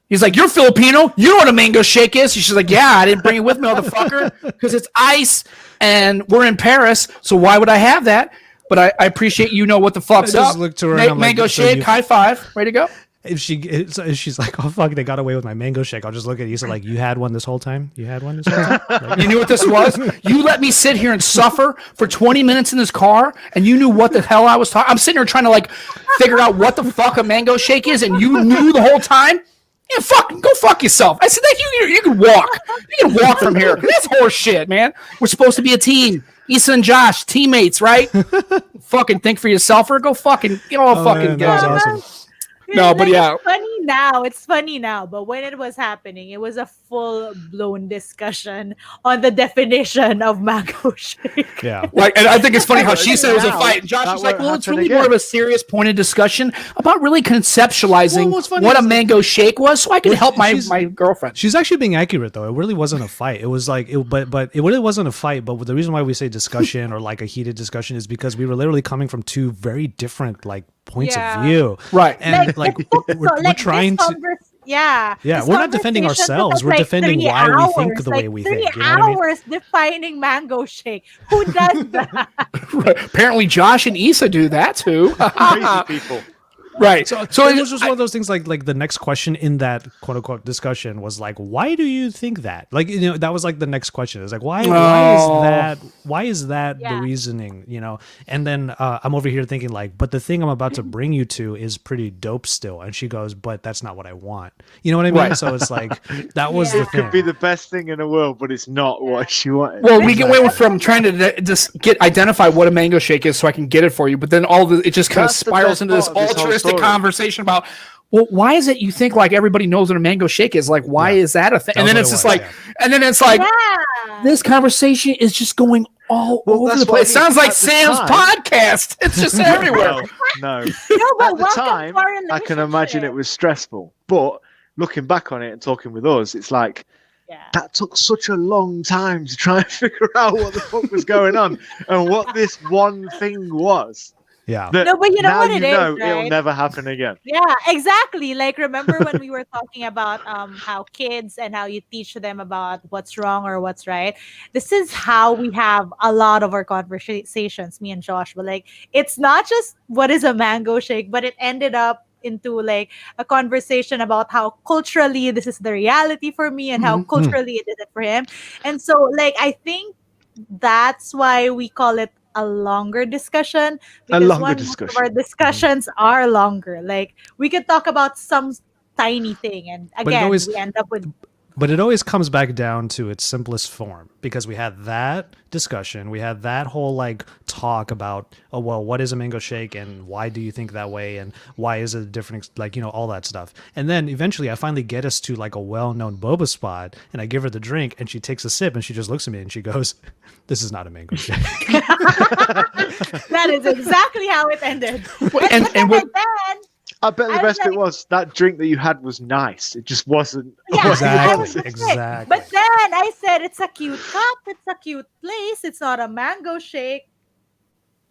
He's like, you're Filipino. You know what a mango shake is? She's like, yeah, I didn't bring it with me, motherfucker, because it's ice and we're in Paris. So why would I have that? But I appreciate you know what the fuck's up. Look to her mango shake, high five, ready to go. If she's like, oh fuck, they got away with my mango shake, I'll just look at you. So like, you had one this whole time. You had one this whole time. Like, you knew what this was. You let me sit here and suffer for 20 minutes in this car, and you knew what the hell I was talking. I'm sitting here trying to like figure out what the fuck a mango shake is, and you knew the whole time. Yeah, go fuck yourself. I said that you can walk. You can walk from here. That's horse shit, man. We're supposed to be a team. Issa and Josh, teammates, right? Fucking think for yourself or go fucking get all fucking get that was awesome. No, but yeah. It's funny now, but when it was happening, it was a full-blown discussion on the definition of mango shake. Yeah. Like, and I think it's funny how she said it was a fight. And Josh was like, well, it's really more of a serious pointed discussion about really conceptualizing what a mango shake was so I can help my girlfriend. She's actually being accurate, though. It really wasn't a fight. It was like, but it really wasn't a fight. But the reason why we say discussion or like a heated discussion is because we were literally coming from two very different, like, points of view, right? And like we're trying to we're not defending ourselves, we're defending why we think the way we think. 3 hours defining mango shake. Who does that? Right. Apparently Josh and Issa do that too. Crazy people. Right. So it was just one of those things like the next question in that quote unquote discussion was like, why do you think that? Like, you know, that was like the next question. It's like, why is that the reasoning, you know? And then I'm over here thinking like, but the thing I'm about to bring you to is pretty dope still. And she goes, but that's not what I want. You know what I mean? Right. So it's like, that was the thing. It could be the best thing in the world, but it's not what she wanted. Well, we went from trying to just identify what a mango shake is so I can get it for you, but then it just kind of spirals into this altruistic conversation about, well, why is it you think like everybody knows what a mango shake is? Like, why is that a thing? And then it's just like, this conversation is just going all over the place. It sounds like Sam's podcast. It's just everywhere. No. At the time, I can imagine it was stressful. But looking back on it and talking with us, it's like, that took such a long time to try and figure out what the fuck was going on and what this one thing was. Yeah. No, but you know now what it is, it'll right? never happen again. Yeah, exactly. Like remember when we were talking about how kids and how you teach them about what's wrong or what's right. This is how we have a lot of our conversations, me and Josh. But like it's not just what is a mango shake, but it ended up into like a conversation about how culturally this is the reality for me and how culturally it isn't for him. And so like I think that's why we call it a longer discussion, A because longer one, most of our discussion. discussions are longer. Like we could talk about some tiny thing, and But it again, always we end up with But it always comes back down to its simplest form, because we had that discussion, we had that whole like talk about, oh well, what is a mango shake and why do you think that way and why is it different, like, you know, all that stuff. And then eventually I finally get us to like a well-known boba spot and I give her the drink and she takes a sip and she just looks at me and she goes, "This is not a mango shake." that is exactly how it ended. And what, Then I bet the I was best bit like- was that drink that you had was nice. It just wasn't. Yeah, Exactly, I was just sick. exactly. But then I said it's a cute cup, it's a cute place, it's not a mango shake.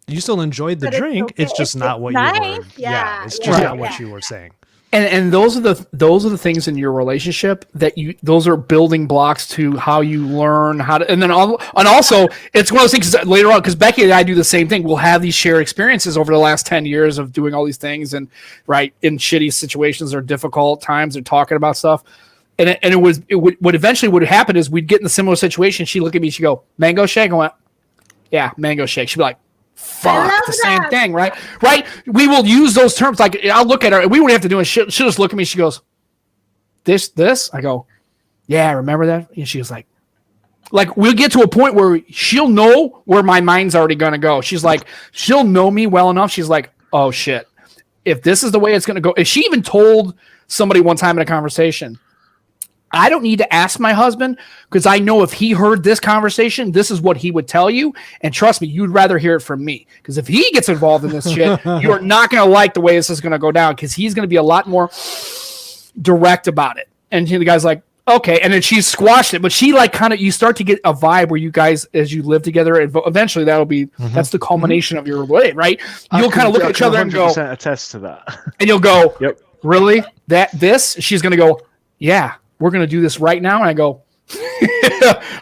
You still enjoyed the But it's drink. okay. It's just It's not what you nice. were. Yeah, it's yeah, just yeah, not what yeah. you were saying. and those are the things in your relationship that those are building blocks to how you learn how to, and then and also it's one of those things that later on, because Becky and I do the same thing. We'll have these shared experiences over the last 10 years of doing all these things, and right in shitty situations or difficult times or talking about stuff. And it would what eventually would happen is we'd get in a similar situation. She'd look at me, she'd go, "Mango shake." I went, "Yeah, mango shake." She'd be like, I "Fuck, love the same that. thing," right? Right? We will use those terms. Like I'll look at her, and we wouldn't have to do it. She'll just look at me. She goes, "This." I go, "Yeah, remember that?" And she was like we'll get to a point where she'll know where my mind's already gonna go. She's like, she'll know me well enough. She's like, "Oh shit, if this is the way it's gonna go." And she even told somebody one time in a conversation, "I don't need to ask my husband because I know if he heard this conversation, this is what he would tell you. And trust me, you'd rather hear it from me. Because if he gets involved in this shit, you are not going to like the way this is going to go down because he's going to be a lot more direct about it." And the guy's like, "Okay." And then she squashed it. But she like kind of, you start to get a vibe where you guys, as you live together, and eventually that'll be, that's the culmination of your relationship, right? You'll kind of look at each other and go, 100% attest to that. and you'll go, Yep. "Really? This?" She's going to go, "Yeah. We're going to do this right now." And I go,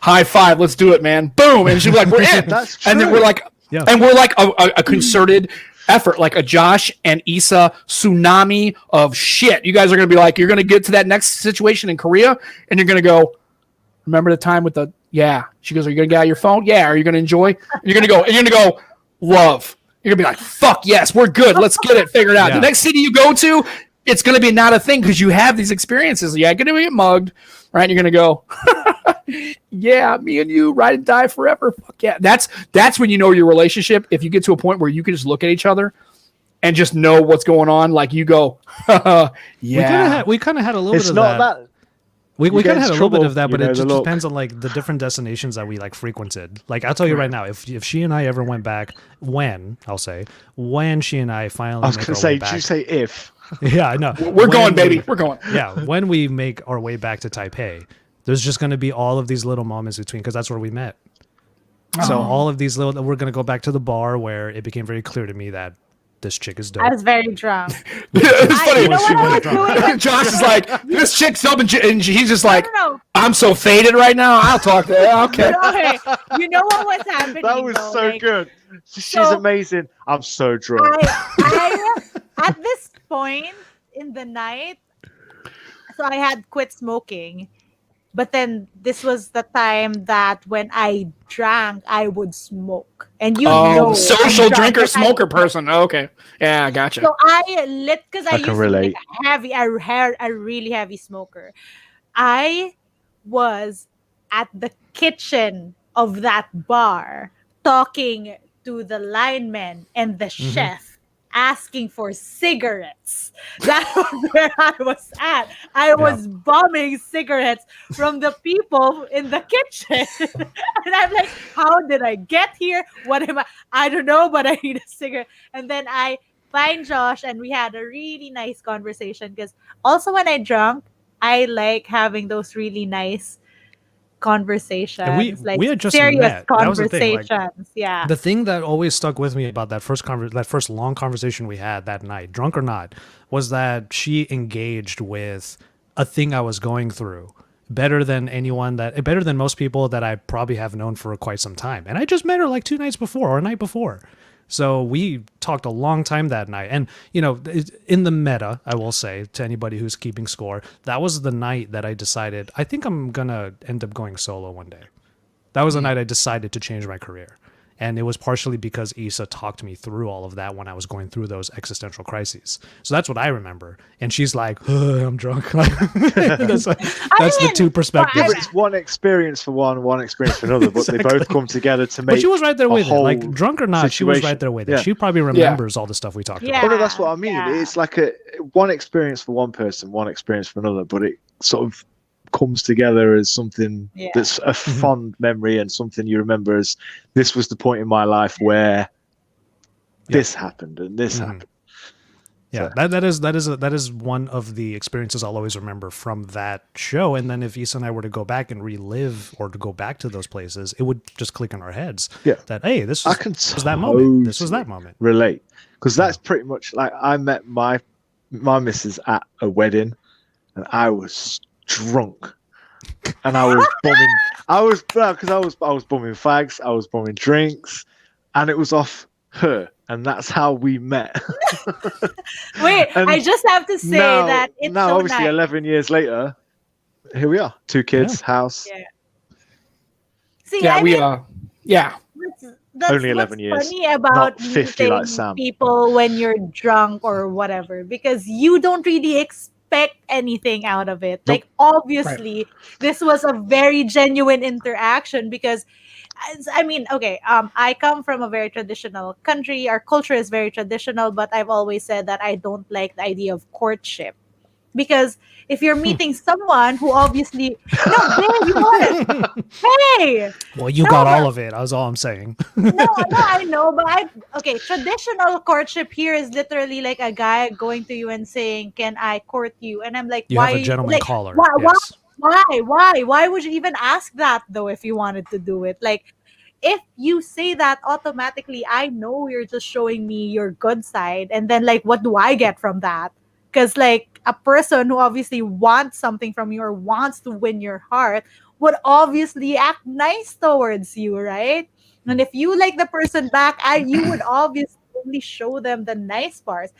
"High five. Let's do it, man." Boom. And she'll be like, "We're in." That's And then true. we're like, Yeah. and we're like a concerted effort, like a Josh and Issa tsunami of shit. You guys are going to be like, you're going to get to that next situation in Korea and you're going to go, "Remember the time with the," yeah. She goes, "Are you going to get out your phone?" "Yeah." "Are you going to enjoy?" And you're going to go, and you're going to go, "Love." You're going to be like, "Fuck yes, we're good. Let's get it figured out." Yeah. The next city you go to, it's going to be not a thing because you have these experiences. Yeah, going to get mugged, right? And you're going to go, "Yeah, me and you, ride and die forever." Fuck yeah. That's when you know your relationship. If you get to a point where you can just look at each other and just know what's going on, like you go, "Yeah." We kind of had a little It's bit of not that. that. We You kind get of had a in little bit trouble, of that, but you know, it just the look. depends on like the different destinations that we like frequented. Like I'll tell you right now, if she and I ever went back, when she and I finally I was make going our to say, way did back, you say if? yeah, I know We're going, baby. We're going. Yeah, when we make our way back to Taipei, there's just going to be all of these little moments between because that's where we met. So all of these little, we're going to go back to the bar where it became very clear to me that this chick is dope. I was very drunk. It's funny. You know what I was doing? Josh is like, "This chick's up," and he's just like, No. "I'm so faded right now. I'll talk to her." Okay. Okay. You know what was happening? That was though? so Like, good. She's so- amazing. I'm so drunk. I at this point in the night, so I had quit smoking, but then this was the time that when I drank, I would smoke, and you know, social I'm drunk, drinker, like, smoker person. Okay. Yeah, I gotcha. So I lit because I I used can to be relate. like a really heavy smoker. I was at the kitchen of that bar talking to the lineman and the chef, asking for cigarettes. That was where I was at. I was bombing cigarettes from the people in the kitchen. And I'm like, how did I get here? What am I don't know, but I need a cigarette. And then I find Josh and we had a really nice conversation because also when I drunk, I like having those really nice conversations, And we had just serious met. That was the thing, like, conversations. Yeah. the thing that always stuck with me about that first long conversation we had that night, drunk or not, was that she engaged with a thing I was going through better than most people that I probably have known for quite some time. And I just met her like 2 nights before or a night before. So we talked a long time that night. And, in the meta, I will say to anybody who's keeping score, that was the night that I decided, I think I'm going to end up going solo one day. That was the night I decided to change my career. And it was partially because Issa talked me through all of that when I was going through those existential crises. So that's what I remember. And she's like, I'm drunk. That's the two perspectives. It's one experience for one experience for another, but Exactly. they both come together to make. But she was right there with it. whole Like, drunk or not, she was situation. right there with it. Yeah. She probably remembers all the stuff we talked Yeah. about. Oh, no, that's what I mean. Yeah. It's like one experience for one person, one experience for another, but it sort of comes together as something that's a fond memory and something you remember as this was the point in my life where this happened and this happened. Yeah, So- that is one of the experiences I'll always remember from that show. And then if Issa and I were to go back and relive or to go back to those places, it would just click in our heads. Yeah. That, hey, this I was, can this was that moment. This was that totally moment. relate, because that's pretty much like I met my missus at a wedding and I was drunk and I was bumming. I was bumming fags, I was bumming drinks, and it was off her, and that's how we met. Wait, And I just have to say that it's now so obviously nice. 11 years later, here we are, 2 kids, house. Yeah. See, Yeah, I we mean, that's Only 11 what's years, funny about not 50 like meeting Sam. people when you're drunk or whatever, because you don't really expect anything out of it. Nope. Like, obviously, this was a very genuine interaction because, I mean, okay, I come from a very traditional country. Our culture is very traditional, but I've always said that I don't like the idea of courtship. Because if you're meeting someone who obviously, no, babe, you know what? Hey, Well, you got all of it. That's all I'm saying. no, I know, but okay, traditional courtship here is literally like a guy going to you and saying, "Can I court you?" And I'm like, You "Why?" have a gentleman like, caller. Why? Yes. Why would you even ask that though? If you wanted to do it, like, if you say that automatically, I know you're just showing me your good side, and then like, what do I get from that? Because like a person who obviously wants something from you or wants to win your heart would obviously act nice towards you, right? And if you like the person back, you would obviously only show them the nice parts.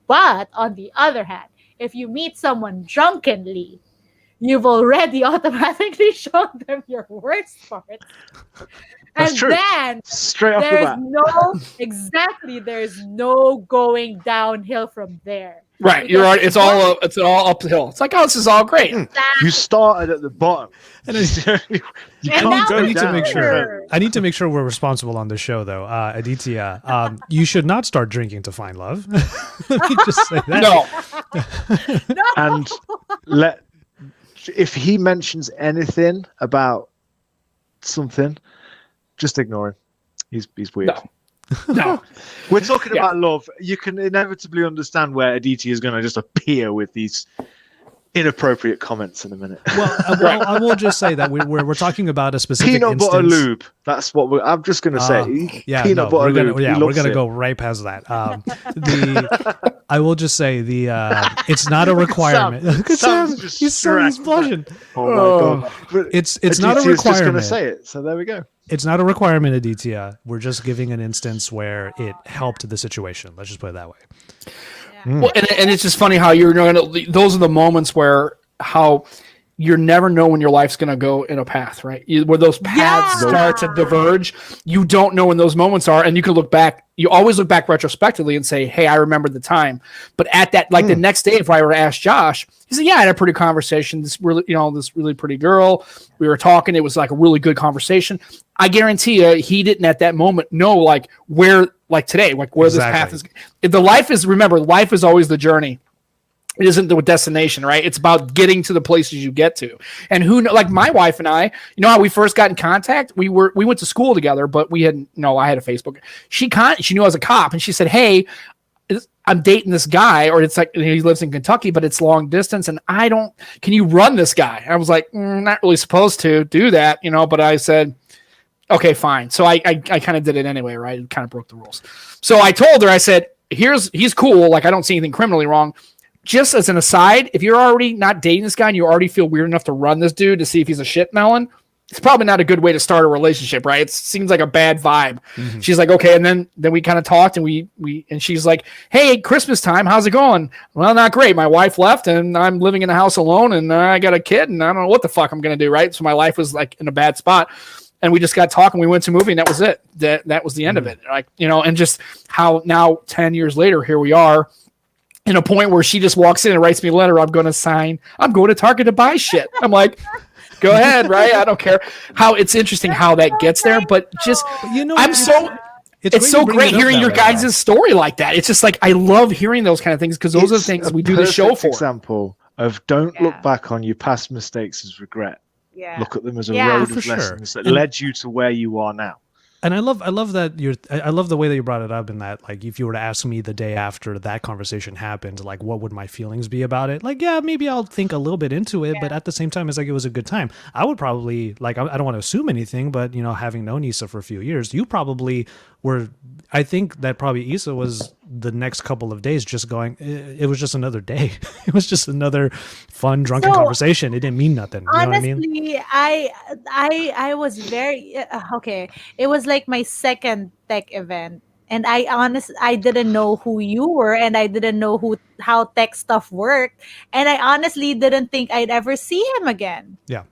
But on the other hand, if you meet someone drunkenly, you've already automatically shown them your worst parts. That's And true. then Straight off the there's bat. there's no going downhill from there. Right, you're right. It's all uphill. It's like, oh, this is all great. You started at the bottom. And you And can't now go I need to down. make sure. I need to make sure we're responsible on the show, though. Aditya, you should not start drinking to find love. Let me just say that. No, And if he mentions anything about something, just ignore him. He's weird. no. We're talking Yeah. about love. You can inevitably understand where Aditi is going to just appear with these inappropriate comments in a minute. Well, I will just say that we're talking about a specific Peanut butter instance. lube. That's what I'm just going to say. Yeah, Peanut butter lube. we're gonna go right past that. I will just say it's not a requirement. Look at Sam's Sam. just He's stressed. blushing. Oh my god! But It's not a Aditya's just going to requirement. say it. So there we go. It's not a requirement, Aditya. We're just giving an instance where it helped the situation. Let's just put it that way. Well, and it's just funny how you're going to. Those are the moments where how you never know when your life's going to go in a path, right? Where those paths Yeah. start to diverge, you don't know when those moments are, and you can look back. You always look back retrospectively and say, "Hey, I remember the time." But at that, like the next day, if I were to ask Josh, he said, "Yeah, I had a pretty conversation. This really pretty girl. We were talking. It was like a really good conversation." I guarantee you, he didn't at that moment know like where, like today, like where this path is. Life is always the journey. It isn't the destination, right? It's about getting to the places you get to. And like my wife and I, you know how we first got in contact? We went to school together, but I had a Facebook. She knew I was a cop, and she said, "Hey, I'm dating this guy, or it's like he lives in Kentucky, but it's long distance, and can you run this guy? I was like, not really supposed to do that, but I said, okay, fine. So I kind of did it anyway, right? It kind of broke the rules. So I told her, I said, he's cool. Like, I don't see anything criminally wrong. Just as an aside, if you're already not dating this guy and you already feel weird enough to run this dude to see if he's a shit melon, it's probably not a good way to start a relationship, right? It seems like a bad vibe. Mm-hmm. She's like, okay. And then we kind of talked, and and she's like, hey, Christmas time, how's it going? Well, not great. My wife left, and I'm living in a house alone, and I got a kid, and I don't know what the fuck I'm going to do, right? So my life was like in a bad spot. And we just got talking. We went to a movie, and that was it. That was the end of it. Like, and just how now 10 years later, here we are in a point where she just walks in and writes me a letter. I'm going to Target to buy shit. I'm like, go ahead, right? I don't care. How it's interesting how that gets there, but just it's so great hearing your guys' story like that. It's just like I love hearing those kind of things because those are the things we do the show for. Example of don't look back on your past mistakes as regret. Yeah. Look at them as a road of lessons that led you to where you are now. And I love that I love the way that you brought it up, in that, like, if you were to ask me the day after that conversation happened, like, what would my feelings be about it? Like, yeah, maybe I'll think a little bit into it, but at the same time, it's like, it was a good time. I would probably, like, I don't want to assume anything, but, having known Issa for a few years, you probably were, I think that probably Issa was the next couple of days just going, it was just another day. It was just another fun, drunken conversation. It didn't mean nothing. You honestly, know what I mean? I was very, okay. It was like my second tech event. And I didn't know who you were, and I didn't know how tech stuff worked. And I honestly didn't think I'd ever see him again. Yeah.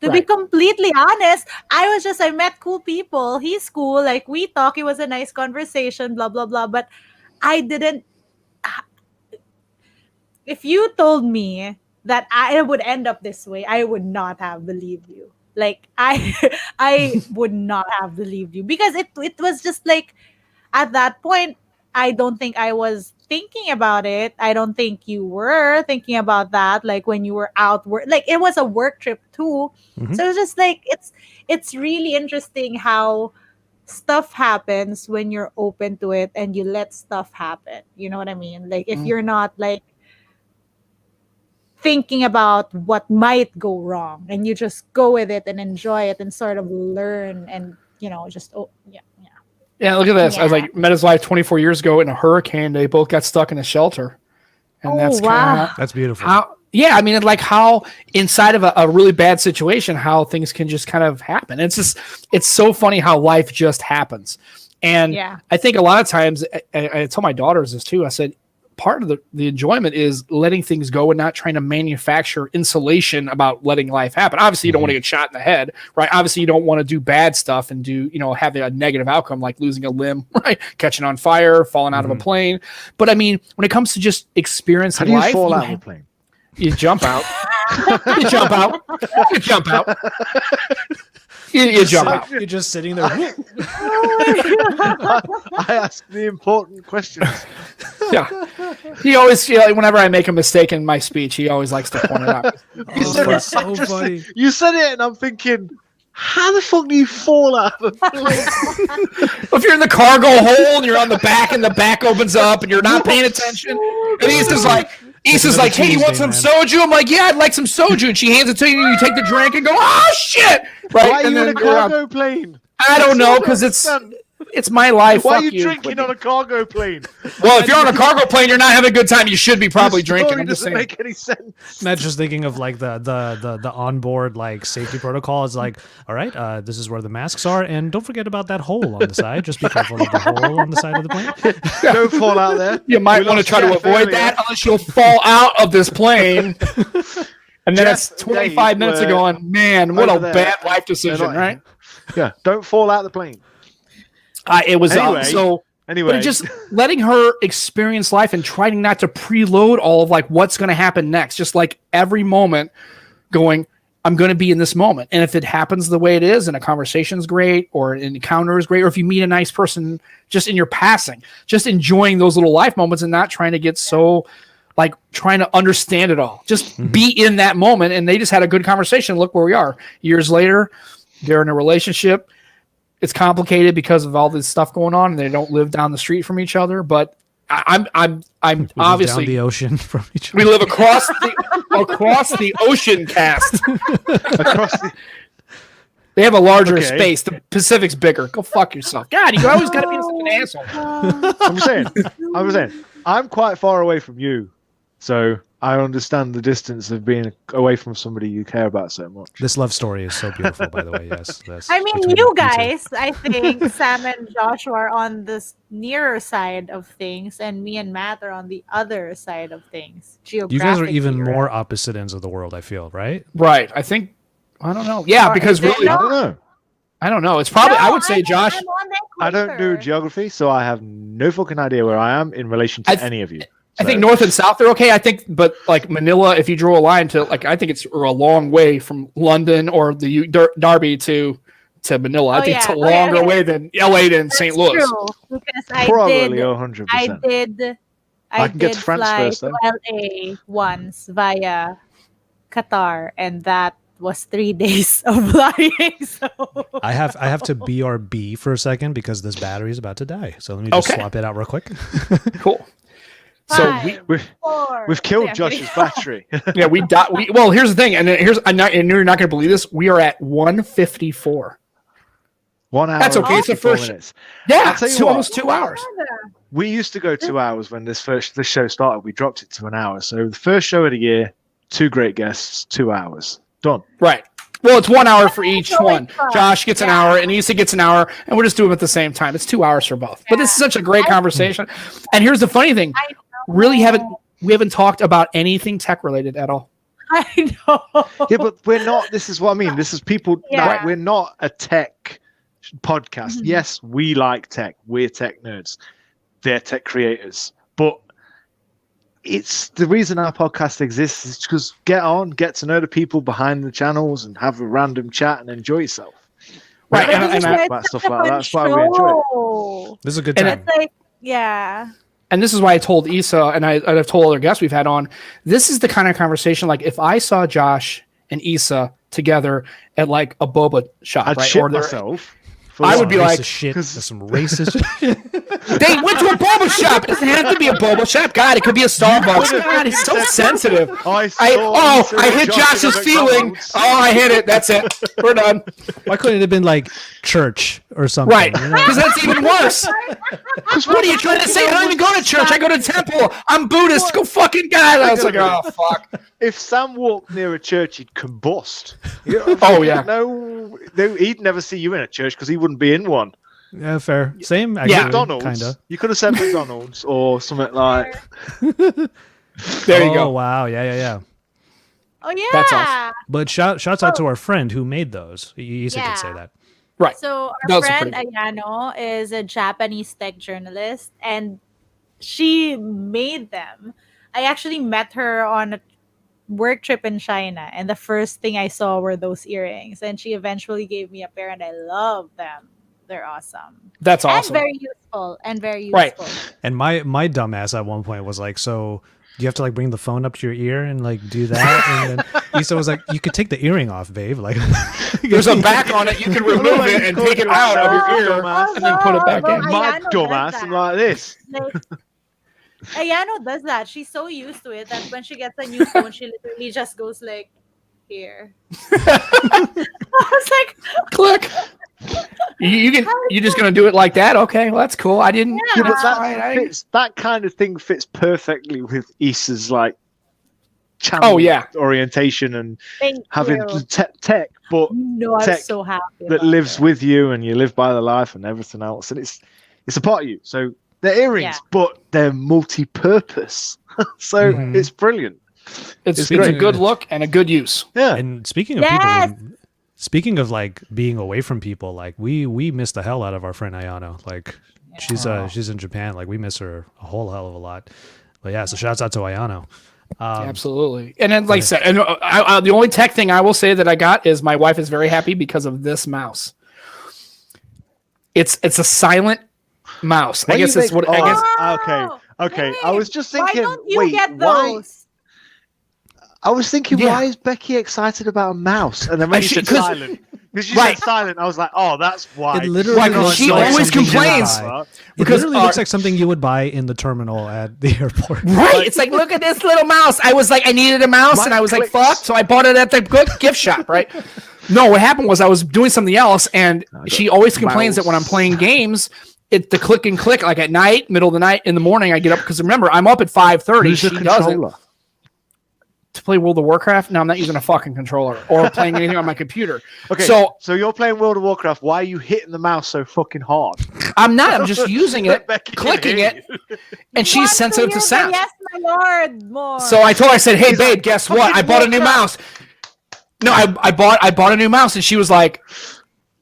To be completely honest, I met cool people. He's cool. Like, we talk. It was a nice conversation, blah, blah, blah. But I didn't. If you told me that I would end up this way, I would not have believed you. Like, I would not have believed you, because it was just like, at that point, I don't think I was thinking about it. I don't think you were thinking about that. Like, when you were out work, like, it was a work trip too. Mm-hmm. So it's just like, it's really interesting how stuff happens when you're open to it and you let stuff happen. You know what I mean? Like, if you're not like thinking about what might go wrong, and you just go with it and enjoy it and sort of learn, and just Yeah, look at this. I was like, met his wife 24 years ago in a hurricane. They both got stuck in a shelter. And that's beautiful. I mean, like, how inside of a really bad situation, how things can just kind of happen. It's so funny how life just happens. And I think a lot of times, I tell my daughters this too. I said, part of the enjoyment is letting things go and not trying to manufacture insulation about letting life happen. Obviously, you don't want to get shot in the head, right? Obviously, you don't want to do bad stuff and have a negative outcome, like losing a limb, right? Catching on fire, falling out of a plane. But I mean, when it comes to just experiencing life, how do you fall out of a plane? You jump out. You jump out. You jump out. You jump out. You're just sitting there. I ask the important questions. Yeah. He always, whenever I make a mistake in my speech, he always likes to point it out. That's so funny. You said it, and I'm thinking, how the fuck do you fall out of a plane? If you're in the cargo hold and you're on the back, and the back opens up, and you're not paying attention, and he's just like, hey, you want some soju? I'm like, yeah, I'd like some soju. And she hands it to you, and you take the drink and go, oh, shit. Right? Why are you in a cargo plane? I don't know, because it's my life. Why are you drinking on a cargo plane? Well, if you're on a cargo plane, you're not having a good time. You should be probably drinking. It doesn't make any sense. Matt's just thinking of like the onboard like safety protocol. It's like, all right, this is where the masks are, and don't forget about that hole on the side. Just be careful of the hole on the side of the plane. Don't fall out there. You might want to try to avoid that, unless you'll fall out of this plane. And then it's 25 minutes ago, and man, what a bad life decision, right? Yeah, don't fall out the plane. It was anyway, but just letting her experience life and trying not to preload all of like what's going to happen next. Just like every moment going, I'm going to be in this moment. And if it happens the way it is and a conversation's great or an encounter is great, or if you meet a nice person just in your passing, just enjoying those little life moments and not trying to get so like trying to understand it all. Just be in that moment. And they just had a good conversation. Look where we are. Years later, they're in a relationship. It's complicated because of all this stuff going on, and they don't live down the street from each other. But I'm We live obviously down the ocean from each we other. live across the ocean cast. Across the, They have a larger Okay. space. The Pacific's bigger. Go fuck yourself. God, you always got to be such an asshole. I'm saying, I'm quite far away from you, so I understand the distance of being away from somebody you care about so much. This love story is so beautiful, by the way. Yes. That's I mean, between you two. guys, I think Sam and Joshua are on this nearer side of things, and me and Matt are on the other side of things. You guys are Geographically, even right? more opposite ends of the world, I feel, right? Right. I think. I don't know. Yeah, Or because is it really, I don't know. I don't know. It's probably. I No, would say, I'm- Josh. I'm on the I don't do equator. geography, so I have no fucking idea where I am in relation to any of you. I think So- north and south are okay. I think, but like Manila, if you drew a line to like, I think it's a long way from London or the Derby to Manila. I Oh, think it's yeah. a longer Okay. way than LA to St. Louis. True, because Probably 100%. I can get did to France fly first, to though. LA once via Qatar, and that was 3 days of flying. So I have to BRB for a second because this battery is about to die. So let me just Okay. swap it out real quick. Cool. So Five, We've, four. we've killed Yeah, Josh's battery. yeah, we died. Well, here's the thing, and you're not going to believe this. We are at 154. 1 hour That's okay, and it's the 54 first- minutes. Yeah, I'll tell you it's what. almost 2 hours. We used to go 2 hours when this show started. We dropped it to an hour. So the first show of the year, 2 great guests, 2 hours. Done. Right. Well, it's 1 hour for each always one. fun. Josh gets an hour, and Issa gets an hour, and we'll just do them at the same time. It's 2 hours for both. But this is such a great conversation. And here's the funny thing: we haven't talked about anything tech related at all. I know. Yeah, but we're not. This is what I mean. This is people. Yeah. Like, we're not a tech podcast. Mhm. Yes, we like tech. We're tech nerds. They're tech creators. But it's the reason our podcast exists is because get to know the people behind the channels and have a random chat and enjoy yourself. Right, We don't and have to I- talk about stuff like that. That's why we enjoy it. This is a good And time. It's like, yeah. And this is why I told Issa, and I've told other guests we've had on, this is the kind of conversation, like if I saw Josh and Issa together at like a boba shop, I'd right? shit Or they're- myself. for I that. would be Racist like- shit. 'cause- That's some racist shit. They went to a boba shop. It doesn't have to be a boba shop. God, it could be a Starbucks. God, he's so sensitive. I hit Josh's feeling. Oh, I hit it. That's it. We're done. Why couldn't it have been like church or something? Right. you know? Because that's even worse. What are you trying to say? I don't even go to church. I go to temple. I'm Buddhist. Go fucking God. I was like, oh, fuck. If Sam walked near a church, he'd combust. Oh, yeah. No, he'd never see you in a church because he wouldn't be in one. Yeah, fair. Same. Yeah. Actually, McDonald's. Kinda. You could have said McDonald's or something like. There you Oh, go. wow. Yeah. Oh yeah. That's awesome. But shouts out to our friend who made those. You Yeah. could say that. Right. So That our was a friend pretty Ayano is a Japanese tech journalist, and she made them. I actually met her on a work trip in China, and the first thing I saw were those earrings, and she eventually gave me a pair, and I love them. They're awesome. That's awesome. And very useful. And very useful. Right. And my dumbass at one point was like, so do you have to like bring the phone up to your ear and like do that? And then Issa was like, you could take the earring off, babe. Like There's a back on it. You can remove it and take it out of your ear and then put it back in. My Ayano dumbass, does I'm that. like this. Like, Ayano does that. She's so used to it that when she gets a new phone, she literally just goes like, here. I was like, Click. You're just gonna do it like that? Okay, well that's cool. I didn't. Yeah, Yeah, but fine. I didn't- that kind of thing fits perfectly with Issa's like channel Oh, yeah. orientation and thank having you. tech, but No, I'm tech so happy. that about lives it. with you and you live by the life and everything else, and it's a part of you. So they're earrings, Yeah. but they're multi-purpose. So Mhm. it's brilliant. It's It's a great. good look and a good use. Yeah. And speaking of Yes! people, speaking of like being away from people, like we miss the hell out of our friend Ayano. Like she's in Japan. Like we miss her a whole hell of a lot. But yeah, so shouts out to Ayano. Absolutely. And then, like I said, and the only tech thing I will say that I got is my wife is very happy because of this mouse. It's a silent mouse. I guess it's what. I guess Okay. Wait, I was just thinking. Why don't you wait, get why? those? I was thinking, Yeah. why is Becky excited about a mouse? And then when you said 'cause- silent, because you Right. said silent, I was like, oh, that's why. It literally Right, 'cause looks she like always something you would complains. buy. Because literally looks like something you would buy in the terminal at the airport. Right. It's like, look at this little mouse. I was like, I needed a mouse, and I was like, fuck. So I bought it at the good gift shop, right? No, what happened was I was doing something else, and she always complains that when I'm playing games, the click and click, like at night, middle of the night, in the morning, I get up, because remember, I'm up at 5:30. She doesn't. To play World of Warcraft? No, I'm not using a fucking controller or playing anything on my computer. Okay, so you're playing World of Warcraft. Why are you hitting the mouse so fucking hard? I'm not. I'm just using it, clicking it, and she's sensitive to sound. Yes, my lord. More. So I told her, I said, hey, babe, guess what? I bought a new mouse. No, I bought a new mouse, and she was like,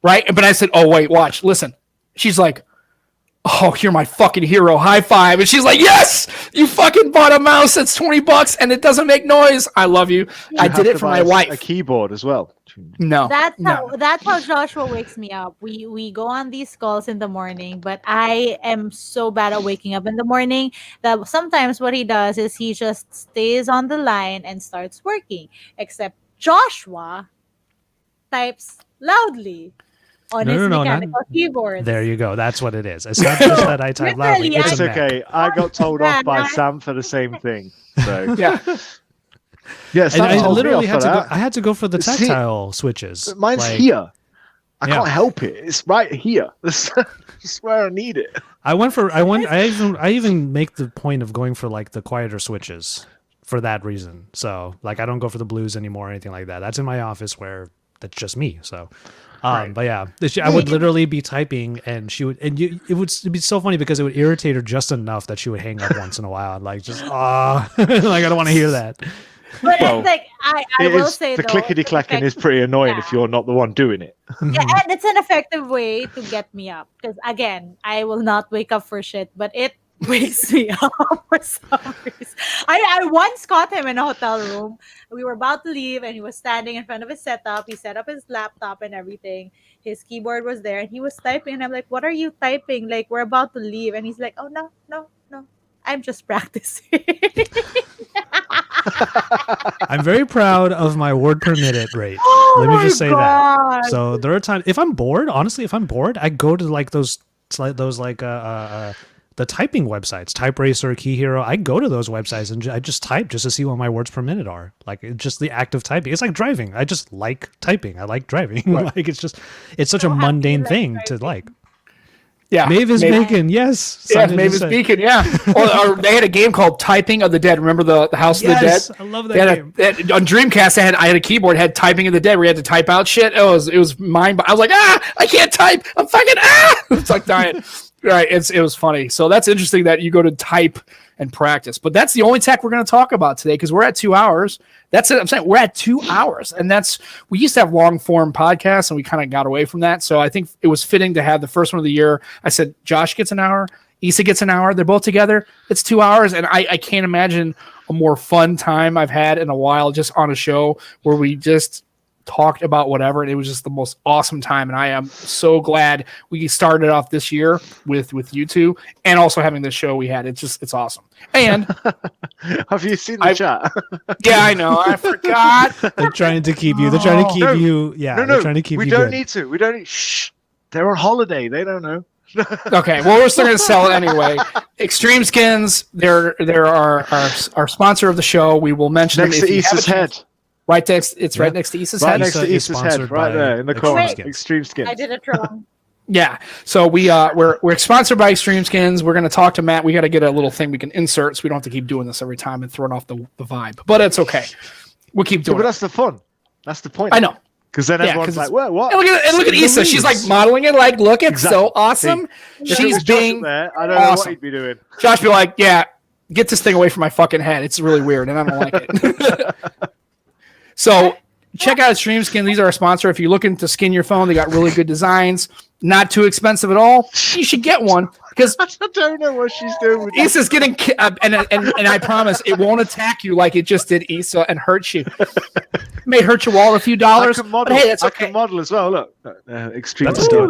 right? But I said, oh, wait, watch, listen. She's like, oh, you're my fucking hero. High five. And she's like, yes, you fucking bought a mouse that's $20 and it doesn't make noise. I love you. I did it for my wife. A keyboard as well. No. That's how Joshua wakes me up. We go on these calls in the morning, but I am so bad at waking up in the morning that sometimes what he does is he just stays on the line and starts working. Except Joshua types loudly on his mechanical keyboard. There you go. That's what it is. It's not just that I type loudly. It's okay. I got told off by Sam for the same thing. So yeah. Yes, and I literally had to go. I had to go for the tactile switches. Mine's here. I can't help it. It's right here. That's where I need it. I even make the point of going for like the quieter switches for that reason. So like I don't go for the blues anymore or anything like that. That's in my office where that's just me. So but yeah, I would literally be typing and she would, and it would be so funny because it would irritate her just enough that she would hang up once in a while and like just like I don't want to hear that. But it's like I will say the clickety clacking is pretty annoying if you're not the one doing it. Yeah, and it's an effective way to get me up because again, I will not wake up for shit, but it wakes me up for some reason. I once caught him in a hotel room. We were about to leave and he was standing in front of his setup. He set up his laptop and everything. His keyboard was there and he was typing and I'm like, what are you typing? Like, we're about to leave. And he's like, oh, no. I'm just practicing. I'm very proud of my word per minute rate. Let me just say that. So there are times if I'm bored, honestly, I go to like those the typing websites, TypeRacer, Key Hero. I go to those websites and I just type just to see what my words per minute are. Like it's just the act of typing. It's like driving. I just like typing. I like driving. Right. Like it's such a mundane thing to like. Yeah, Maeve is Bacon. Yes, Maeve is Bacon. Yeah, or they had a game called Typing of the Dead. Remember the House of the Dead? I love that game. On Dreamcast, I had a keyboard, had Typing of the Dead, where you had to type out shit. It was mind. I was like, I can't type. I'm fucking it's like dying. Right, it was funny. So that's interesting that you go to type and practice. But that's the only tech we're going to talk about today because we're at 2 hours. That's it. I'm saying we're at 2 hours, and we used to have long form podcasts, and we kind of got away from that. So I think it was fitting to have the first one of the year. I said Josh gets an hour, Issa gets an hour. They're both together. It's 2 hours, and I can't imagine a more fun time I've had in a while just on a show where we just talked about whatever, and it was just the most awesome time. And I am so glad we started off this year with you two, and also having this show we had. It's awesome. And have you seen the chat? Yeah, I know. I forgot. They're trying to keep you. They're trying to keep you. Yeah, they're trying to keep you. We don't need to. We don't need. Shh. They're on holiday. They don't know. Okay, well, we're still going to sell it anyway. Extreme Skins. They're our sponsor of the show. We will mention next to Issa's head. Right next, right next to Issa's head. Right next to Issa's head, right there in the corner. Extreme Skins. I did it wrong. Yeah, so we're sponsored by Extreme Skins. We're going to talk to Matt. We got to get a little thing we can insert, so we don't have to keep doing this every time and throwing off the vibe. But it's okay. We'll keep doing it. But that's the fun. That's the point. I know. Because then everyone's like, what? And look at Issa. She's like modeling it. Like, look, it's so awesome. She's being there, I don't know what he'd be doing. Josh be like, yeah, get this thing away from my fucking head. It's really weird, and I don't like it. So check out Extreme Skin. These are our sponsor. If you're looking to skin your phone, they got really good designs. Not too expensive at all. You should get one because I don't know what she's doing with Issa's getting and I promise it won't attack you like it just did Issa and hurt you. It may hurt your wallet a few dollars. But hey, that's okay. I can model as well. Look, Extreme that's Skin.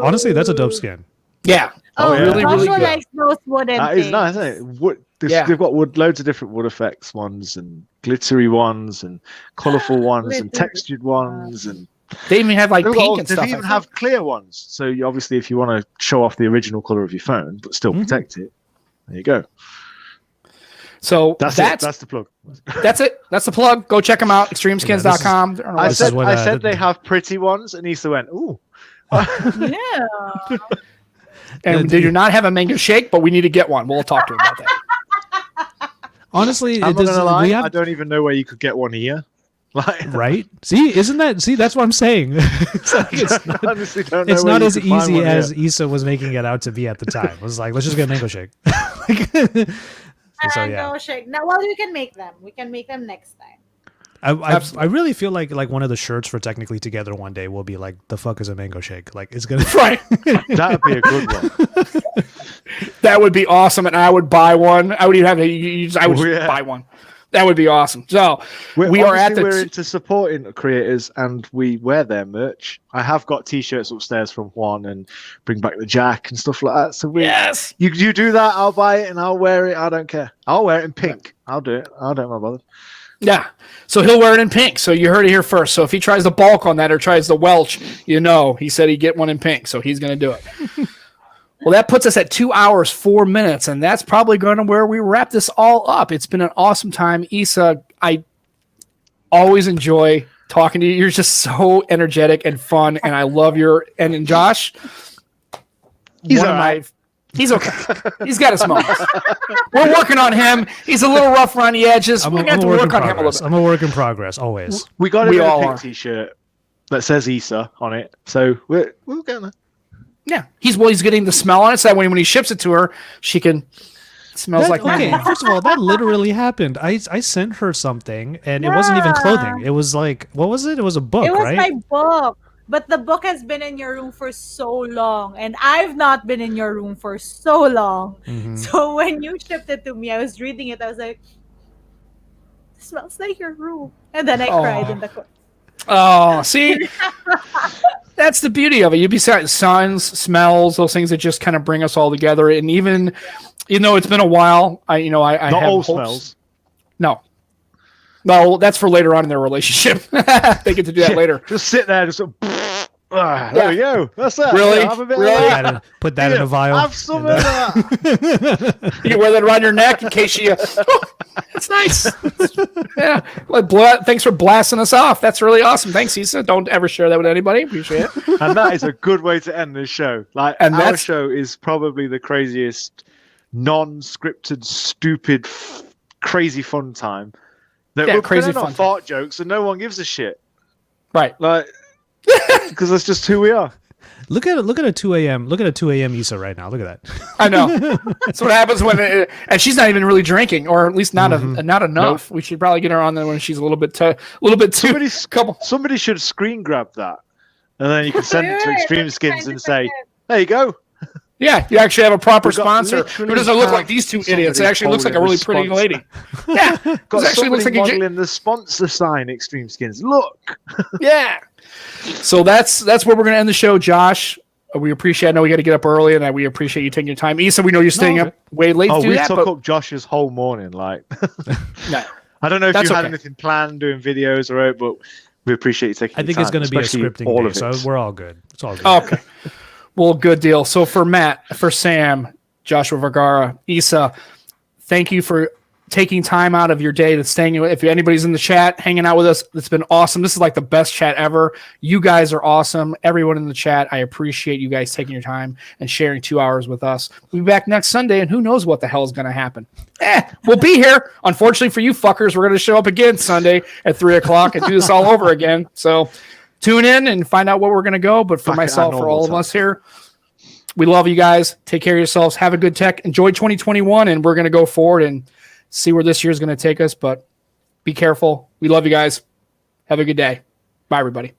Honestly, that's a dope skin. Yeah. Oh, yeah. Really, really good. Likes those wooden that is nice, isn't it? Wood. They've got loads of different wood effects ones and glittery ones and colourful ones and textured ones and They even have like They've pink got- and they stuff. even I have think. clear ones. So you, obviously, if you want to show off the original color of your phone but still protect it, there you go. So That's it. That's the plug. That's it. That's the plug. Go check them out. Extremeskins.com. They're on our I website. said they have pretty ones, and Issa went, "Ooh." Yeah. And they do not have a mango shake, but we need to get one. We'll talk to them about that. Honestly, I'm it not does, gonna lie. we have, I don't even know where you could get one here. Like, right? See, that's what I'm saying. It's I honestly don't know it's where not you as could find easy one here. as Issa was making it out to be at the time. It was like, let's just get a mango shake. So yeah, No shake. No, well, we can make them. We can make them next time. I really feel like one of the shirts for Technically Together one day will be like, the fuck is a mango shake? Like, it's gonna Right. That'd be a good one. That would be awesome, and I would buy one. I would even have I would just buy one. That would be awesome. So we are at the. We're into supporting creators, and we wear their merch. I have got T-shirts upstairs from Juan and Bring Back the Jack and stuff like that. So Yes. you do that, I'll buy it and I'll wear it. I don't care. I'll wear it in pink. I'll do it. I don't bother. Yeah. So he'll wear it in pink. So you heard it here first. So if he tries to balk on that or tries to welch, he said he'd get one in pink. So he's going to do it. Well, that puts us at 2 hours, 4 minutes, and that's probably going to where we wrap this all up. It's been an awesome time. Issa, I always enjoy talking to you. You're just so energetic and fun, and I love your – and Josh, He's all right. He's okay. He's got his moments. We're working on him. He's a little rough around the edges. We're going to have to work on him a little bit. I'm a work in progress, always. We got We a all pink are. T-shirt that says Issa on it. So we're getting there. Yeah, he's getting the smell on it, so that when he ships it to her, she can smells like okay, that. first of all, that literally happened. I sent her something, and it wasn't even clothing. It was like, what was it? It was a book, It was right? my book. But the book has been in your room for so long, and I've not been in your room for so long. Mhm. So when you shipped it to me, I was reading it. I was like, it smells like your room. And then I cried in the corner. Oh, see, that's the beauty of it. You besides sounds, smells, those things that just kind of bring us all together. And even, it's been a while. I Not have all hopes. smells. No. Well, that's for later on in their relationship. They get to do that later. Just sit there, just there we go. That's that. Really? Have a bit Really? of that. Put that in a vial. Have some of that. You can wear that around your neck in case you. It's nice. Yeah. Thanks for blasting us off. That's really awesome. Thanks, Issa. Don't ever share that with anybody. Appreciate it. And that is a good way to end this show. And our that's- show is probably the craziest, non-scripted, stupid, crazy fun time. That we're crazy putting on fun fart jokes, and no one gives a shit. Right. Like, because that's just who we are. Look at a 2 a.m. Look at a 2 a.m. Issa right now. Look at that. I know. That's what happens when, and she's not even really drinking, or at least not not enough. We should probably get her on there when she's a little bit too. Somebody should screen grab that, and then you can send it to Extreme Skins and say, "There you go." Yeah, you actually have a proper We've got sponsor who literally doesn't look have like these two idiots. It somebody actually looks like a really pretty holding lady. Yeah, Got it actually looks like modeling the sponsor sign. Extreme Skins. Look. yeah. So that's where we're gonna end the show, Josh. We appreciate. I know we got to get up early, and we appreciate you taking your time. Issa, we know you're staying up way late to do we that. took But up Josh's whole morning. Like, no, I don't know if That's you had okay. anything planned doing videos or but we appreciate you taking. I think your it's time, going to be a especially scripting all day, of it. so we're all good. It's all good. okay. Well, good deal. So for Matt, for Sam, Joshua Vergara, Issa, thank you for taking time out of your day to staying. If anybody's in the chat, hanging out with us, it's been awesome. This is like the best chat ever. You guys are awesome. Everyone in the chat, I appreciate you guys taking your time and sharing 2 hours with us. We'll be back next Sunday, and who knows what the hell is going to happen. We'll be here. Unfortunately for you fuckers, we're going to show up again Sunday at 3 o'clock and do this all over again. So tune in and find out where we're going to go. But for myself, for all of us here, we love you guys. Take care of yourselves. Have a good tech. Enjoy 2021, and we're going to go forward and see where this year is going to take us. But be careful. We love you guys. Have a good day. Bye, everybody.